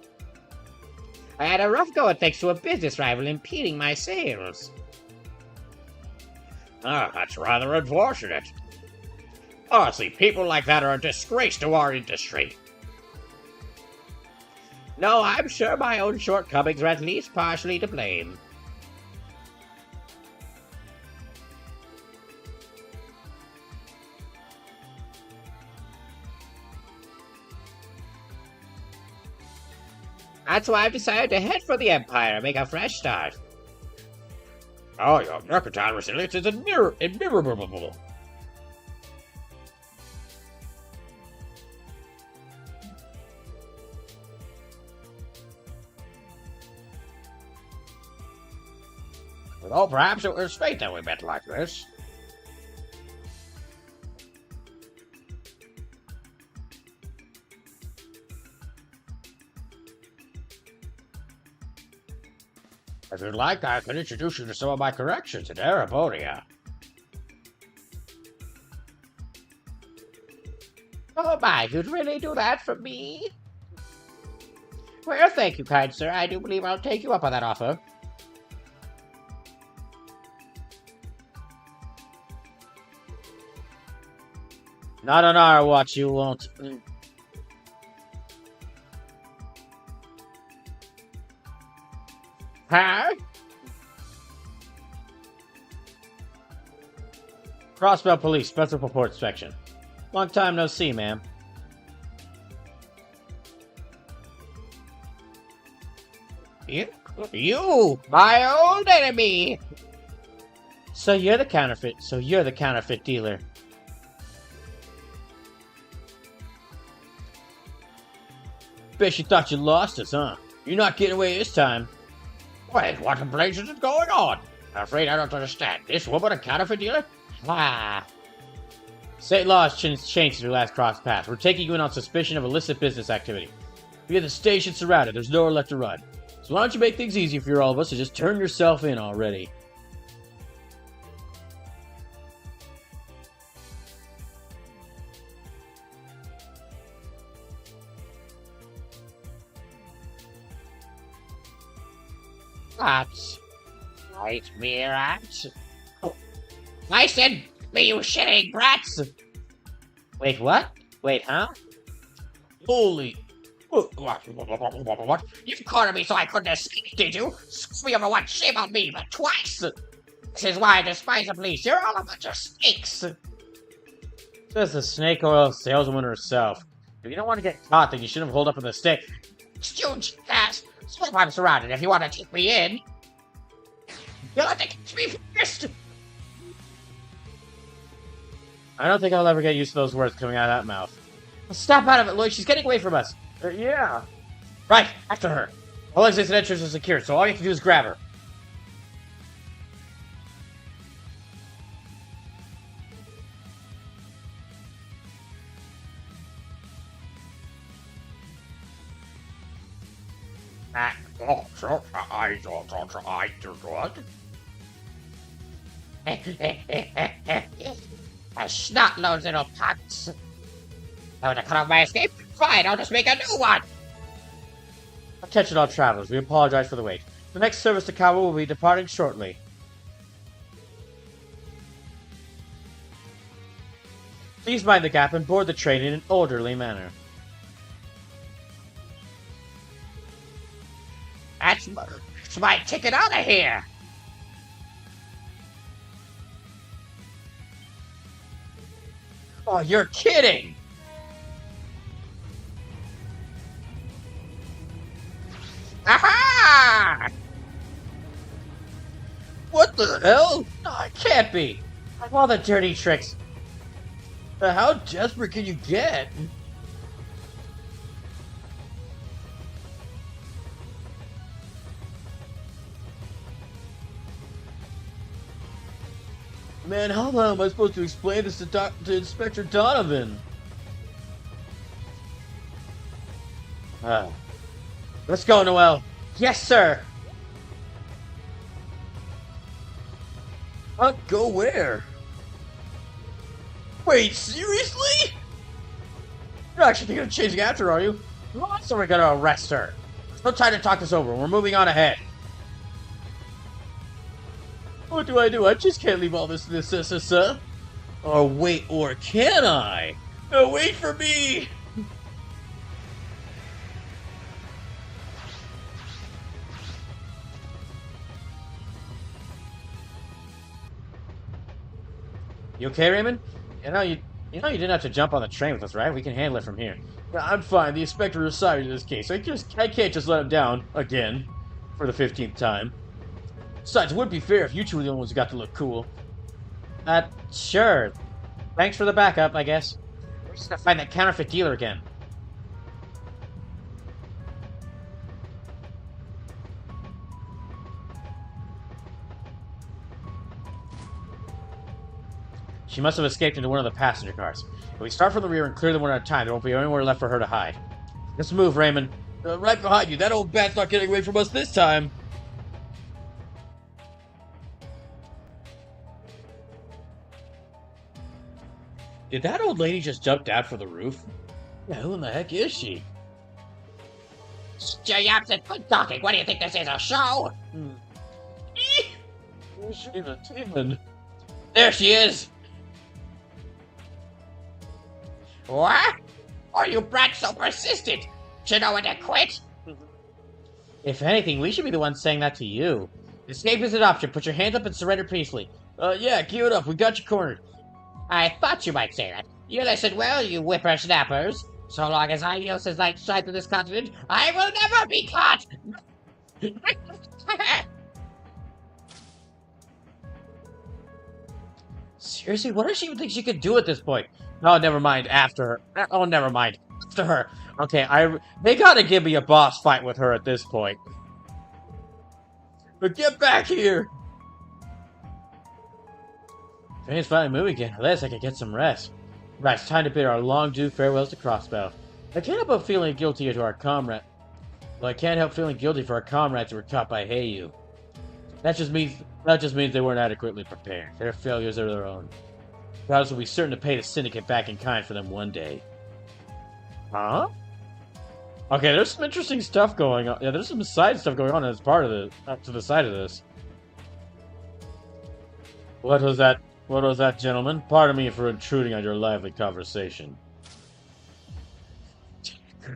I had a rough go at thanks to a business rival impeding my sales. Ah, that's rather unfortunate. Honestly, people like that are a disgrace to our industry. No, I'm sure my own shortcomings are at least partially to blame. That's why I've decided to head for the Empire and make a fresh start. Oh, your mercantile resilience is admirable. Although perhaps it was fate that we met like this. If you'd like, I can introduce you to some of my corrections in Erevonia. Oh my, you'd really do that for me? Well, thank you, kind sir. I do believe I'll take you up on that offer. Not on our watch, you won't. Huh? Crossbell Police, Special Report Section. Long time no see, ma'am. You, my old enemy! So you're the counterfeit dealer. Bet you thought you lost us, huh? You're not getting away this time. Wait, what in blazes is going on? I'm afraid I don't understand. This woman a counterfeit dealer? Ah. State law has changed since we last crossed paths. We're taking you in on suspicion of illicit business activity. We have the station surrounded. There's nowhere left to run. So why don't you make things easy for all of us and just turn yourself in already? That's nightmare rats. Oh, I said, me you shitting brats! Wait, what? Wait, huh? Holy... What? You cornered me so I couldn't escape, did you? Screw me over one, shame on me, but twice! This is why I despise the police. You're all a bunch of snakes! Says the snake oil saleswoman herself. If you don't want to get caught, then you shouldn't have hold up with a stick. Huge ass! So if I'm surrounded, if you want to take me in, you'll have to catch me first! I don't think I'll ever get used to those words coming out of that mouth. Snap out of it, Lloyd. She's getting away from us. Yeah. Right, after her. All exits and entrances are secured, so all you have to do is grab her. I do what? A snot-nosed little punks. I want to cut off my escape? Fine, I'll just make a new one! Attention all travelers, we apologize for the wait. The next service to Kawa will be departing shortly. Please mind the gap and board the train in an orderly manner. That's my ticket out of here! Oh, you're kidding! Aha! What the hell? No, it can't be! Like all the dirty tricks. How desperate can you get? Man, how the hell am I supposed to explain this to Inspector Donovan? Let's go, Noel. Yes, sir. Go where? Wait, seriously? You're actually thinking of chasing after her, are you? So we're gonna arrest her. There's no time to talk this over. We're moving on ahead. What do? I just can't leave all this to this. Or wait, or can I? No, wait for me! You okay, Raymond? You know you didn't have to jump on the train with us, right? We can handle it from here. I'm fine. The inspector decided in this case. I can't just let him down again for the 15th time. Besides, it wouldn't be fair if you two were the only ones who got to look cool. Sure. Thanks for the backup, I guess. We're just gonna find that counterfeit dealer again. She must have escaped into one of the passenger cars. If we start from the rear and clear them one at a time, there won't be anywhere left for her to hide. Let's move, Raymond. Right behind you. That old bat's not getting away from us this time. Did that old lady just jump down from the roof? Yeah, who in the heck is she? Yaps and good talking. What do you think this is, a show? Who's she even demon? There she is! What? Are you brats so persistent? Do you know when to quit? If anything, we should be the ones saying that to you. Escape is an option. Put your hands up and surrender peacefully. Yeah, give it up. We got you cornered. I thought you might say that. You listen well, you whippersnappers. So long as I use his light shine through this continent, I will never be caught! Seriously, what does she even think she could do at this point? Oh, never mind. After her. Oh, never mind. After her. Okay, they gotta give me a boss fight with her at this point. But get back here! Train's finally moving again. At least I can get some rest. Right, it's time to bid our long-due farewells to Crossbow. I can't help feeling guilty to our comrade. Well, I can't help feeling guilty for our comrades who were caught by Heyu. That just means they weren't adequately prepared. Their failures are their own. Crowds will be certain to pay the syndicate back in kind for them one day. Huh? Okay, there's some interesting stuff going on. Yeah, there's some side stuff going on as part of to the side of this. What was that? What was that, gentlemen? Pardon me for intruding on your lively conversation.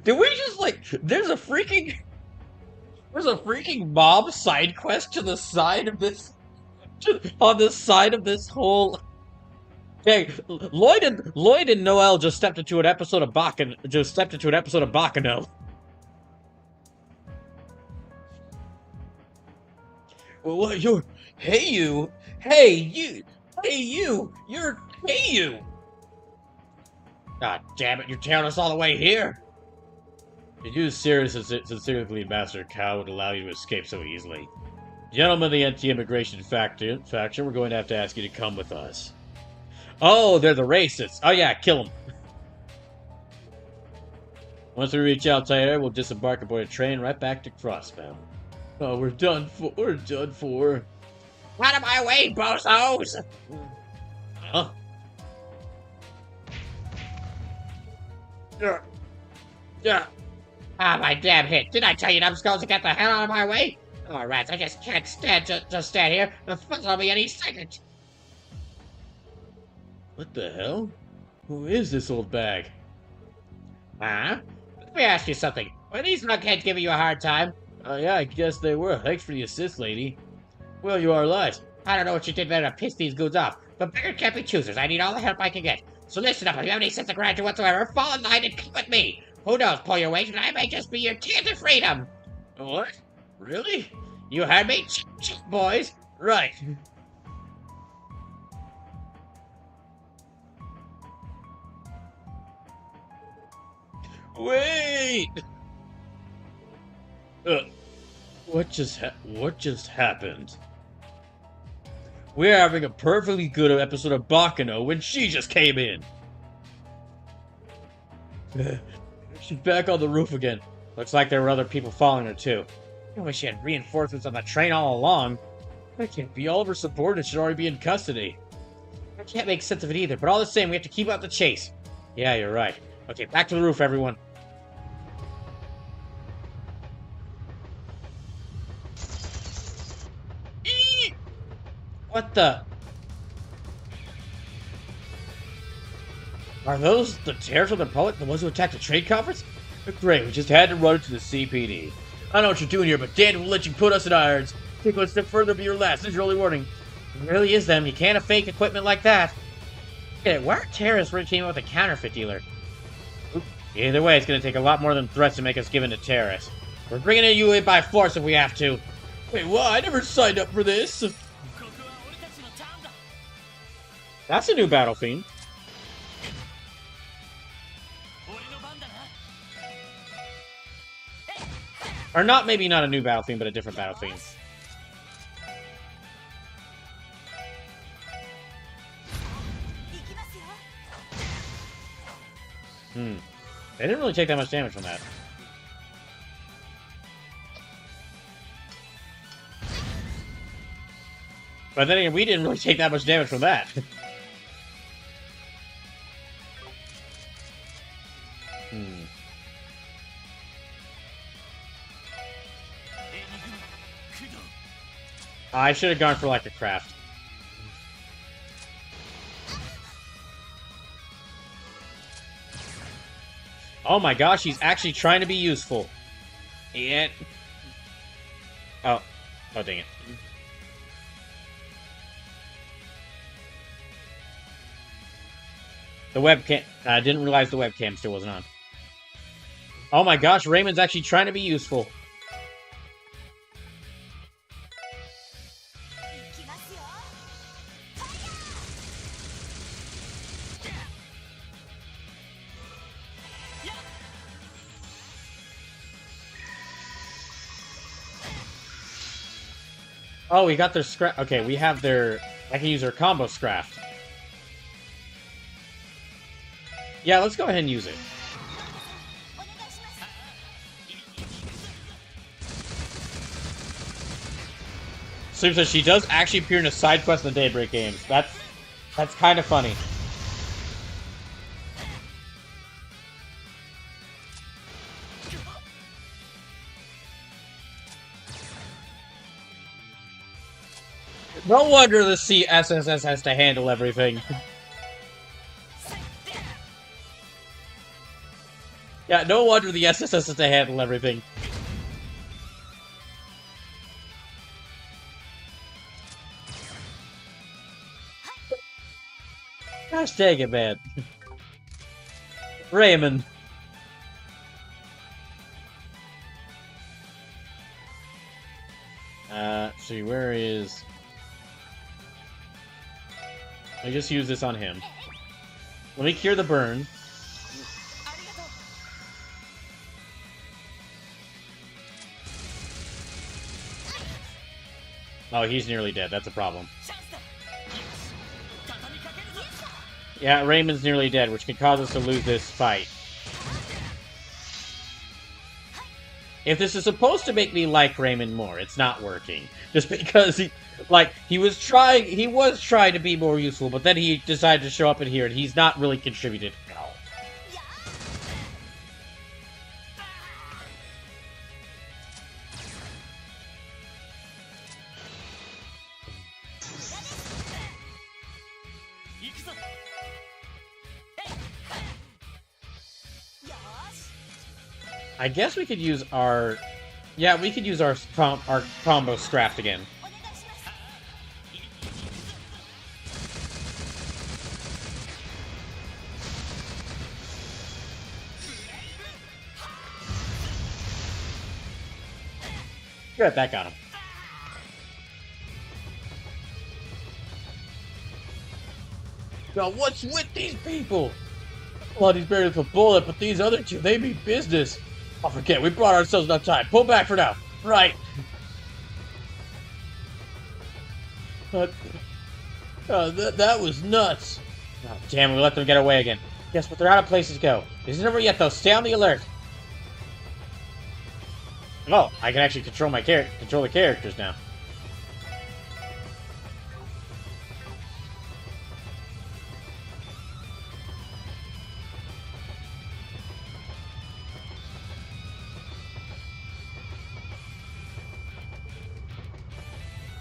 Did we just, there's a freaking mob side quest to the side of this, on the side of this whole... Okay, Lloyd and Noel just stepped into an episode of Bakano. Well, what, you're you? God damn it, you're tailing us all the way here? Did you sincerely believe Master Cow would allow you to escape so easily? Gentlemen of the anti-immigration faction, we're going to have to ask you to come with us. Oh, they're the racists. Oh yeah, kill them. Once we reach Altair, we'll disembark aboard a train right back to Crossbow. Oh, we're done for. Out of my way, bozos! Huh? Yeah. Ah, my damn hit. Didn't I tell you numbskulls to get the hell out of my way? Oh, rats, I just can't stand just stand here. The fuzz on me any second. What the hell? Who is this old bag? Huh? Let me ask you something. Were these lunkheads giving you a hard time? Yeah, I guess they were. Thanks for the assist, lady. Well, you are light. I don't know what you did better to piss these goons off, but beggars can't be choosers. I need all the help I can get. So listen up, if you have any sense of gratitude whatsoever, fall in line and come with me. Who knows, pull your weight, and I may just be your ticket to freedom. What? Really? You heard me? Boys. Right. Wait! What just happened? We're having a perfectly good episode of Bakano when she just came in. She's back on the roof again. Looks like there were other people following her, too. I wish she had reinforcements on the train all along. That can't be. All of her subordinates should already be in custody. I can't make sense of it either, but all the same, we have to keep up the chase. Yeah, you're right. Okay, back to the roof, everyone. What the? Are those the terrorists of the Republic, the ones who attacked the trade conference? Great, we just had to run it to the CPD. I know what you're doing here, but Dan will let you put us in irons. Take one step further, be your last. This is your only warning. It really is them. You can't have fake equipment like that. Hey, why are terrorists really teaming up with a counterfeit dealer? Either way, it's going to take a lot more than threats to make us give in to terrorists. We're bringing you in by force if we have to. Wait, what? I never signed up for this. That's a new battle theme. Or not, maybe not a new battle theme, but a different battle theme. They didn't really take that much damage from that. But then again, we didn't really take that much damage from that. I should have gone for like a craft. Oh my gosh, he's actually trying to be useful. And... Oh, dang it. The webcam... I didn't realize the webcam still wasn't on. Oh my gosh, Raymond's actually trying to be useful. Oh, we got their scrap. Okay, we have their... I can use their combo scraft. Yeah, let's go ahead and use it. Seems that she does actually appear in a side quest in the Daybreak games. That's kind of funny. No wonder the CSSS has to handle everything. Yeah, no wonder the SSS has to handle everything. Gosh dang it, man. Raymond. See, where is... I just use this on him. Let me cure the burn. Oh, he's nearly dead. That's a problem. Yeah, Raymond's nearly dead, which could cause us to lose this fight. If this is supposed to make me like Raymond more, it's not working. Just because he was trying to be more useful, but then he decided to show up in here and he's not really contributed at all. I guess we could use our... Yeah, we could use our combo strapped again. Good, that got him. Now, what's with these people? Well, he's buried with a bullet, but these other two, they mean business. Oh, forget, we brought ourselves enough time. Pull back for now. Right. But, that was nuts. Oh, damn, we let them get away again. Guess what? They're out of places to go. This isn't over yet, though. Stay on the alert. Oh, I can actually control the characters now.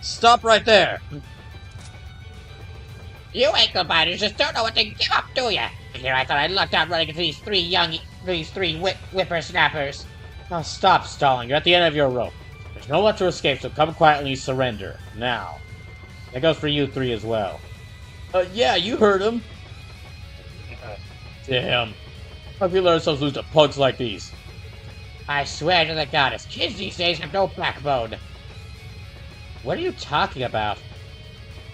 Stop right there! You ankle biters just don't know what to give up, do ya? Here I thought I lucked out running into these three whippersnappers. Oh, stop stalling. You're at the end of your rope. There's no one to escape, so come quietly surrender. Now. That goes for you three as well. Yeah, you heard him. Damn. How can we let ourselves lose to pugs like these? I swear to the goddess, kids these days have no backbone. What are you talking about?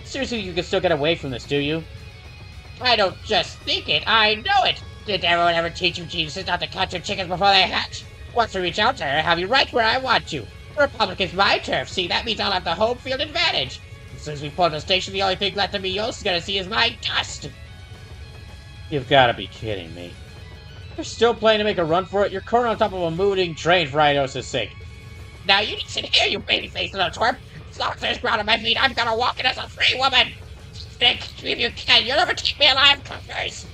Seriously, you can still get away from this, do you? I don't just think it, I know it! Did everyone ever teach you geniuses not to catch your chickens before they hatch? Once we reach out to her, I'll have you right where I want you. The Republic is my turf, see, that means I'll have the home field advantage. As soon as we pull the station, the only thing left of me Yo's gonna see is my dust. You've gotta be kidding me. You're still planning to make a run for it? You're currently on top of a moving train for Eidos' sake. Now you listen here, you baby-faced little twerp. As long as there's ground on my feet, I'm gonna walk in as a free woman. Stick, if you can, you'll never take me alive, cookers.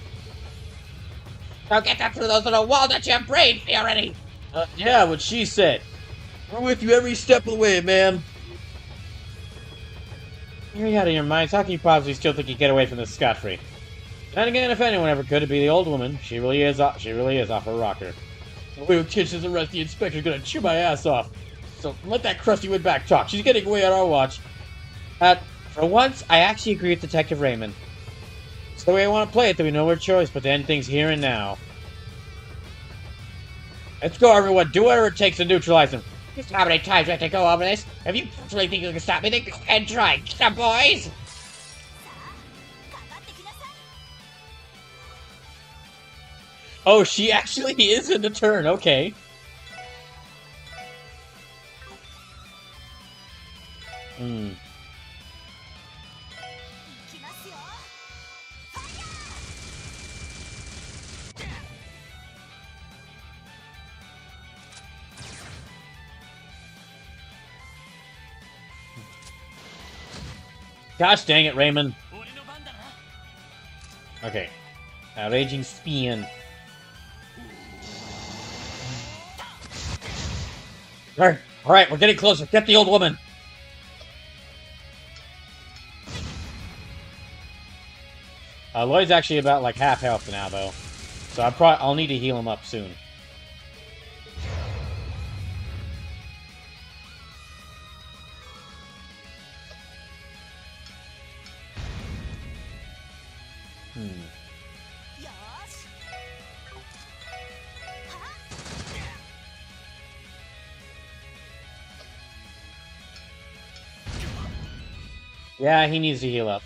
Now get that through those little walnuts, your brain already. Yeah, what she said. We're with you every step of the way, man. You're out of your minds. How can you possibly still think you get away from this scot-free? Then again, if anyone ever could, it'd be the old woman. She really is off her rocker. The way with Kitchen's arrest, the inspector's gonna chew my ass off. So let that crusty windbag talk. She's getting away on our watch. For once, I actually agree with Detective Raymond. It's the way I want to play it, that we know our choice, but to end things here and now. Let's go, everyone. Do whatever it takes to neutralize them. Just how many times do I have to go over this? If you really think you can stop me, then go ahead and try. Get them, boys! Oh, she actually is in the turn. Okay. Hmm. Gosh dang it, Raymond. Okay. Raging Spin. Alright, we're getting closer. Get the old woman. Lloyd's actually about like half health now, though. So I'll need to heal him up soon. Yeah, he needs to heal up.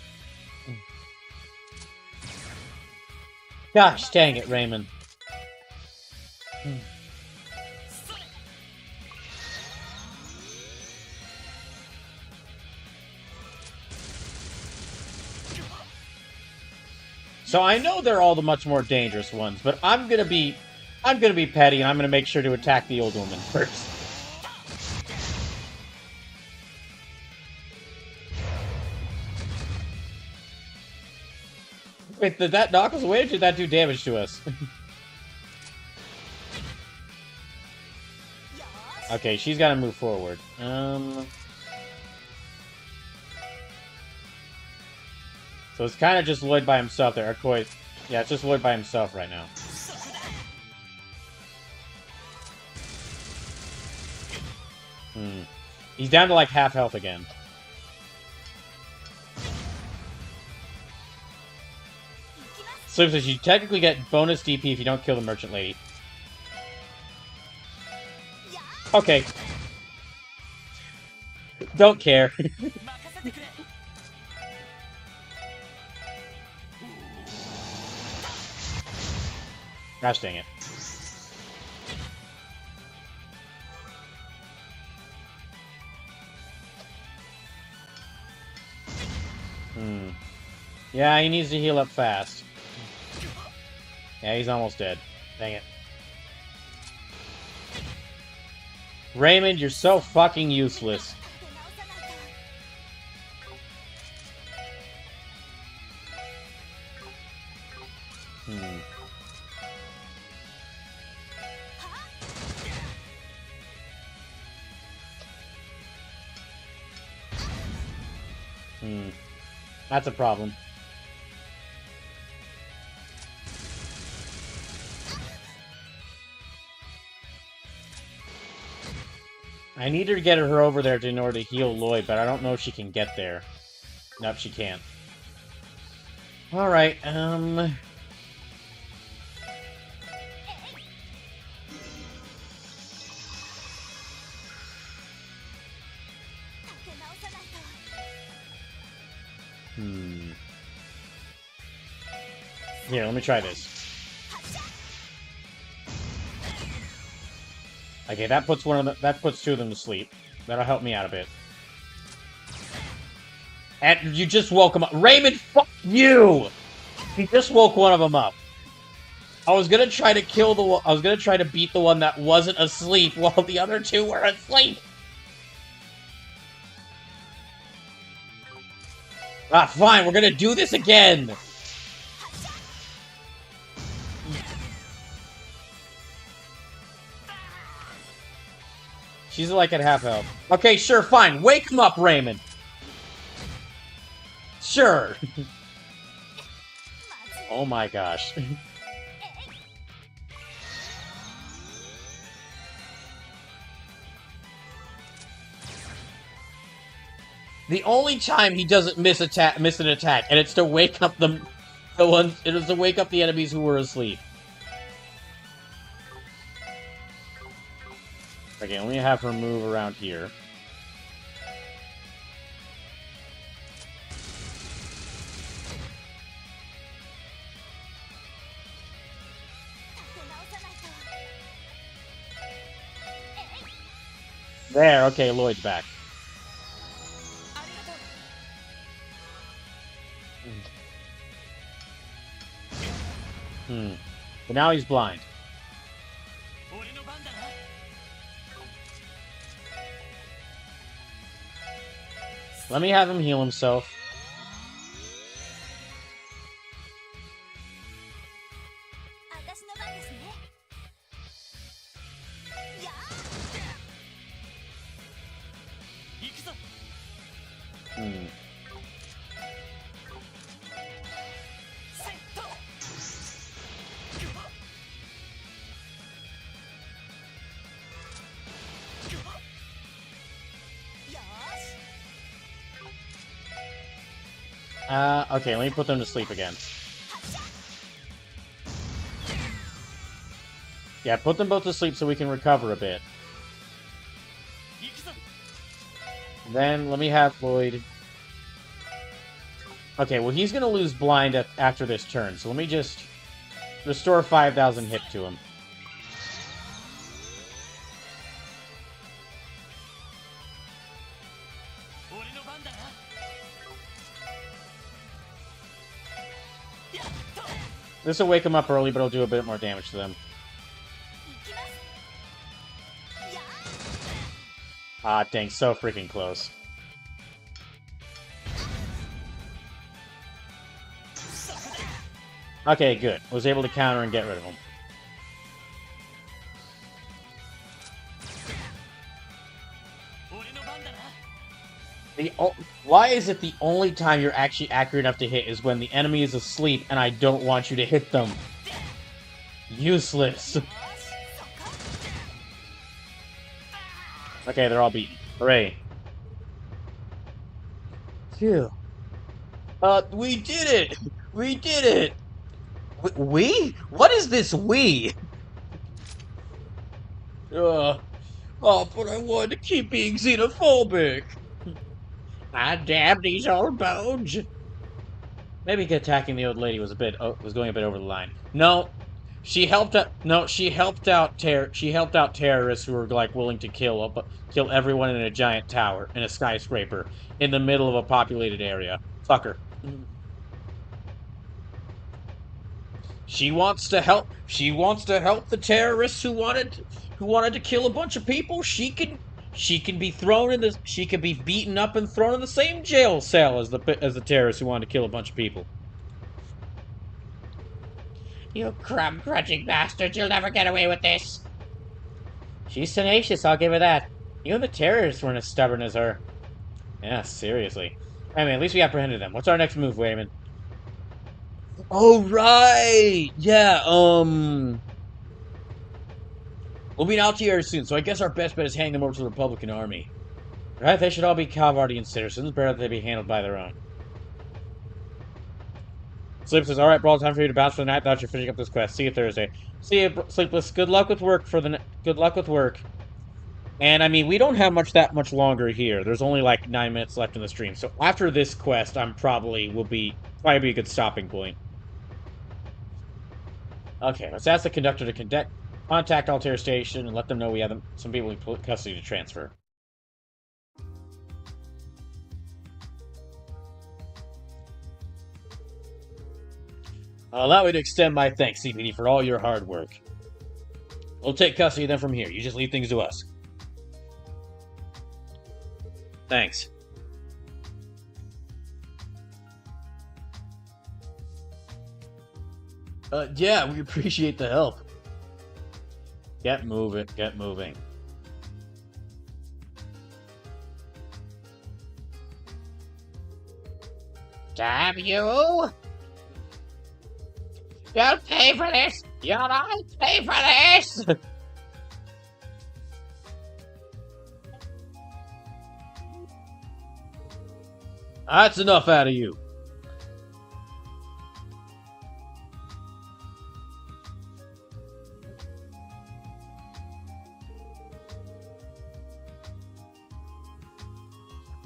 Gosh dang it, Raymond. So I know they're all the much more dangerous ones, but I'm gonna be petty and I'm gonna make sure to attack the old woman first. Wait, did that knock us away or did that do damage to us? Okay, she's gotta move forward. So it's kind of just Lloyd by himself there. Yeah, it's just Lloyd by himself right now. He's down to like half health again. Sleep says you technically get bonus DP if you don't kill the merchant lady. Okay. Don't care. Gosh dang it. Yeah, he needs to heal up fast. Yeah, he's almost dead. Dang it. Raymond, you're so fucking useless. That's a problem. I need her to get her over there in order to heal Lloyd, but I don't know if she can get there. Nope, she can't. Alright, Here, let me try this. Okay, that puts two of them to sleep. That'll help me out a bit. And you just woke him up. Raymond, fuck you! He just woke one of them up. I was gonna try to kill the one. I was gonna try to beat the one that wasn't asleep while the other two were asleep. Ah, fine, we're gonna do this again! She's like at half health. Okay, sure, fine. Wake him up, Raymond. Sure. Oh my gosh. The only time he doesn't miss an attack, and it's to wake up the ones. It is to wake up the enemies who were asleep. Okay, let me have her move around here. There, okay, Lloyd's back. But now he's blind. Let me have him heal himself. Okay, let me put them to sleep again. Yeah, put them both to sleep so we can recover a bit. Then, let me have Lloyd... Okay, well, he's gonna lose blind after this turn, so let me just restore 5,000 hit to him. This will wake them up early, but it'll do a bit more damage to them. Ah, dang, so freaking close. Okay, good. Was able to counter and get rid of him. Why is it the only time you're actually accurate enough to hit is when the enemy is asleep and I don't want you to hit them? Useless. Okay, they're all beaten. Hooray. Phew. We did it! We did it! We? What is this we? Oh, but I wanted to keep being xenophobic. Ah, damn these old bones. Maybe attacking the old lady was was going a bit over the line. No, she helped out. No, she helped out. She helped out terrorists who were like willing to kill everyone in a giant tower in a skyscraper in the middle of a populated area. Fuck her. She wants to help. She wants to help the terrorists who wanted to kill a bunch of people. She can be thrown in the. She can be beaten up and thrown in the same jail cell as the terrorists who wanted to kill a bunch of people. You crumb-crunching bastards, you'll never get away with this. She's tenacious, I'll give her that. Even the terrorists weren't as stubborn as her. Yeah, seriously. I mean, at least we apprehended them. What's our next move, Wayman? Oh, right! Yeah, we'll be in Altieri soon, so I guess our best bet is handing them over to the Republican Army. Right? They should all be Calvardian citizens. Better that they be handled by their own. Sleep says, alright, Brawl, time for you to bounce for the night. Thought you're finishing up this quest. See you Thursday. See you, Sleepless. Good luck with work Good luck with work. And I mean, we don't have that much longer here. There's only like 9 minutes left in the stream. So after this quest, probably be a good stopping point. Okay, let's ask the conductor to contact Altair Station and let them know we have some people in custody to transfer. Allow me to extend my thanks, CPD, for all your hard work. We'll take custody of them from here. You just leave things to us. Thanks. Yeah, we appreciate the help. Get moving, get moving. Damn you! You'll pay for this! You'll all pay for this! That's enough out of you.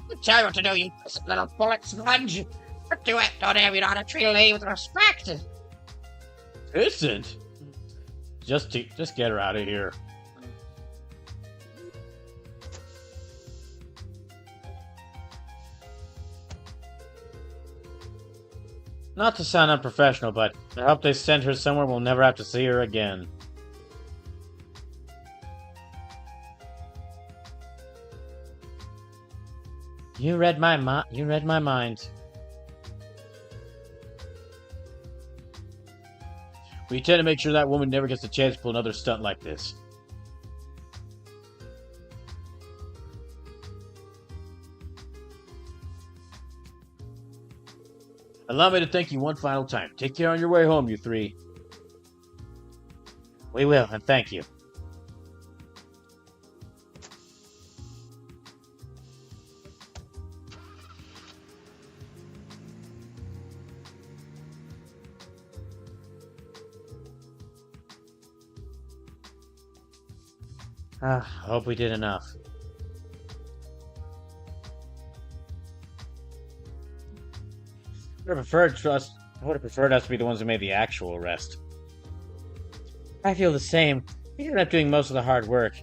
I'll tell you what to do, you little bullet sponge! Do it! Don't have you know how to treat a lady with respect! Isn't? Just get her out of here. Not to sound unprofessional, but I hope they send her somewhere we'll never have to see her again. You read my mind. We intend to make sure that woman never gets a chance to pull another stunt like this. Allow me to thank you one final time. Take care on your way home, you three. We will, and thank you. I hope we did enough. I would have preferred us to be the ones who made the actual arrest. I feel the same. We ended up doing most of the hard work.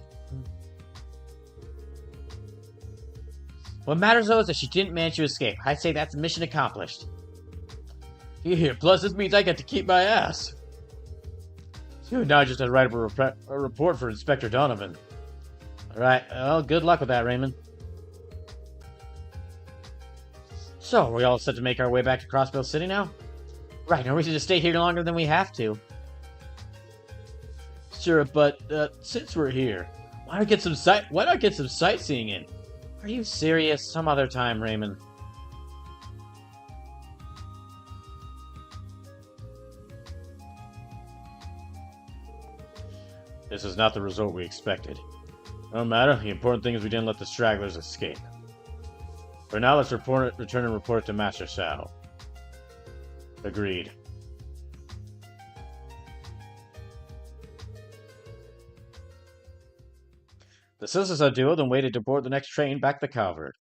What matters though is that she didn't manage to escape. I'd say that's mission accomplished. Here, plus this means I get to keep my ass. So now I just had to write a report for Inspector Donovan. Alright, well, good luck with that, Raymond. So, are we all set to make our way back to Crossbill City now? Right, no reason to stay here longer than we have to. Sure, but since we're here, why not get some sightseeing in? Are you serious? Some other time, Raymond. This is not the result we expected. No matter. The important thing is we didn't let the stragglers escape. For now, let's return and report to Master Sal. Agreed. The Sisasa duo then waited to board the next train back to Calvert.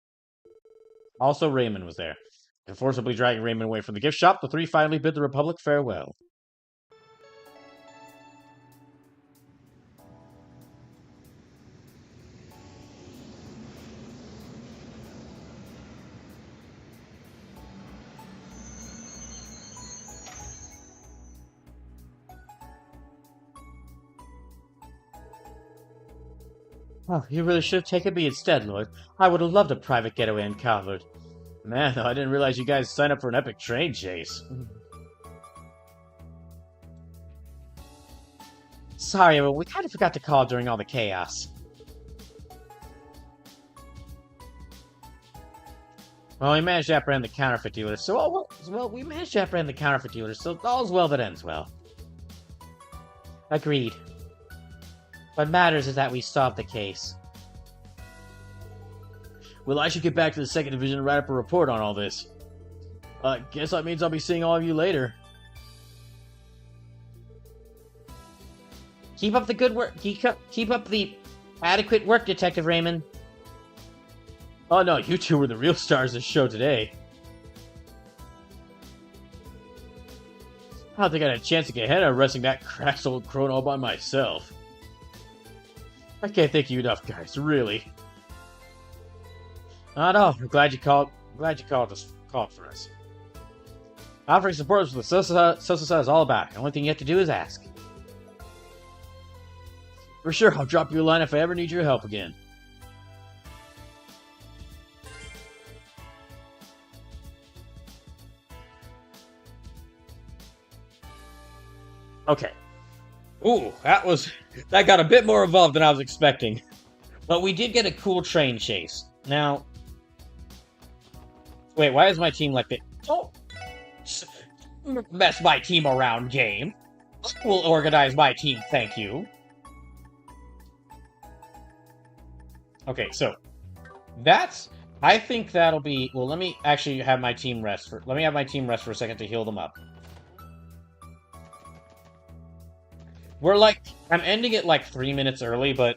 Also, Raymond was there. And forcibly dragging Raymond away from the gift shop, the three finally bid the Republic farewell. Oh, you really should have taken me instead, Lord. I would have loved a private getaway in Calvert. Man, though, I didn't realize you guys signed up for an epic train chase. Sorry, but we kind of forgot to call during all the chaos. Well, we managed to apprehend the counterfeit dealer, so we managed to apprehend the counterfeit dealer, so all's well that ends well. Agreed. What matters is that we solved the case. Well, I should get back to the 2nd Division and write up a report on all this. Guess that means I'll be seeing all of you later. Keep up the good work. Keep up the adequate work, Detective Raymond. Oh no, you two were the real stars of the show today. I don't think I had a chance to get ahead of arresting that cracked old crone all by myself. I can't thank you enough, guys, really. I know, I'm glad you called for us. Offering support is what the Sosa is all about. The only thing you have to do is ask. For sure, I'll drop you a line if I ever need your help again. Okay. Ooh, that got a bit more involved than I was expecting. But we did get a cool train chase. Now, wait, why is my team like that? Don't mess my team around, game. We'll organize my team, thank you. Okay, so I think that'll be. Well, let me actually have my team rest for. Let me have my team rest for a second to heal them up. I'm ending it like 3 minutes early, but...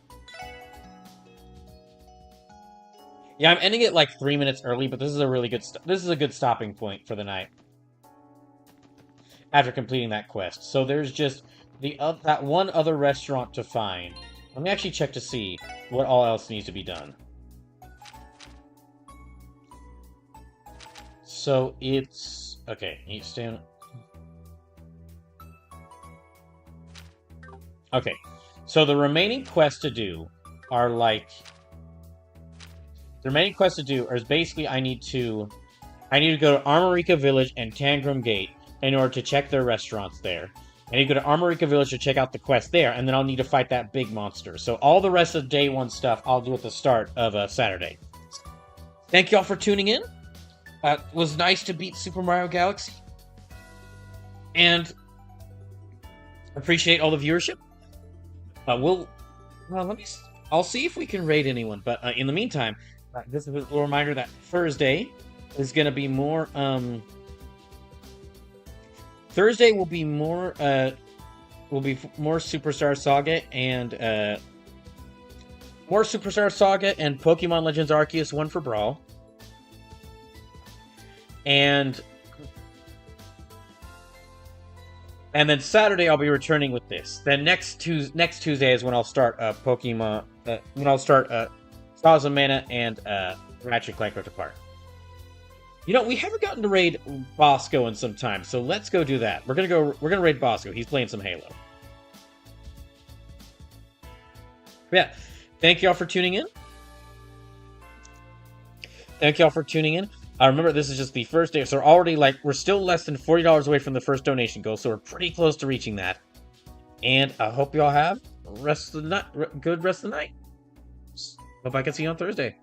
Yeah, I'm ending it like 3 minutes early, but this is a really good... This is a good stopping point for the night. After completing that quest. So there's just that one other restaurant to find. Let me actually check to see what all else needs to be done. So it's... Okay, you stand... Okay, so the remaining quests to do are like... The remaining quests to do is basically I need to go to Armorica Village and Tangram Gate in order to check their restaurants there. I need to go to Armorica Village to check out the quest there, and then I'll need to fight that big monster. So all the rest of day one stuff I'll do at the start of Saturday. Thank y'all for tuning in. It was nice to beat Super Mario Galaxy. And appreciate all the viewership. I'll see if we can raid anyone, but in the meantime, this is a little reminder that Thursday is going to be more, Thursday will be more Superstar Saga and, Pokemon Legends Arceus 1 for Brawl. And then Saturday I'll be returning with this. Then next Tuesday is when I'll start Pokemon. Stars of Mana and Ratchet Clank Rift Apart. You know, we haven't gotten to raid Bosco in some time, so let's go do that. We're gonna raid Bosco. He's playing some Halo. Yeah, thank y'all for tuning in. Remember, this is just the first day, so we're still less than $40 away from the first donation goal, so we're pretty close to reaching that. And I hope y'all have good rest of the night. Hope I can see you on Thursday.